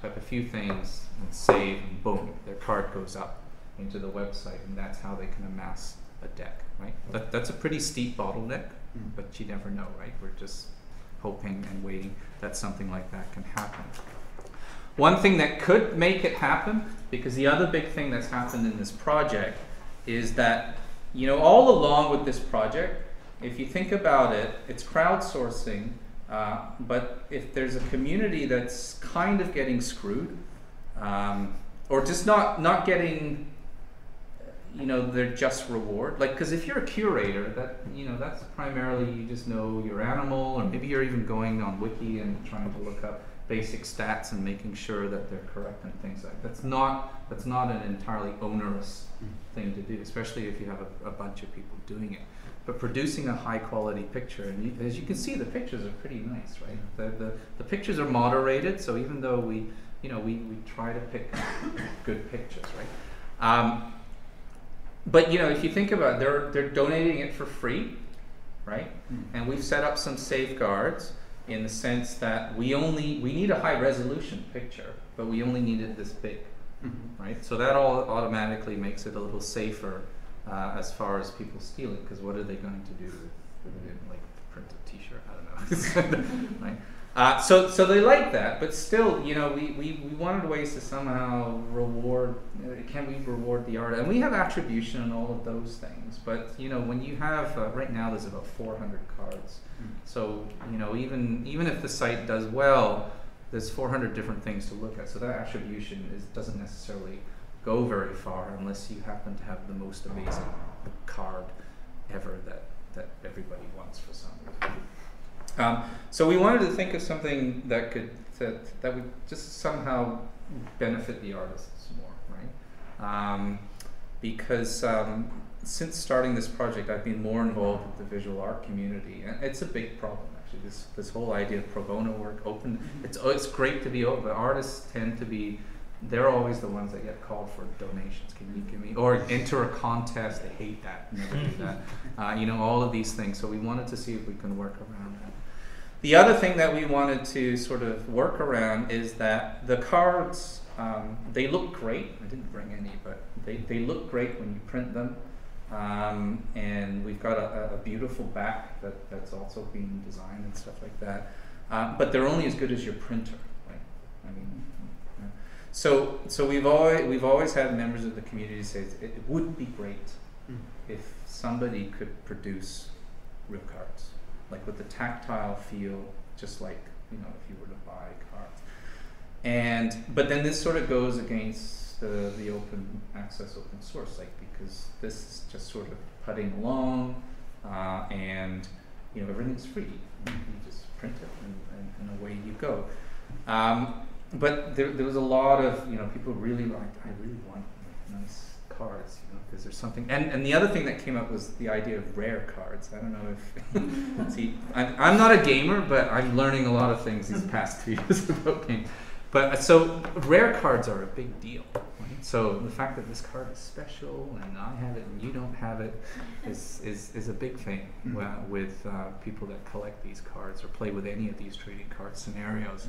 type a few things, and save, and boom, their card goes up into the website, and that's how they can amass a deck, right? That's a pretty steep bottleneck, but you never know, right? We're just hoping and waiting that something like that can happen. One thing that could make it happen, because the other big thing that's happened in this project is that, you know, all along with this project, if you think about it, it's crowdsourcing, but if there's a community that's kind of getting screwed, or just not getting, you know, their just reward. Like, because if you're a curator, that, you know, that's primarily you just know your animal, or maybe you're even going on Wiki and trying to look up basic stats and making sure that they're correct and things like that. That's not an entirely onerous thing to do, especially if you have a bunch of people doing it. But producing a high quality picture, and as you can see, the pictures are pretty nice, right? The pictures are moderated, so even though we try to pick good pictures, right? But you know, if you think about it, they're donating it for free, right? And we've set up some safeguards in the sense that we need a high resolution picture, but we only need it this big, right? So that all automatically makes it a little safer as far as people stealing, because what are they going to do with it, like print a T-shirt? I don't know, right? So they like that, but still, you know, we wanted ways to somehow reward. Can we reward the art? And we have attribution and all of those things. But you know, when you have right now, there's about 400 cards. So you know, even if the site does well, there's 400 different things to look at. So that attribution doesn't necessarily go very far unless you happen to have the most amazing card ever that everybody wants for some reason. So we wanted to think of something that would just somehow benefit the artists more, right? Because since starting this project, I've been more involved with the visual art community, and it's a big problem actually. This whole idea of pro bono work, it's great to be open, but artists tend to be. They're always the ones that get called for donations. Can you give me, or enter a contest? They hate that. Never do that. You know, all of these things. So we wanted to see if we can work around that. The other thing that we wanted to sort of work around is that the cards, they look great. I didn't bring any, but they look great when you print them. And we've got a beautiful back that's also being designed and stuff like that. But they're only as good as your printer, right? I mean, so we've always had members of the community say it would be great if somebody could produce real cards, like with the tactile feel, just like, you know, if you were to buy cards. But then this sort of goes against the open access, open source, like, because this is just sort of putting along, and you know, everything's free. You just print it and away you go. But there was a lot of, you know, people really liked, I really want nice cards, you know, because there's something. And the other thing that came up was the idea of rare cards. I don't know if, see, I'm not a gamer, but I'm learning a lot of things these past 2 years about games. But so rare cards are a big deal, right? So the fact that this card is special and I have it and you don't have it is a big thing with people that collect these cards or play with any of these trading card scenarios.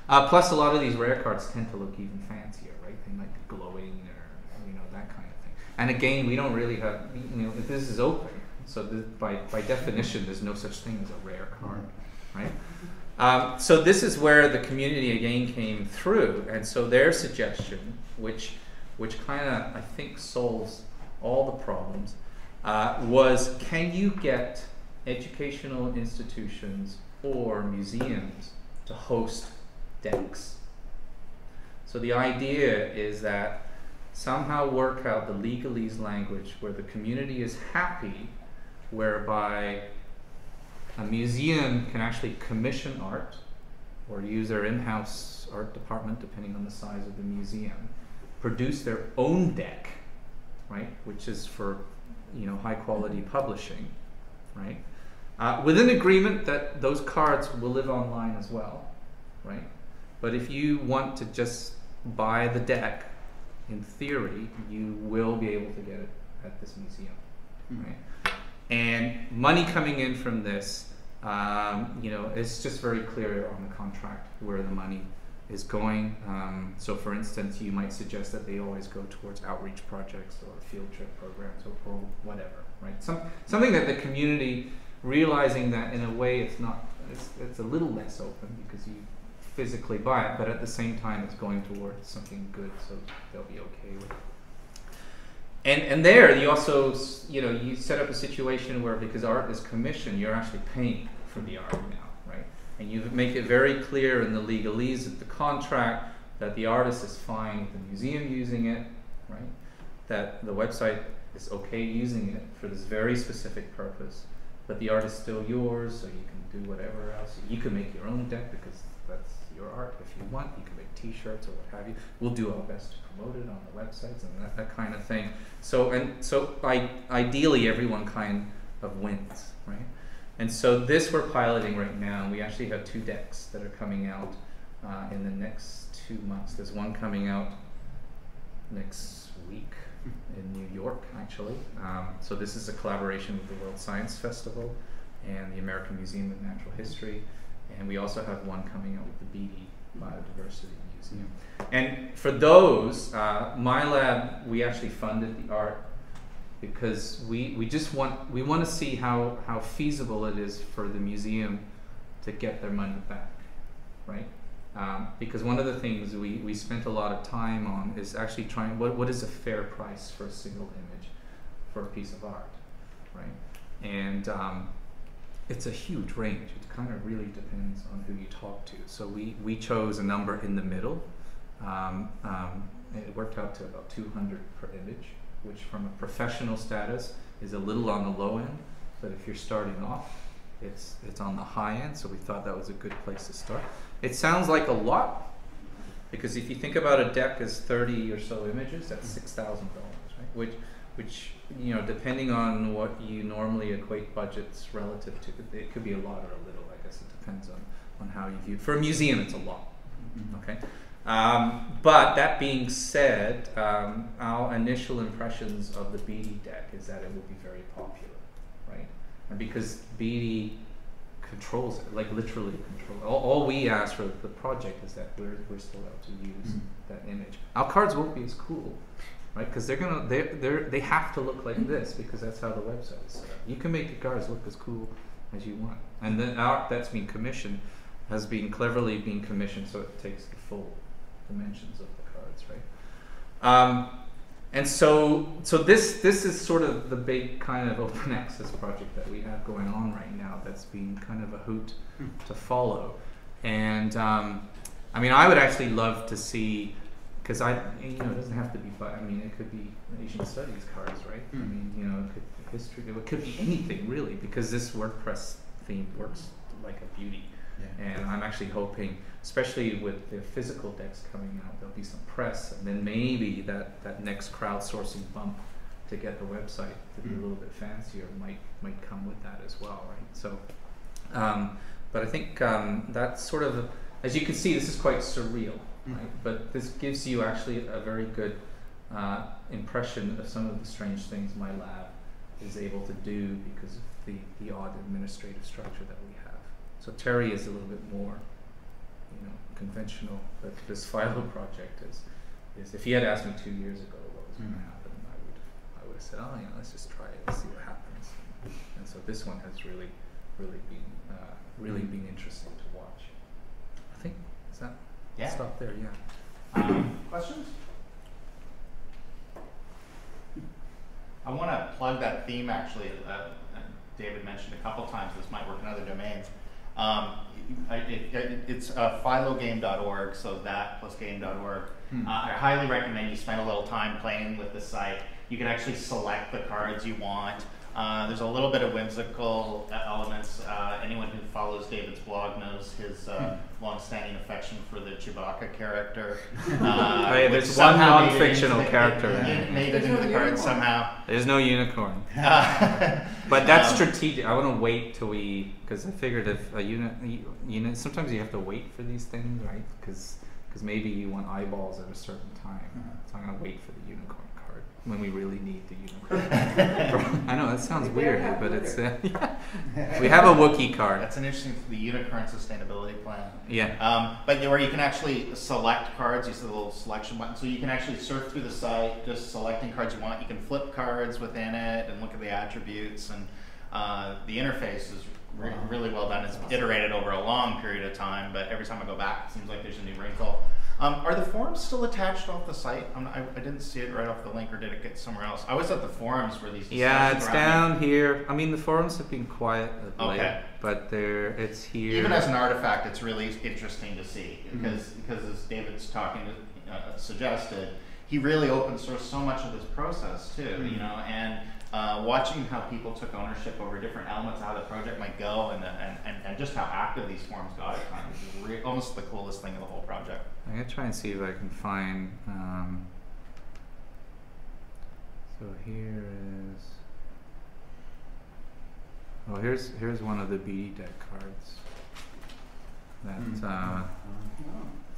Plus, a lot of these rare cards tend to look even fancier, right? They might be glowing or, you know, that kind of thing. And again, we don't really have, you know, this is open. So by definition, there's no such thing as a rare card, right? So this is where the community again came through. And so their suggestion, which kind of, I think, solves all the problems, was can you get educational institutions or museums to host decks? So the idea is that somehow work out the legalese language where the community is happy, whereby a museum can actually commission art or use their in-house art department, depending on the size of the museum, produce their own deck, right, which is for, you know, high quality publishing, right, with an agreement that those cards will live online as well, right? But if you want to just buy the deck, in theory, you will be able to get it at this museum, right? And money coming in from this, you know, it's just very clear on the contract where the money is going. So for instance, you might suggest that they always go towards outreach projects or field trip programs or whatever, right? Something that the community, realizing that in a way it's a little less open because you physically buy it, but at the same time it's going towards something good, so they'll be okay with it. And there you also, you know, you set up a situation where, because art is commissioned, you're actually paying for the art now, right? And you make it very clear in the legalese of the contract that the artist is fine with the museum using it, right? That the website is okay using it for this very specific purpose, but the art is still yours, so you can do whatever else. You can make your own deck because that's your art if you want. You can make t-shirts or what have you. We'll do our best to promote it on the websites and that kind of thing. So ideally everyone kind of wins, right? And so this we're piloting right now. We actually have 2 decks that are coming out in the next 2 months. There's one coming out next week in New York, actually. So this is a collaboration with the World Science Festival and the American Museum of Natural History. And we also have one coming out with the Beatty Biodiversity Museum. And for those, my lab, we actually funded the art because we want to see how feasible it is for the museum to get their money back, right? Because one of the things we spent a lot of time on is actually trying, what is a fair price for a single image for a piece of art, right? And it's a huge range. It kind of really depends on who you talk to. So we chose a number in the middle. It worked out to about 200 per image, which from a professional status is a little on the low end, but if you're starting off, it's on the high end, so we thought that was a good place to start. It sounds like a lot, because if you think about a deck as 30 or so images, that's $6,000, right? Which you know, depending on what you normally equate budgets relative to, it could be a lot or a little. I guess it depends on how you view it. For a museum, it's a lot, okay? But that being said, our initial impressions of the Beatty deck is that it will be very popular, right? And because Beatty controls it, like literally control it. All we ask for the project is that we're still able to use that image. Our cards won't be as cool, right? Because they have to look like this because that's how the website is set up. You can make the cards look as cool as you want, and then art that's been commissioned has been cleverly being commissioned so it takes the full dimensions of the cards, right? And so this is sort of the big kind of open access project that we have going on right now. That's been kind of a hoot to follow, and I mean, I would actually love to see, because it doesn't have to be, but I mean, it could be Asian studies cards, right? I mean, you know, it could be history, it could be anything really, because this WordPress theme works like a beauty. Yeah. And I'm actually hoping, especially with the physical decks coming out, there'll be some press, and then maybe that next crowdsourcing bump to get the website to be a little bit fancier might come with that as well, right? So, but I think that's sort of, as you can see, this is quite surreal, right? But this gives you actually a very good impression of some of the strange things my lab is able to do because of the odd administrative structure that we have. So Terry is a little bit more, you know, conventional, but this Philo project is if he had asked me 2 years ago what was going to happen, I would have said, oh, you know, let's just try it and see what happens. And so this one has really been interesting to watch. I think stop there, yeah. Questions? I want to plug that theme actually. David mentioned a couple times. This might work in other domains. It's philogame.org, so that plus game.org. I highly recommend you spend a little time playing with the site. You can actually select the cards you want. There's a little bit of whimsical elements. Anyone who follows David's blog knows his long-standing affection for the Chewbacca character. There's one non-fictional character. Made it into the cards somehow. There's no unicorn. But that's strategic. I want to wait till because I figured if a unit, sometimes you have to wait for these things, right? Because maybe you want eyeballs at a certain time. So I'm going to wait for the unicorn card. card when we really need the unicorn. I know that sounds weird, but it's we have a Wookiee card. That's an interesting, the unicorn sustainability plan. Yeah. But where you can actually select cards, you see the little selection button, so you can actually surf through the site, just selecting cards you want. You can flip cards within it and look at the attributes, and the interface is really well done. It's iterated over a long period of time, but every time I go back, it seems like there's a new wrinkle. Are the forums still attached off the site? I didn't see it right off the link, or did it get somewhere else? I always thought the forums were these discussions. Yeah, it's down me. here. I mean, the forums have been quiet of late, okay, but it's here. Even as an artifact, it's really interesting to see, because as David's talking suggested, he really open sourced so much of this process too, you know, and watching how people took ownership over different elements of how the project might go, and just how active these forums got at times is almost the coolest thing of the whole project. I'm gonna try and see if I can find. So here is. Oh, here's one of the BD deck cards. That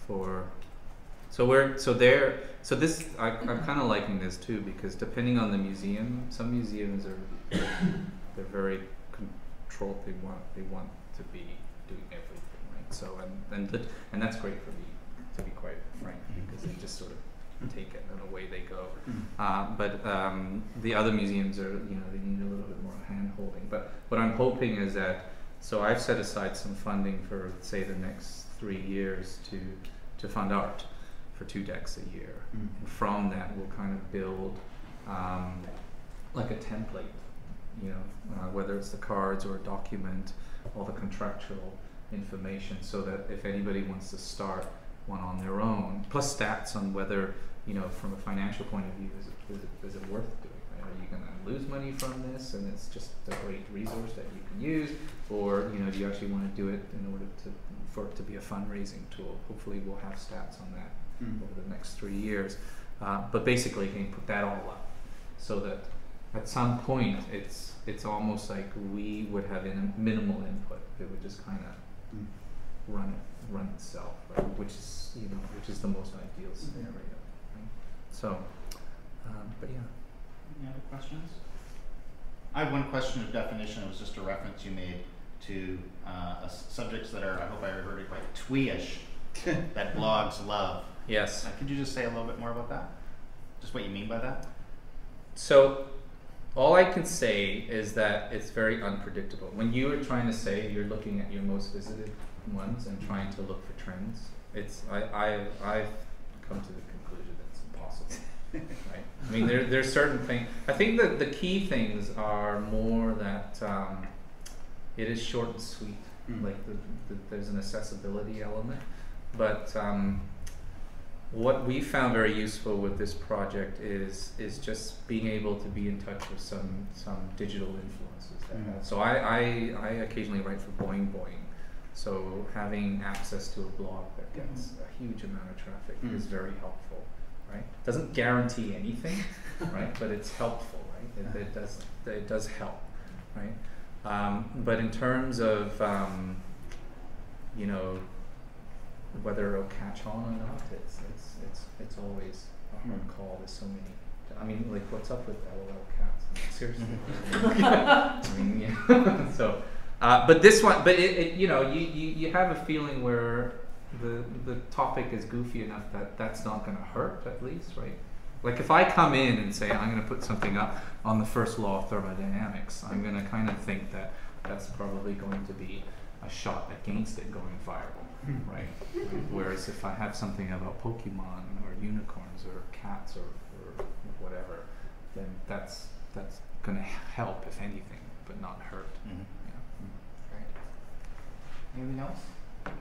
for. So this I'm kind of liking this too, because depending on the museum, some museums are they're very controlled. They want to be doing everything, right? So and that's great for me, to be quite frank, because they just sort of take it and away they go. But the other museums are, you know, they need a little bit more hand holding. But what I'm hoping is that, so I've set aside some funding for, say, the next 3 years to fund art for 2 decks a year. And from that, we'll kind of build like a template, you know, whether it's the cards or a document, all the contractual information, so that if anybody wants to start one on their own, plus stats on whether, you know, from a financial point of view, is it worth doing? Right? Are you going to lose money from this, and it's just a great resource that you can use, or, you know, do you actually want to do it in order for it to be a fundraising tool? Hopefully, we'll have stats on that over the next 3 years. But basically, you can put that all up, so that at some point, it's almost like we would have minimal input. It would just kind of run itself, right? Which is the most ideal scenario. Right? So, but yeah. Any other questions? I have one question of definition. It was just a reference you made to subjects that are, I hope I heard it right, twee-ish, that blogs love. Yes. Could you just say a little bit more about that? Just what you mean by that? So, all I can say is that it's very unpredictable. When you are trying to say you're looking at your most visited ones and trying to look for trends, I've come to the conclusion that it's impossible. Right? I mean, there's certain things. I think that the key things are more that it is short and sweet. Like there's an accessibility element, but what we found very useful with this project is just being able to be in touch with some digital influences that have. So I occasionally write for Boing Boing. So having access to a blog that gets a huge amount of traffic is very helpful, right? Doesn't guarantee anything, right? But it's helpful, right? It does help, right? But in terms of you know, whether it'll catch on or not, it's always a hard call. There's so many. I mean, like, what's up with LOL cats? I mean, seriously. I mean, yeah. So. But this one, but it you know, you have a feeling where the topic is goofy enough that that's not going to hurt, at least, right? Like if I come in and say I'm going to put something up on the first law of thermodynamics, I'm going to kind of think that that's probably going to be a shot against it going viral, right? Whereas if I have something about Pokemon or unicorns or cats or whatever, then that's going to help, if anything, but not hurt. Anything else?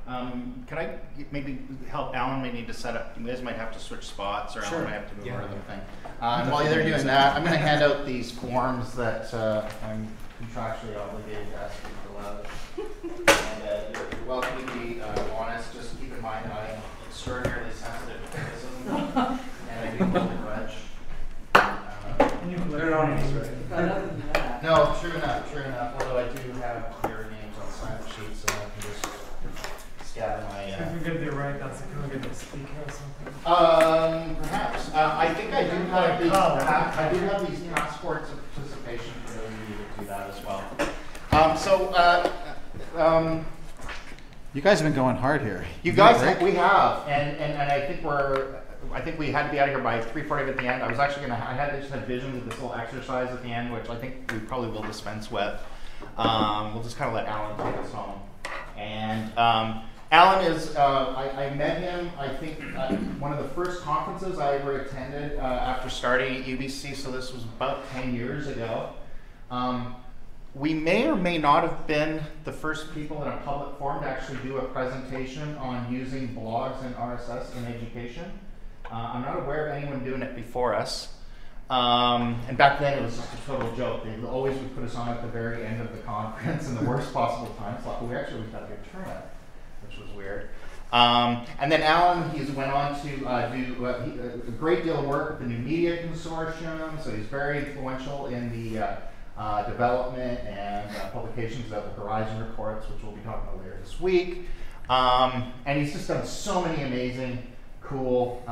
Can I maybe help Alan? May need to set up. You guys might have to switch spots, or Alan might have to move over the thing. And while they're doing that, I'm going to hand out these forms that I'm contractually obligated to ask you to fill out. And you're welcome to be honest. Just keep in mind I am extraordinarily sensitive to criticism, and I do hold a grudge. They're honest, right? No, true enough. Although I do have your names on sign-up sheets, so I can just scatter my get the right answer, can we get the speaker or something? Perhaps. I think I do have these. I do have these passports of participation for those of you that do that as well. You guys have been going hard here. You guys, we have, and I think we had to be out of here by 3:40 at the end. I was actually I just had visions of this little exercise at the end, which I think we probably will dispense with. We'll just kind of let Alan take us home. And Alan is, I met him, I think, one of the first conferences I ever attended after starting at UBC, so this was about 10 years ago. We may or may not have been the first people in a public forum to actually do a presentation on using blogs and RSS in education. I'm not aware of anyone doing it before us. And back then it was just a total joke. They always would put us on at the very end of the conference in the worst possible time slot. But we actually got a good turnout, which was weird. And then Alan, he's went on to do a great deal of work with the New Media Consortium. So he's very influential in the development and publications of the Horizon reports, which we'll be talking about later this week. And he's just done so many amazing, cool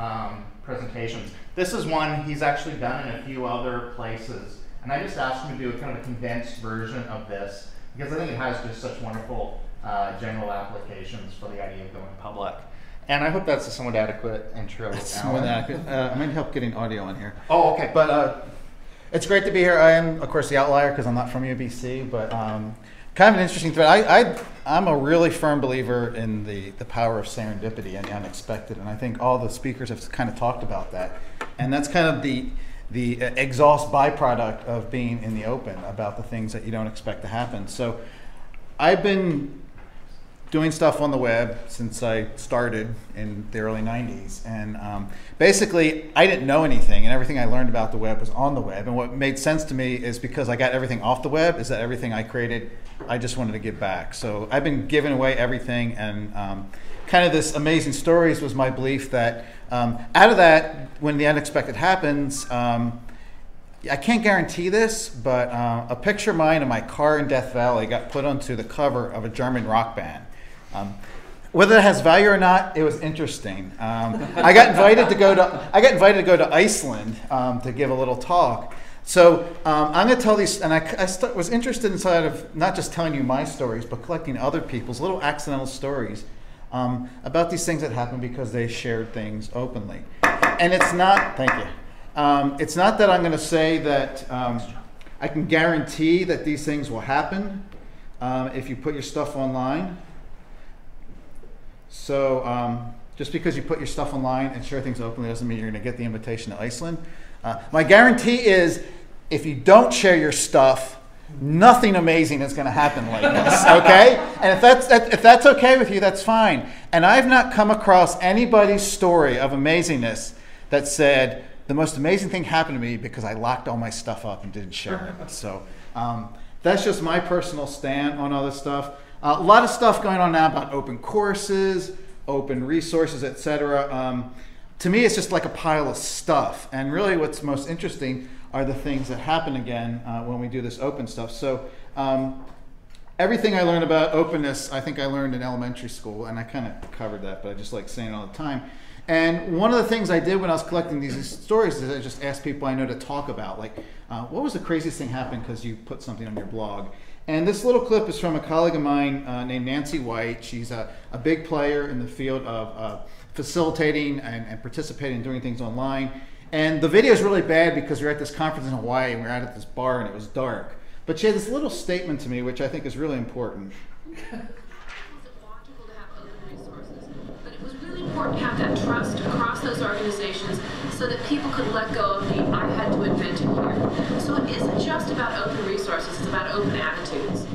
presentations. This is one he's actually done in a few other places. And I just asked him to do a kind of a condensed version of this because I think it has just such wonderful general applications for the idea of going public. And I hope that's a somewhat adequate intro. It's somewhat adequate. I might help getting audio in here. Oh, okay. But it's great to be here. I am, of course, the outlier because I'm not from UBC, but kind of an interesting thread. I'm a really firm believer in the power of serendipity and the unexpected, and I think all the speakers have kind of talked about that. And that's kind of the exhaust byproduct of being in the open about the things that you don't expect to happen. So I've been doing stuff on the web since I started in the early 90s. And basically, I didn't know anything, and everything I learned about the web was on the web. And what made sense to me is because I got everything off the web, is that everything I created, I just wanted to give back. So I've been giving away everything, and kind of this amazing stories was my belief that out of that, when the unexpected happens, I can't guarantee this, but a picture of mine in my car in Death Valley got put onto the cover of a German rock band. Whether it has value or not, it was interesting. I got invited to go to Iceland to give a little talk. So I'm going to tell these, and I was interested inside of not just telling you my stories, but collecting other people's little accidental stories about these things that happen because they shared things openly. And it's not, thank you. It's not that I'm going to say that I can guarantee that these things will happen if you put your stuff online. So just because you put your stuff online and share things openly doesn't mean you're going to get the invitation to Iceland. My guarantee is if you don't share your stuff, nothing amazing is going to happen like this, okay? And if that's okay with you, that's fine. And I've not come across anybody's story of amazingness that said, the most amazing thing happened to me because I locked all my stuff up and didn't share it. So that's just my personal stand on all this stuff. A lot of stuff going on now about open courses, open resources, etc. To me, it's just like a pile of stuff. And really what's most interesting are the things that happen again when we do this open stuff. So everything I learned about openness, I think I learned in elementary school, and I kind of covered that, but I just like saying it all the time. And one of the things I did when I was collecting these stories is I just asked people I know to talk about, like, what was the craziest thing happen because you put something on your blog? And this little clip is from a colleague of mine named Nancy White. She's a big player in the field of facilitating and participating and doing things online. And the video is really bad because we were at this conference in Hawaii and we were out at this bar and it was dark. But she had this little statement to me which I think is really important. But it was really important to have that trust across those organizations so that people could let go of the I had to invent it here. So it isn't just about open resources, it's about open attitudes.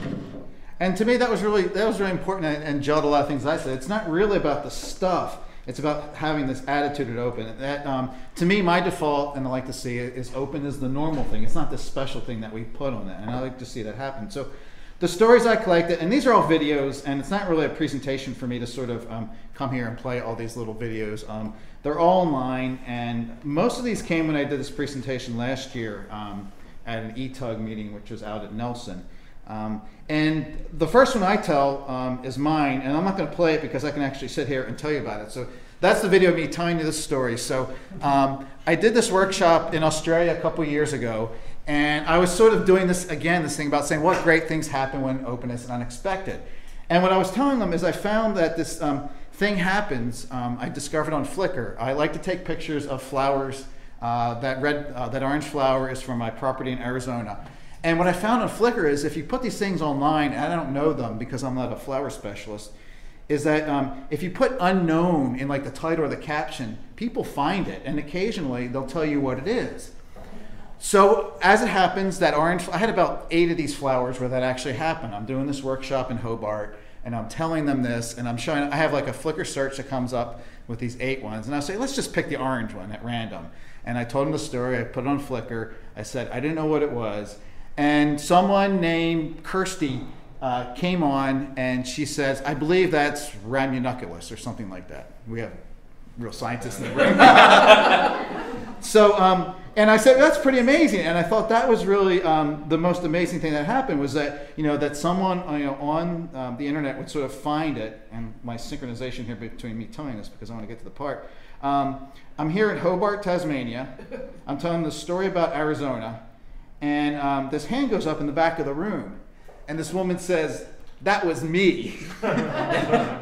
And to me that was really important and gelled a lot of things I said. It's not really about the stuff. It's about having this attitude at open. And that, to me, my default, and I like to see it, is open is the normal thing. It's not this special thing that we put on it. And I like to see that happen. So the stories I collected, and these are all videos, and it's not really a presentation for me to sort of come here and play all these little videos. They're all online, and most of these came when I did this presentation last year at an ETUG meeting, which was out at Nelson. And the first one I tell is mine, and I'm not going to play it because I can actually sit here and tell you about it. So that's the video of me telling you this story. So I did this workshop in Australia a couple years ago, and I was sort of doing this again, this thing about saying what great things happen when openness is unexpected. And what I was telling them is I found that this thing happens, I discovered on Flickr. I like to take pictures of flowers. That orange flower is from my property in Arizona. And what I found on Flickr is if you put these things online, and I don't know them because I'm not a flower specialist, is that if you put unknown in like the title or the caption, people find it, and occasionally they'll tell you what it is. So as it happens, that orange, I had about 8 of these flowers where that actually happened. I'm doing this workshop in Hobart, and I'm telling them this, and I'm showing, I have like a Flickr search that comes up with these 8 ones, and I say, let's just pick the orange one at random. And I told them the story, I put it on Flickr, I said, I didn't know what it was, and someone named Kirsty came on, and she says, I believe that's Ramunculus or something like that. We have real scientists in the room. So, and I said, that's pretty amazing. And I thought that was really the most amazing thing that happened was that, you know, that someone on the internet would sort of find it, and my synchronization here between me telling this because I want to get to the part. I'm here in Hobart, Tasmania. I'm telling the story about Arizona. And this hand goes up in the back of the room. And this woman says, that was me.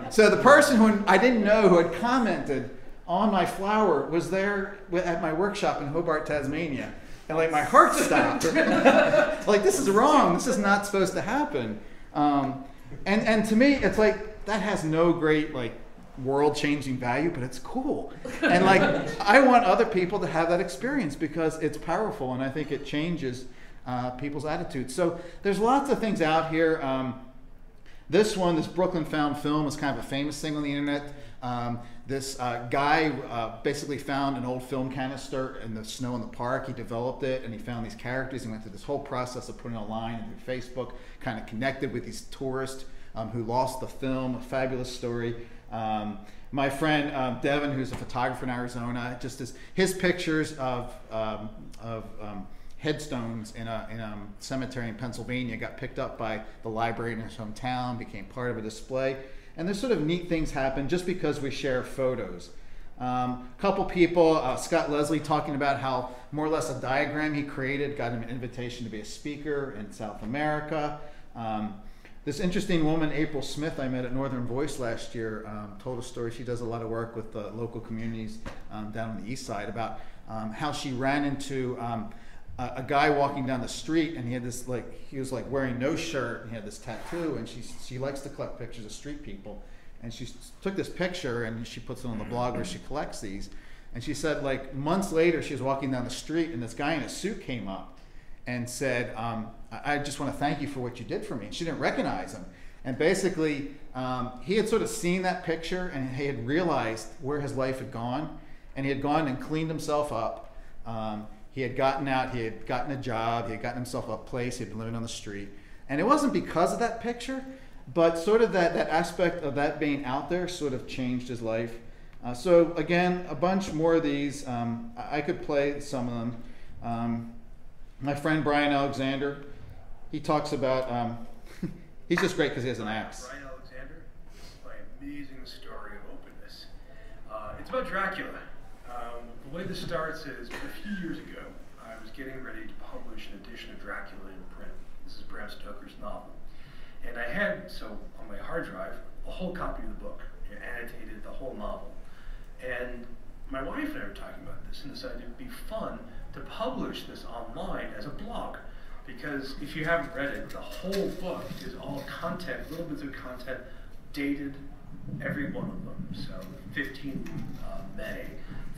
So the person who I didn't know who had commented on my flower was there at my workshop in Hobart, Tasmania. And like my heart stopped. Like, this is wrong. This is not supposed to happen. And to me, it's like, that has no great like world-changing value, but it's cool. And like, I want other people to have that experience because it's powerful, and I think it changes people's attitudes. So there's lots of things out here. This one, this Brooklyn found film, is kind of a famous thing on the internet. This guy basically found an old film canister in the snow in the park. He developed it, and he found these characters. He went through this whole process of putting it online and through Facebook, kind of connected with these tourists who lost the film. A fabulous story. My friend Devin, who's a photographer in Arizona, just his pictures of headstones in a cemetery in Pennsylvania got picked up by the library in his hometown, became part of a display. And there's sort of neat things happen just because we share photos. Couple people, Scott Leslie talking about how more or less a diagram he created got him an invitation to be a speaker in South America. This interesting woman, April Smith, I met at Northern Voice last year, told a story. She does a lot of work with the local communities down on the east side about how she ran into a guy walking down the street, and he had this he was wearing no shirt, and he had this tattoo, and she likes to collect pictures of street people, and she took this picture and she puts it on the blog where she collects these, and she said months later she was walking down the street and this guy in a suit came up and said, I just want to thank you for what you did for me. And she didn't recognize him, and basically he had sort of seen that picture, and he had realized where his life had gone, and he had gone and cleaned himself up. He had gotten out, he had gotten a job, he had gotten himself a place, he had been living on the street. And it wasn't because of that picture, but sort of that aspect of that being out there sort of changed his life. So again, a bunch more of these. I could play some of them. My friend Brian Alexander, he talks about, he's just great because he has an axe. Brian Alexander, this is my amazing story of openness. It's about Dracula. The way this starts is a few years ago, I was getting ready to publish an edition of Dracula in print. This is Bram Stoker's novel. And I had, on my hard drive, a whole copy of the book, annotated the whole novel. And my wife and I were talking about this and decided it would be fun to publish this online as a blog. Because if you haven't read it, the whole book is all content, little bits of content, dated, every one of them. So 15 May,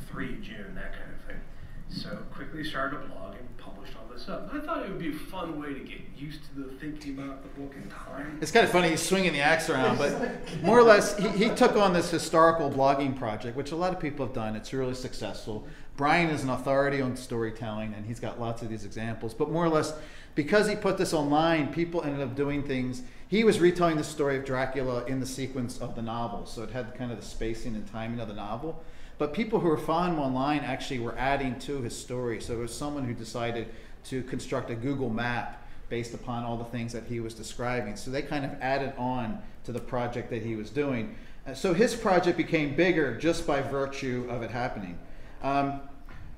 3 June, that kind of thing. So quickly started a blog and published all this up. I thought it would be a fun way to get used to the thinking about the book in time. It's kind of funny, he's swinging the axe around, but more or less, he took on this historical blogging project, which a lot of people have done. It's really successful. Brian is an authority on storytelling, and he's got lots of these examples. But more or less, because he put this online, people ended up doing things. He was retelling the story of Dracula in the sequence of the novel, so it had kind of the spacing and timing of the novel. But people who were following him online actually were adding to his story. So it was someone who decided to construct a Google map based upon all the things that he was describing. So they kind of added on to the project that he was doing. So his project became bigger just by virtue of it happening.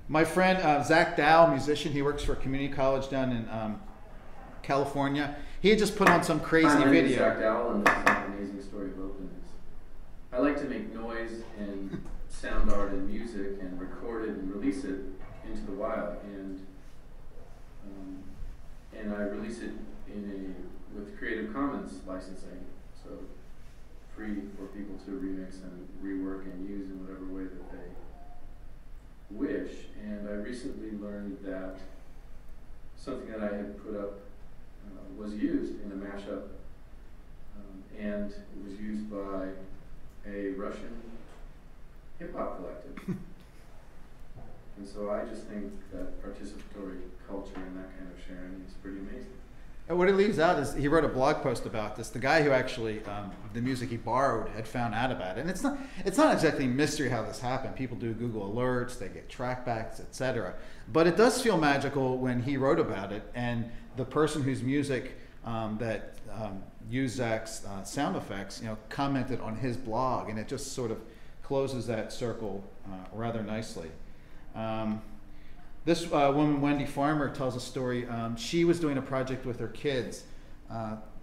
My friend Zach Dow, musician, he works for a community college down in California. He had just put on some crazy Hi, my name is video. Zach Dow, and this is an amazing story of openness. I like to make noise and sound art and music and record it and release it into the wild, and I release it with Creative Commons licensing, so free for people to remix and rework and use in whatever way that they wish. And I recently learned that something that I had put up was used in a mashup, and it was used by a Russian hip-hop collective. And so I just think that participatory culture and that kind of sharing is pretty amazing. And what it leaves out is he wrote a blog post about this. The guy who actually the music he borrowed had found out about it, and it's not exactly a mystery how this happened. People do Google alerts, they get trackbacks, etc. But it does feel magical when he wrote about it, and the person whose music that used Zach's sound effects, commented on his blog, and it just sort of closes that circle rather nicely. This woman, Wendy Farmer, tells a story. She was doing a project with her kids.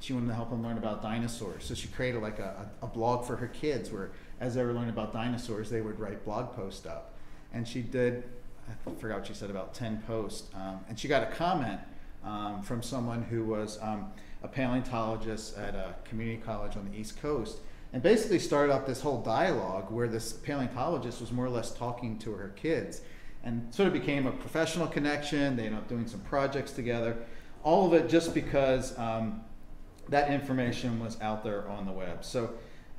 She wanted to help them learn about dinosaurs. So she created like a blog for her kids where as they were learning about dinosaurs, they would write blog posts up. And she did, I forgot what she said, about 10 posts. And she got a comment from someone who was a paleontologist at a community college on the East Coast. And basically started up this whole dialogue where this paleontologist was more or less talking to her kids. And sort of became a professional connection. They ended up doing some projects together. All of it just because that information was out there on the web. So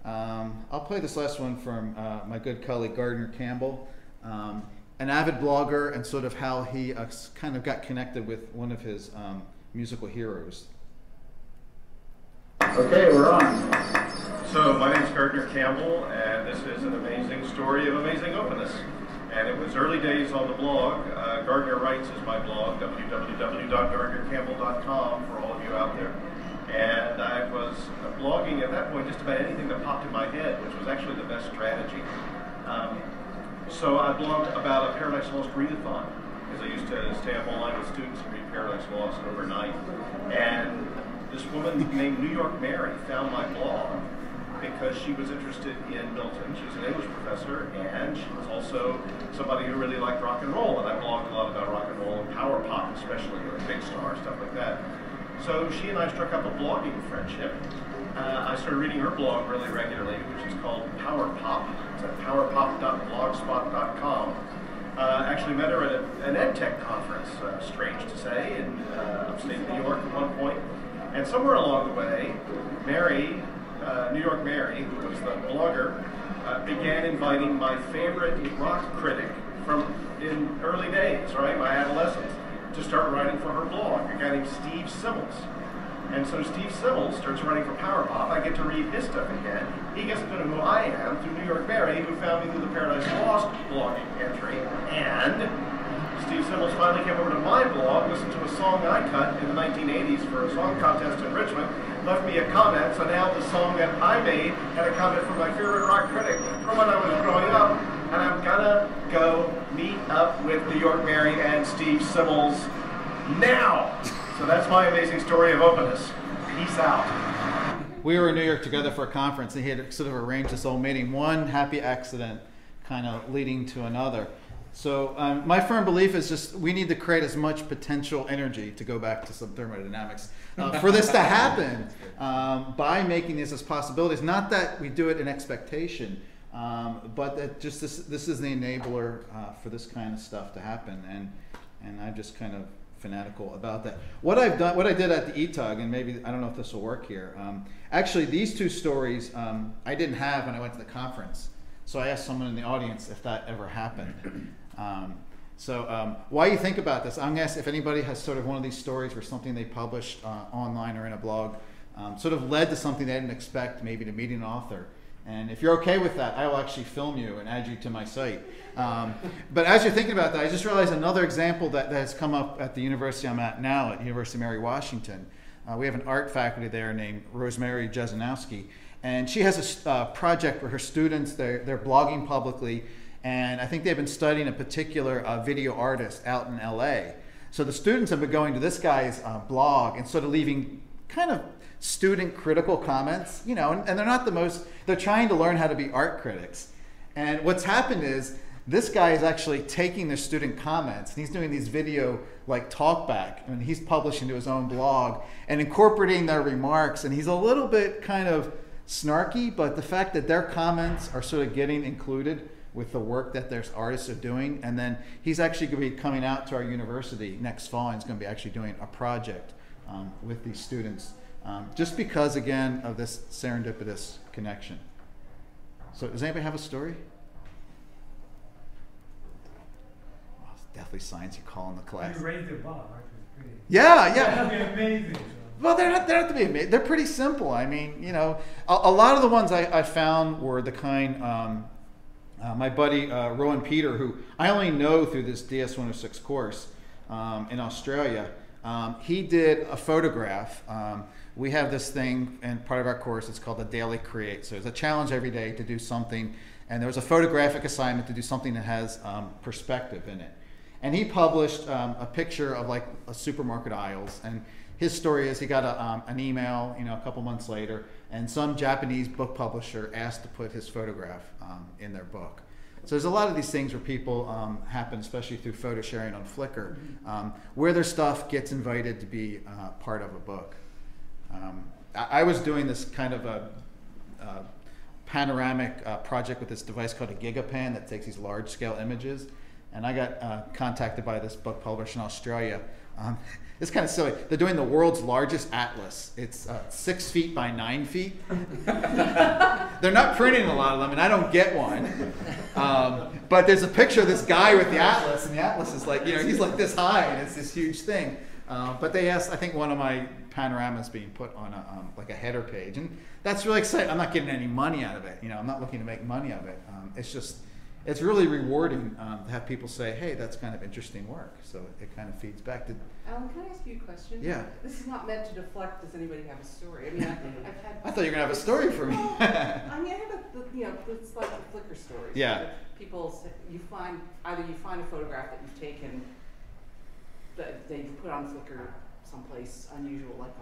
I'll play this last one from my good colleague Gardner Campbell, an avid blogger, and sort of how he kind of got connected with one of his musical heroes. Okay, we're on. So my name is Gardner Campbell, and this is an amazing story of amazing openness. And it was early days on the blog. Gardner Writes is my blog, www.gardnercampbell.com for all of you out there. And I was blogging at that point just about anything that popped in my head, which was actually the best strategy. So I blogged about a Paradise Lost readathon, because I used to stay up all night with students and read Paradise Lost overnight. And this woman named New York Mary found my blog because she was interested in Milton. She was an English professor, and she was also somebody who really liked rock and roll, and I blogged a lot about rock and roll and power pop especially, or Big Star, stuff like that. So she and I struck up a blogging friendship. I started reading her blog really regularly, which is called Power Pop. It's at powerpop.blogspot.com. Actually met her at an EdTech conference, strange to say, in upstate New York at one point. And somewhere along the way, Mary, New York Mary, who was the blogger, began inviting my favorite rock critic from in early days, right, my adolescence, to start writing for her blog, a guy named Steve Simmels. And so Steve Simmels starts writing for Power Pop. I get to read his stuff again. He gets to know who I am through New York Mary, who found me through the Paradise Lost blogging entry. And Steve Simmels finally came over to my blog, listened to a song I cut in the 1980s for a song contest in Richmond, left me a comment, so now the song that I made had a comment from my favorite rock critic from when I was growing up, and I'm gonna go meet up with New York Mary and Steve Simmels now. So that's my amazing story of openness. Peace out. We were in New York together for a conference, and he had sort of arranged this whole meeting, one happy accident kind of leading to another. So my firm belief is just we need to create as much potential energy, to go back to some thermodynamics, for this to happen by making this as possibilities. Not that we do it in expectation, but that just this is the enabler for this kind of stuff to happen. And I'm just kind of fanatical about that. What I did at the ETUG, and maybe I don't know if this will work here. Actually, these two stories I didn't have when I went to the conference. So I asked someone in the audience if that ever happened. While you think about this, I'm going to ask if anybody has sort of one of these stories where something they published online or in a blog sort of led to something they didn't expect, maybe to meeting an author, And if you're okay with that, I will actually film you and add you to my site. But as you're thinking about that, I just realized another example that has come up at the university I'm at now, at University of Mary Washington. We have an art faculty there named Rosemary Jezanowski, and she has a project where her students, they're blogging publicly, and I think they've been studying a particular video artist out in LA. So the students have been going to this guy's blog and sort of leaving kind of student critical comments, you know, and they're not the most, they're trying to learn how to be art critics. And what's happened is this guy is actually taking their student comments and he's doing these video like talk back, and he's publishing to his own blog and incorporating their remarks, and he's a little bit kind of snarky, but the fact that their comments are sort of getting included with the work that their artists are doing. And then he's actually going to be coming out to our university next fall, and he's going to be actually doing a project with these students. Just because, again, of this serendipitous connection. So does anybody have a story? Well, it's definitely science. You call in the class. You raised the bar, right? Yeah. That'd be amazing. Well, they're not to be amazing. They're pretty simple. I mean, you know, a lot of the ones I found were the kind, my buddy Rowan Peter, who I only know through this DS-106 course in Australia, he did a photograph. We have this thing, and part of our course, it's called the Daily Create. So there's a challenge every day to do something, and there was a photographic assignment to do something that has perspective in it. And he published a picture of like a supermarket aisles, and his story is he got an email, you know, a couple months later, and some Japanese book publisher asked to put his photograph in their book. So there's a lot of these things where people happen, especially through photo sharing on Flickr, where their stuff gets invited to be part of a book. I was doing this kind of a panoramic project with this device called a GigaPan that takes these large-scale images, and I got contacted by this book publisher in Australia. It's kind of silly. They're doing the world's largest atlas. It's 6 feet by 9 feet. They're not printing a lot of them, and I don't get one. But there's a picture of this guy with the atlas, and the atlas is like, you know, he's like this high, and it's this huge thing. But they asked, I think one of my panoramas being put on a like a header page, and that's really exciting. I'm not getting any money out of it. You know, I'm not looking to make money out of it. It's just, it's really rewarding to have people say, hey, that's kind of interesting work. So it kind of feeds back to. Alan, can I ask you a question? Yeah. This is not meant to deflect. Does anybody have a story? I mean, I've had. I thought you were gonna have a story for me. Well, I mean, I have you know, it's like the Flickr stories. Yeah. People say, you find a photograph that you've taken that they've put on Flickr someplace unusual, like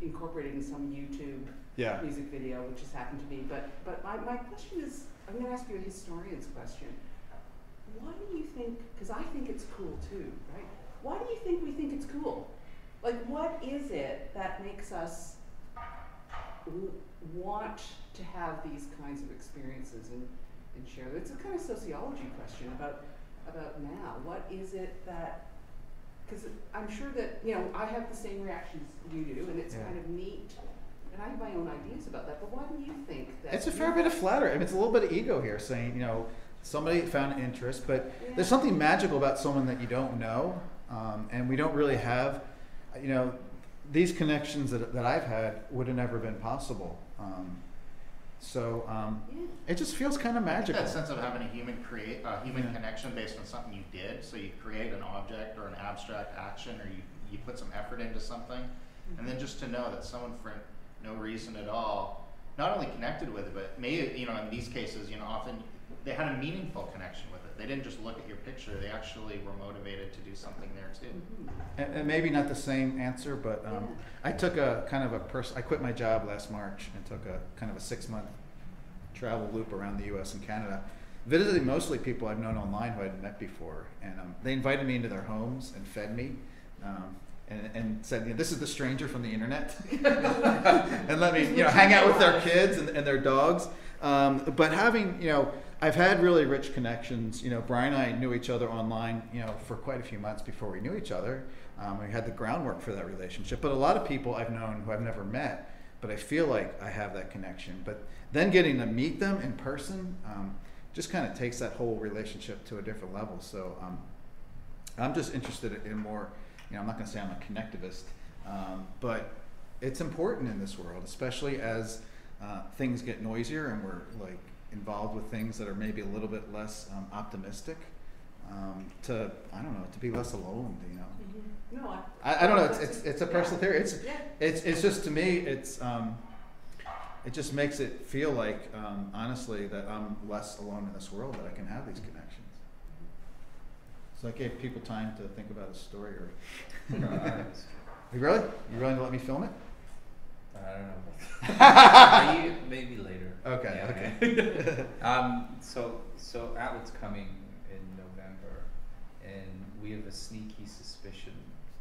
incorporated in some YouTube music video, which has happened to me. But my question is, I'm going to ask you a historian's question. Why do you think? Because I think it's cool too, right? Why do you think we think it's cool? Like, what is it that makes us want to have these kinds of experiences and share them? It's a kind of sociology question about now. What is it that? Because I'm sure that, you know, I have the same reactions you do, and it's kind of neat, and I have my own ideas about that, but why do you think that? It's a fair bit of flattery. I mean, it's a little bit of ego here saying, you know, somebody found interest, but there's something magical about someone that you don't know, and we don't really have, you know, these connections that I've had would have never been possible. It just feels kind of magical. That sense of having a human connection based on something you did. So you create an object or an abstract action, or you put some effort into something, and then just to know that someone for no reason at all, not only connected with it, but maybe, you know, in these cases, you know, often they had a meaningful connection with it. They didn't just look at your picture; they actually were motivated to do something there too. And maybe not the same answer, but I took a kind of I quit my job last March and took a kind of a 6-month travel loop around the U.S. and Canada, visiting mostly people I've known online who I hadn't met before, and they invited me into their homes and fed me, and said, you know, this is the stranger from the internet, and let me, you know, hang out with their kids and their dogs. But having, you know, I've had really rich connections. You know, Brian and I knew each other online, you know, for quite a few months before we knew each other. We had the groundwork for that relationship. But a lot of people I've known who I've never met, but I feel like I have that connection. But then getting to meet them in person just kind of takes that whole relationship to a different level. So I'm just interested in more, you know, I'm not going to say I'm a connectivist, but it's important in this world, especially as things get noisier and we're like involved with things that are maybe a little bit less optimistic, to I don't know, to be less alone, you know. Mm-hmm. No, I don't know. It's a personal theory. Yeah. It's just, to me, it just makes it feel like, honestly, that I'm less alone in this world, that I can have these connections. So I gave people time to think about a story. Or you really? You willing to let me film it? I don't know. Maybe later. Okay. Yeah, Okay. So Atwood's coming in November, and we have a sneaky suspicion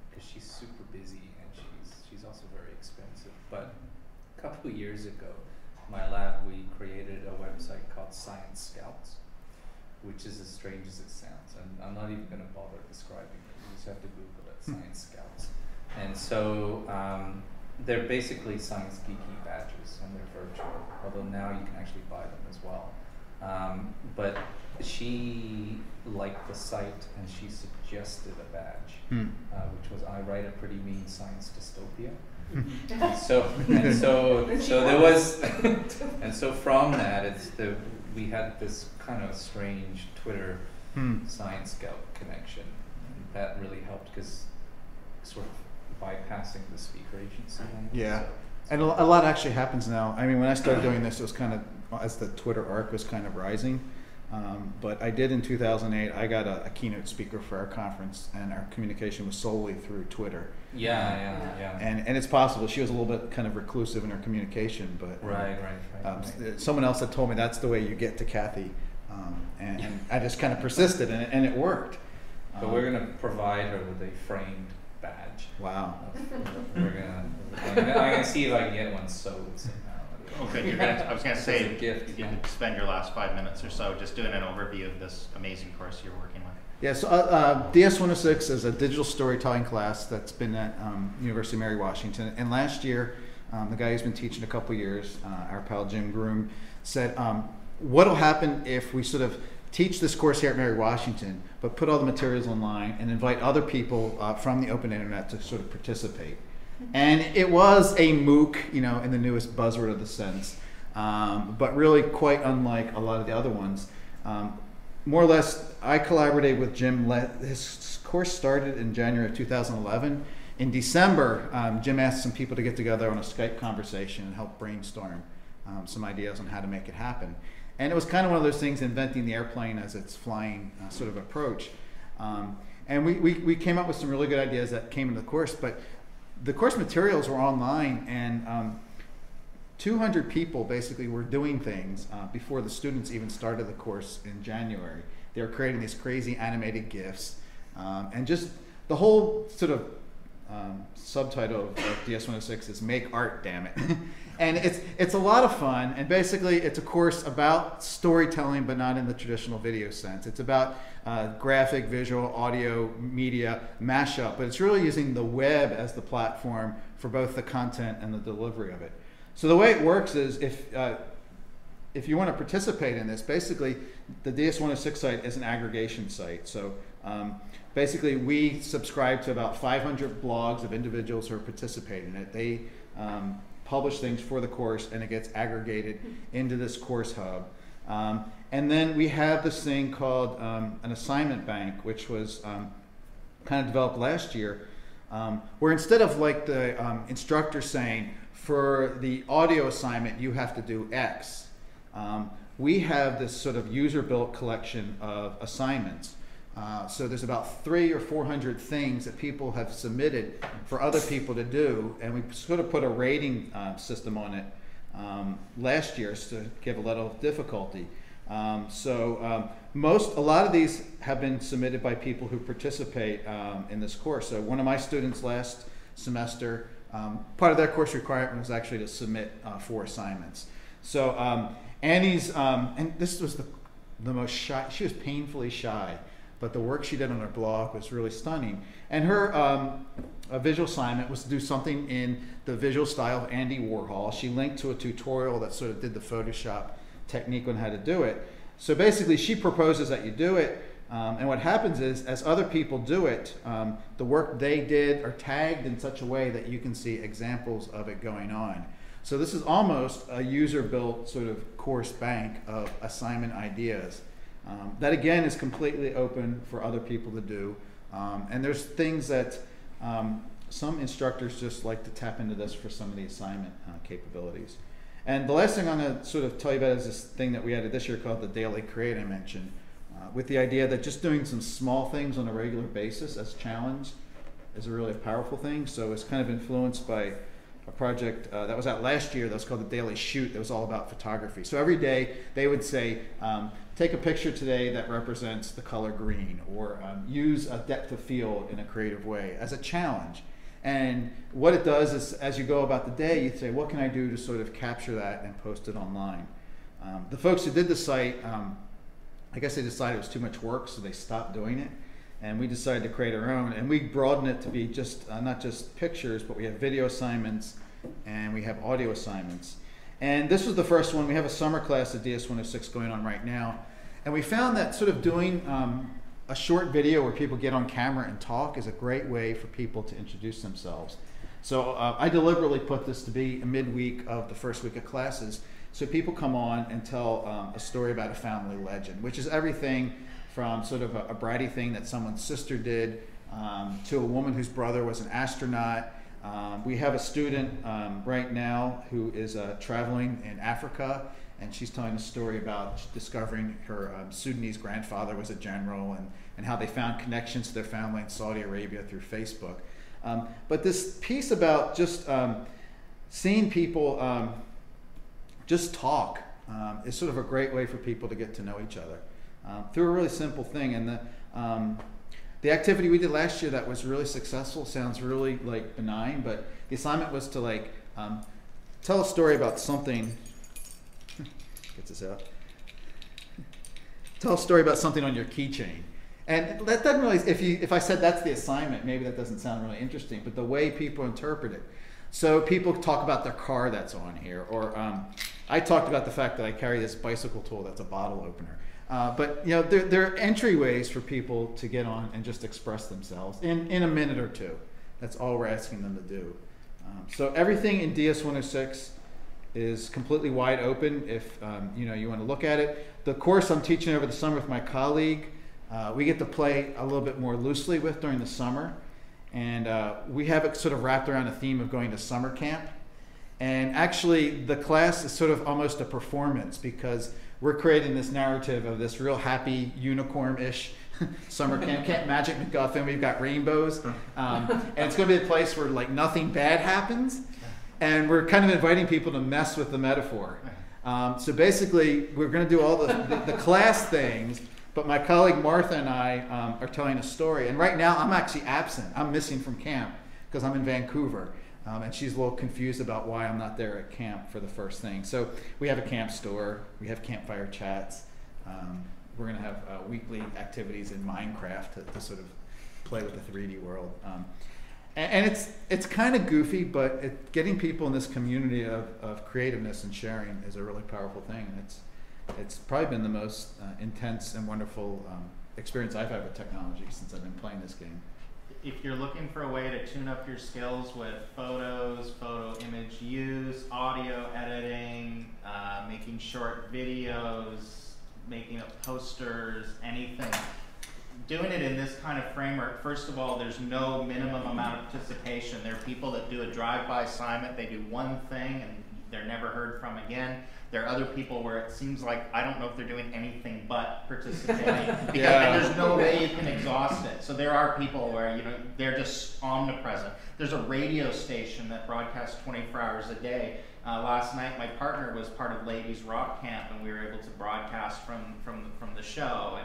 because she's super busy and she's also very expensive. But a couple of years ago, my lab, we created a website called Science Scouts, which is as strange as it sounds. And I'm not even going to bother describing it. You just have to Google it, Science Scouts. And so they're basically science geeky badges, and they're virtual, although now you can actually buy them as well. But she liked the site, and she suggested a badge, which was, I write a pretty mean science dystopia. So there was, and so from that, we had this kind of strange Twitter Science Scout connection. And that really helped because sort of bypassing the speaker agency. Yeah, and a lot actually happens now. I mean, when I started doing this, it was kind of as the Twitter arc was kind of rising. But I did in 2008. I got a keynote speaker for our conference, and our communication was solely through Twitter. Yeah. And it's possible she was a little bit kind of reclusive in her communication, but right. Someone else had told me that's the way you get to Kathy, and I just kind of persisted, and it worked. But we're going to provide her with a framed badge. Wow. I'm going to see if I can get one sewed somehow. Okay, I was going to say, gift, you can spend your last 5 minutes or so just doing an overview of this amazing course you're working with. Yeah, so DS-106 is a digital storytelling class that's been at University of Mary Washington. And last year, the guy who's been teaching a couple years, our pal Jim Groom, said, what'll happen if we sort of teach this course here at Mary Washington, but put all the materials online and invite other people from the open internet to sort of participate. And it was a MOOC, you know, in the newest buzzword of the sense, but really quite unlike a lot of the other ones. More or less, I collaborated with Jim. His course started in January of 2011. In December, Jim asked some people to get together on a Skype conversation and help brainstorm some ideas on how to make it happen. And it was kind of one of those things, inventing the airplane as its flying sort of approach. And we came up with some really good ideas that came into the course, but the course materials were online, and 200 people basically were doing things before the students even started the course in January. They were creating these crazy animated GIFs, and just the whole sort of subtitle of DS-106 is "Make Art, Damn It." And it's a lot of fun, and basically it's a course about storytelling, but not in the traditional video sense. It's about graphic, visual, audio, media mashup, but it's really using the web as the platform for both the content and the delivery of it. So the way it works is, if you want to participate in this, basically the DS-106 site is an aggregation site. So basically we subscribe to about 500 blogs of individuals who are participating in it. They publish things for the course, and it gets aggregated into this course hub. And then we have this thing called an assignment bank, which was kind of developed last year, where instead of like the instructor saying, for the audio assignment, you have to do X, we have this sort of user-built collection of assignments. So there's about 300 or 400 things that people have submitted for other people to do, and we sort of put a rating system on it last year to give a little difficulty. A lot of these have been submitted by people who participate in this course. So one of my students last semester, part of their course requirement was actually to submit 4 assignments. So Annie's, and this was the most shy, she was painfully shy, but the work she did on her blog was really stunning. And her a visual assignment was to do something in the visual style of Andy Warhol. She linked to a tutorial that sort of did the Photoshop technique on how to do it. So basically she proposes that you do it, and what happens is, as other people do it, the work they did are tagged in such a way that you can see examples of it going on. So this is almost a user-built sort of course bank of assignment ideas that again is completely open for other people to do. And there's things that some instructors just like to tap into this for some of the assignment capabilities. And the last thing I'm going to sort of tell you about is this thing that we added this year called the Daily Create I mentioned, with the idea that just doing some small things on a regular basis as a challenge is a really powerful thing. So it's kind of influenced by a project that was out last year that was called the Daily Shoot that was all about photography. So every day they would say, take a picture today that represents the color green, or use a depth of field in a creative way as a challenge. And what it does is, as you go about the day, you say, what can I do to sort of capture that and post it online? The folks who did the site, I guess they decided it was too much work, so they stopped doing it. And we decided to create our own, and we broadened it to be just not just pictures, but we have video assignments and we have audio assignments. And this was the first one. We have a summer class at DS-106 going on right now, and we found that sort of doing a short video where people get on camera and talk is a great way for people to introduce themselves. So I deliberately put this to be a midweek of the first week of classes, so people come on and tell a story about a family legend, which is everything from sort of a bratty thing that someone's sister did to a woman whose brother was an astronaut. We have a student right now who is traveling in Africa, and she's telling a story about discovering her Sudanese grandfather was a general, and how they found connections to their family in Saudi Arabia through Facebook. But this piece about just seeing people just talk is sort of a great way for people to get to know each other. Through a really simple thing. And the activity we did last year that was really successful sounds really like benign, but the assignment was to like tell a story about something. Gets this out. Tell a story about something on your keychain. And that doesn't really, if I said that's the assignment, maybe that doesn't sound really interesting, but the way people interpret it. So people talk about their car that's on here, or I talked about the fact that I carry this bicycle tool that's a bottle opener. But you know, there are entryways for people to get on and just express themselves in a minute or two. That's all we're asking them to do. So everything in DS-106 is completely wide open if you want to look at it. The course I'm teaching over the summer with my colleague, we get to play a little bit more loosely with during the summer. And we have it sort of wrapped around a theme of going to summer camp. And actually, the class is sort of almost a performance, because we're creating this narrative of this real happy unicorn-ish summer camp, Camp Magic MacGuffin. We've got rainbows, and it's going to be a place where like nothing bad happens, and we're kind of inviting people to mess with the metaphor. So basically, we're going to do all the class things, but my colleague Martha and I are telling a story. And right now, I'm actually absent. I'm missing from camp because I'm in Vancouver. And she's a little confused about why I'm not there at camp for the first thing. So we have a camp store, we have campfire chats. We're going to have weekly activities in Minecraft to sort of play with the 3D world. And it's kind of goofy, but getting people in this community of creativeness and sharing is a really powerful thing. And it's probably been the most intense and wonderful experience I've had with technology since I've been playing this game. If you're looking for a way to tune up your skills with photos, photo image use, audio editing, making short videos, making up posters, anything, doing it in this kind of framework, first of all, there's no minimum amount of participation. There are people that do a drive-by assignment, they do one thing and they're never heard from again. There are other people where it seems like, I don't know if they're doing anything but participating, because there's no way you can exhaust it. So there are people where they're just omnipresent. There's a radio station that broadcasts 24 hours a day. Last night, my partner was part of Ladies Rock Camp, and we were able to broadcast from the show.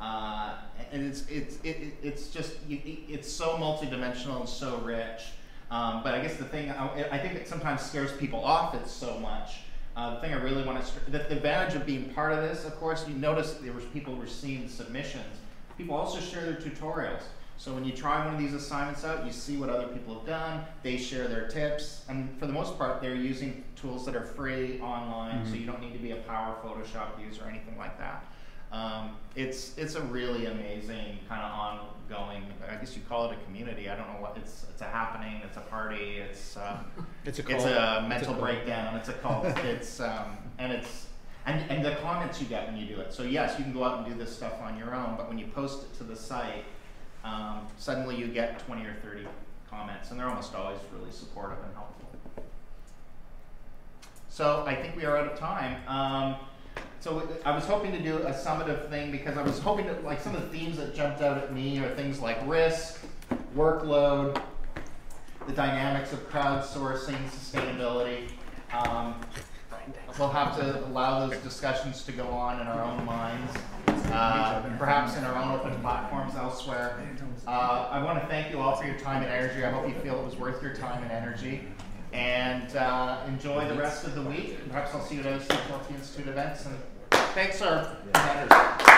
And it's just it's so multidimensional and so rich. But I guess the thing I think it sometimes scares people off. It's so much. The thing I really want to the advantage of being part of this, of course, you notice there was people who were seeing submissions. People also share their tutorials. So when you try one of these assignments out, you see what other people have done. They share their tips, and for the most part, they're using tools that are free online, so you don't need to be a power Photoshop user or anything like that. It's a really amazing kind of ongoing, I guess you call it a community. I don't know what it's a happening. It's a party. It's a mental breakdown. It's a cult. It's and the comments you get when you do it. So yes, you can go out and do this stuff on your own, but when you post it to the site, suddenly you get 20 or 30 comments, and they're almost always really supportive and helpful. So I think we are out of time. So I was hoping to do a summative thing because I was hoping that like some of the themes that jumped out at me are things like risk, workload, the dynamics of crowdsourcing, sustainability. We'll have to allow those discussions to go on in our own minds, perhaps in our own open platforms elsewhere. I want to thank you all for your time and energy. I hope you feel it was worth your time and energy. And enjoy the rest of the week. Perhaps I'll see you at other CTLT Institute events. And thanks, our presenters.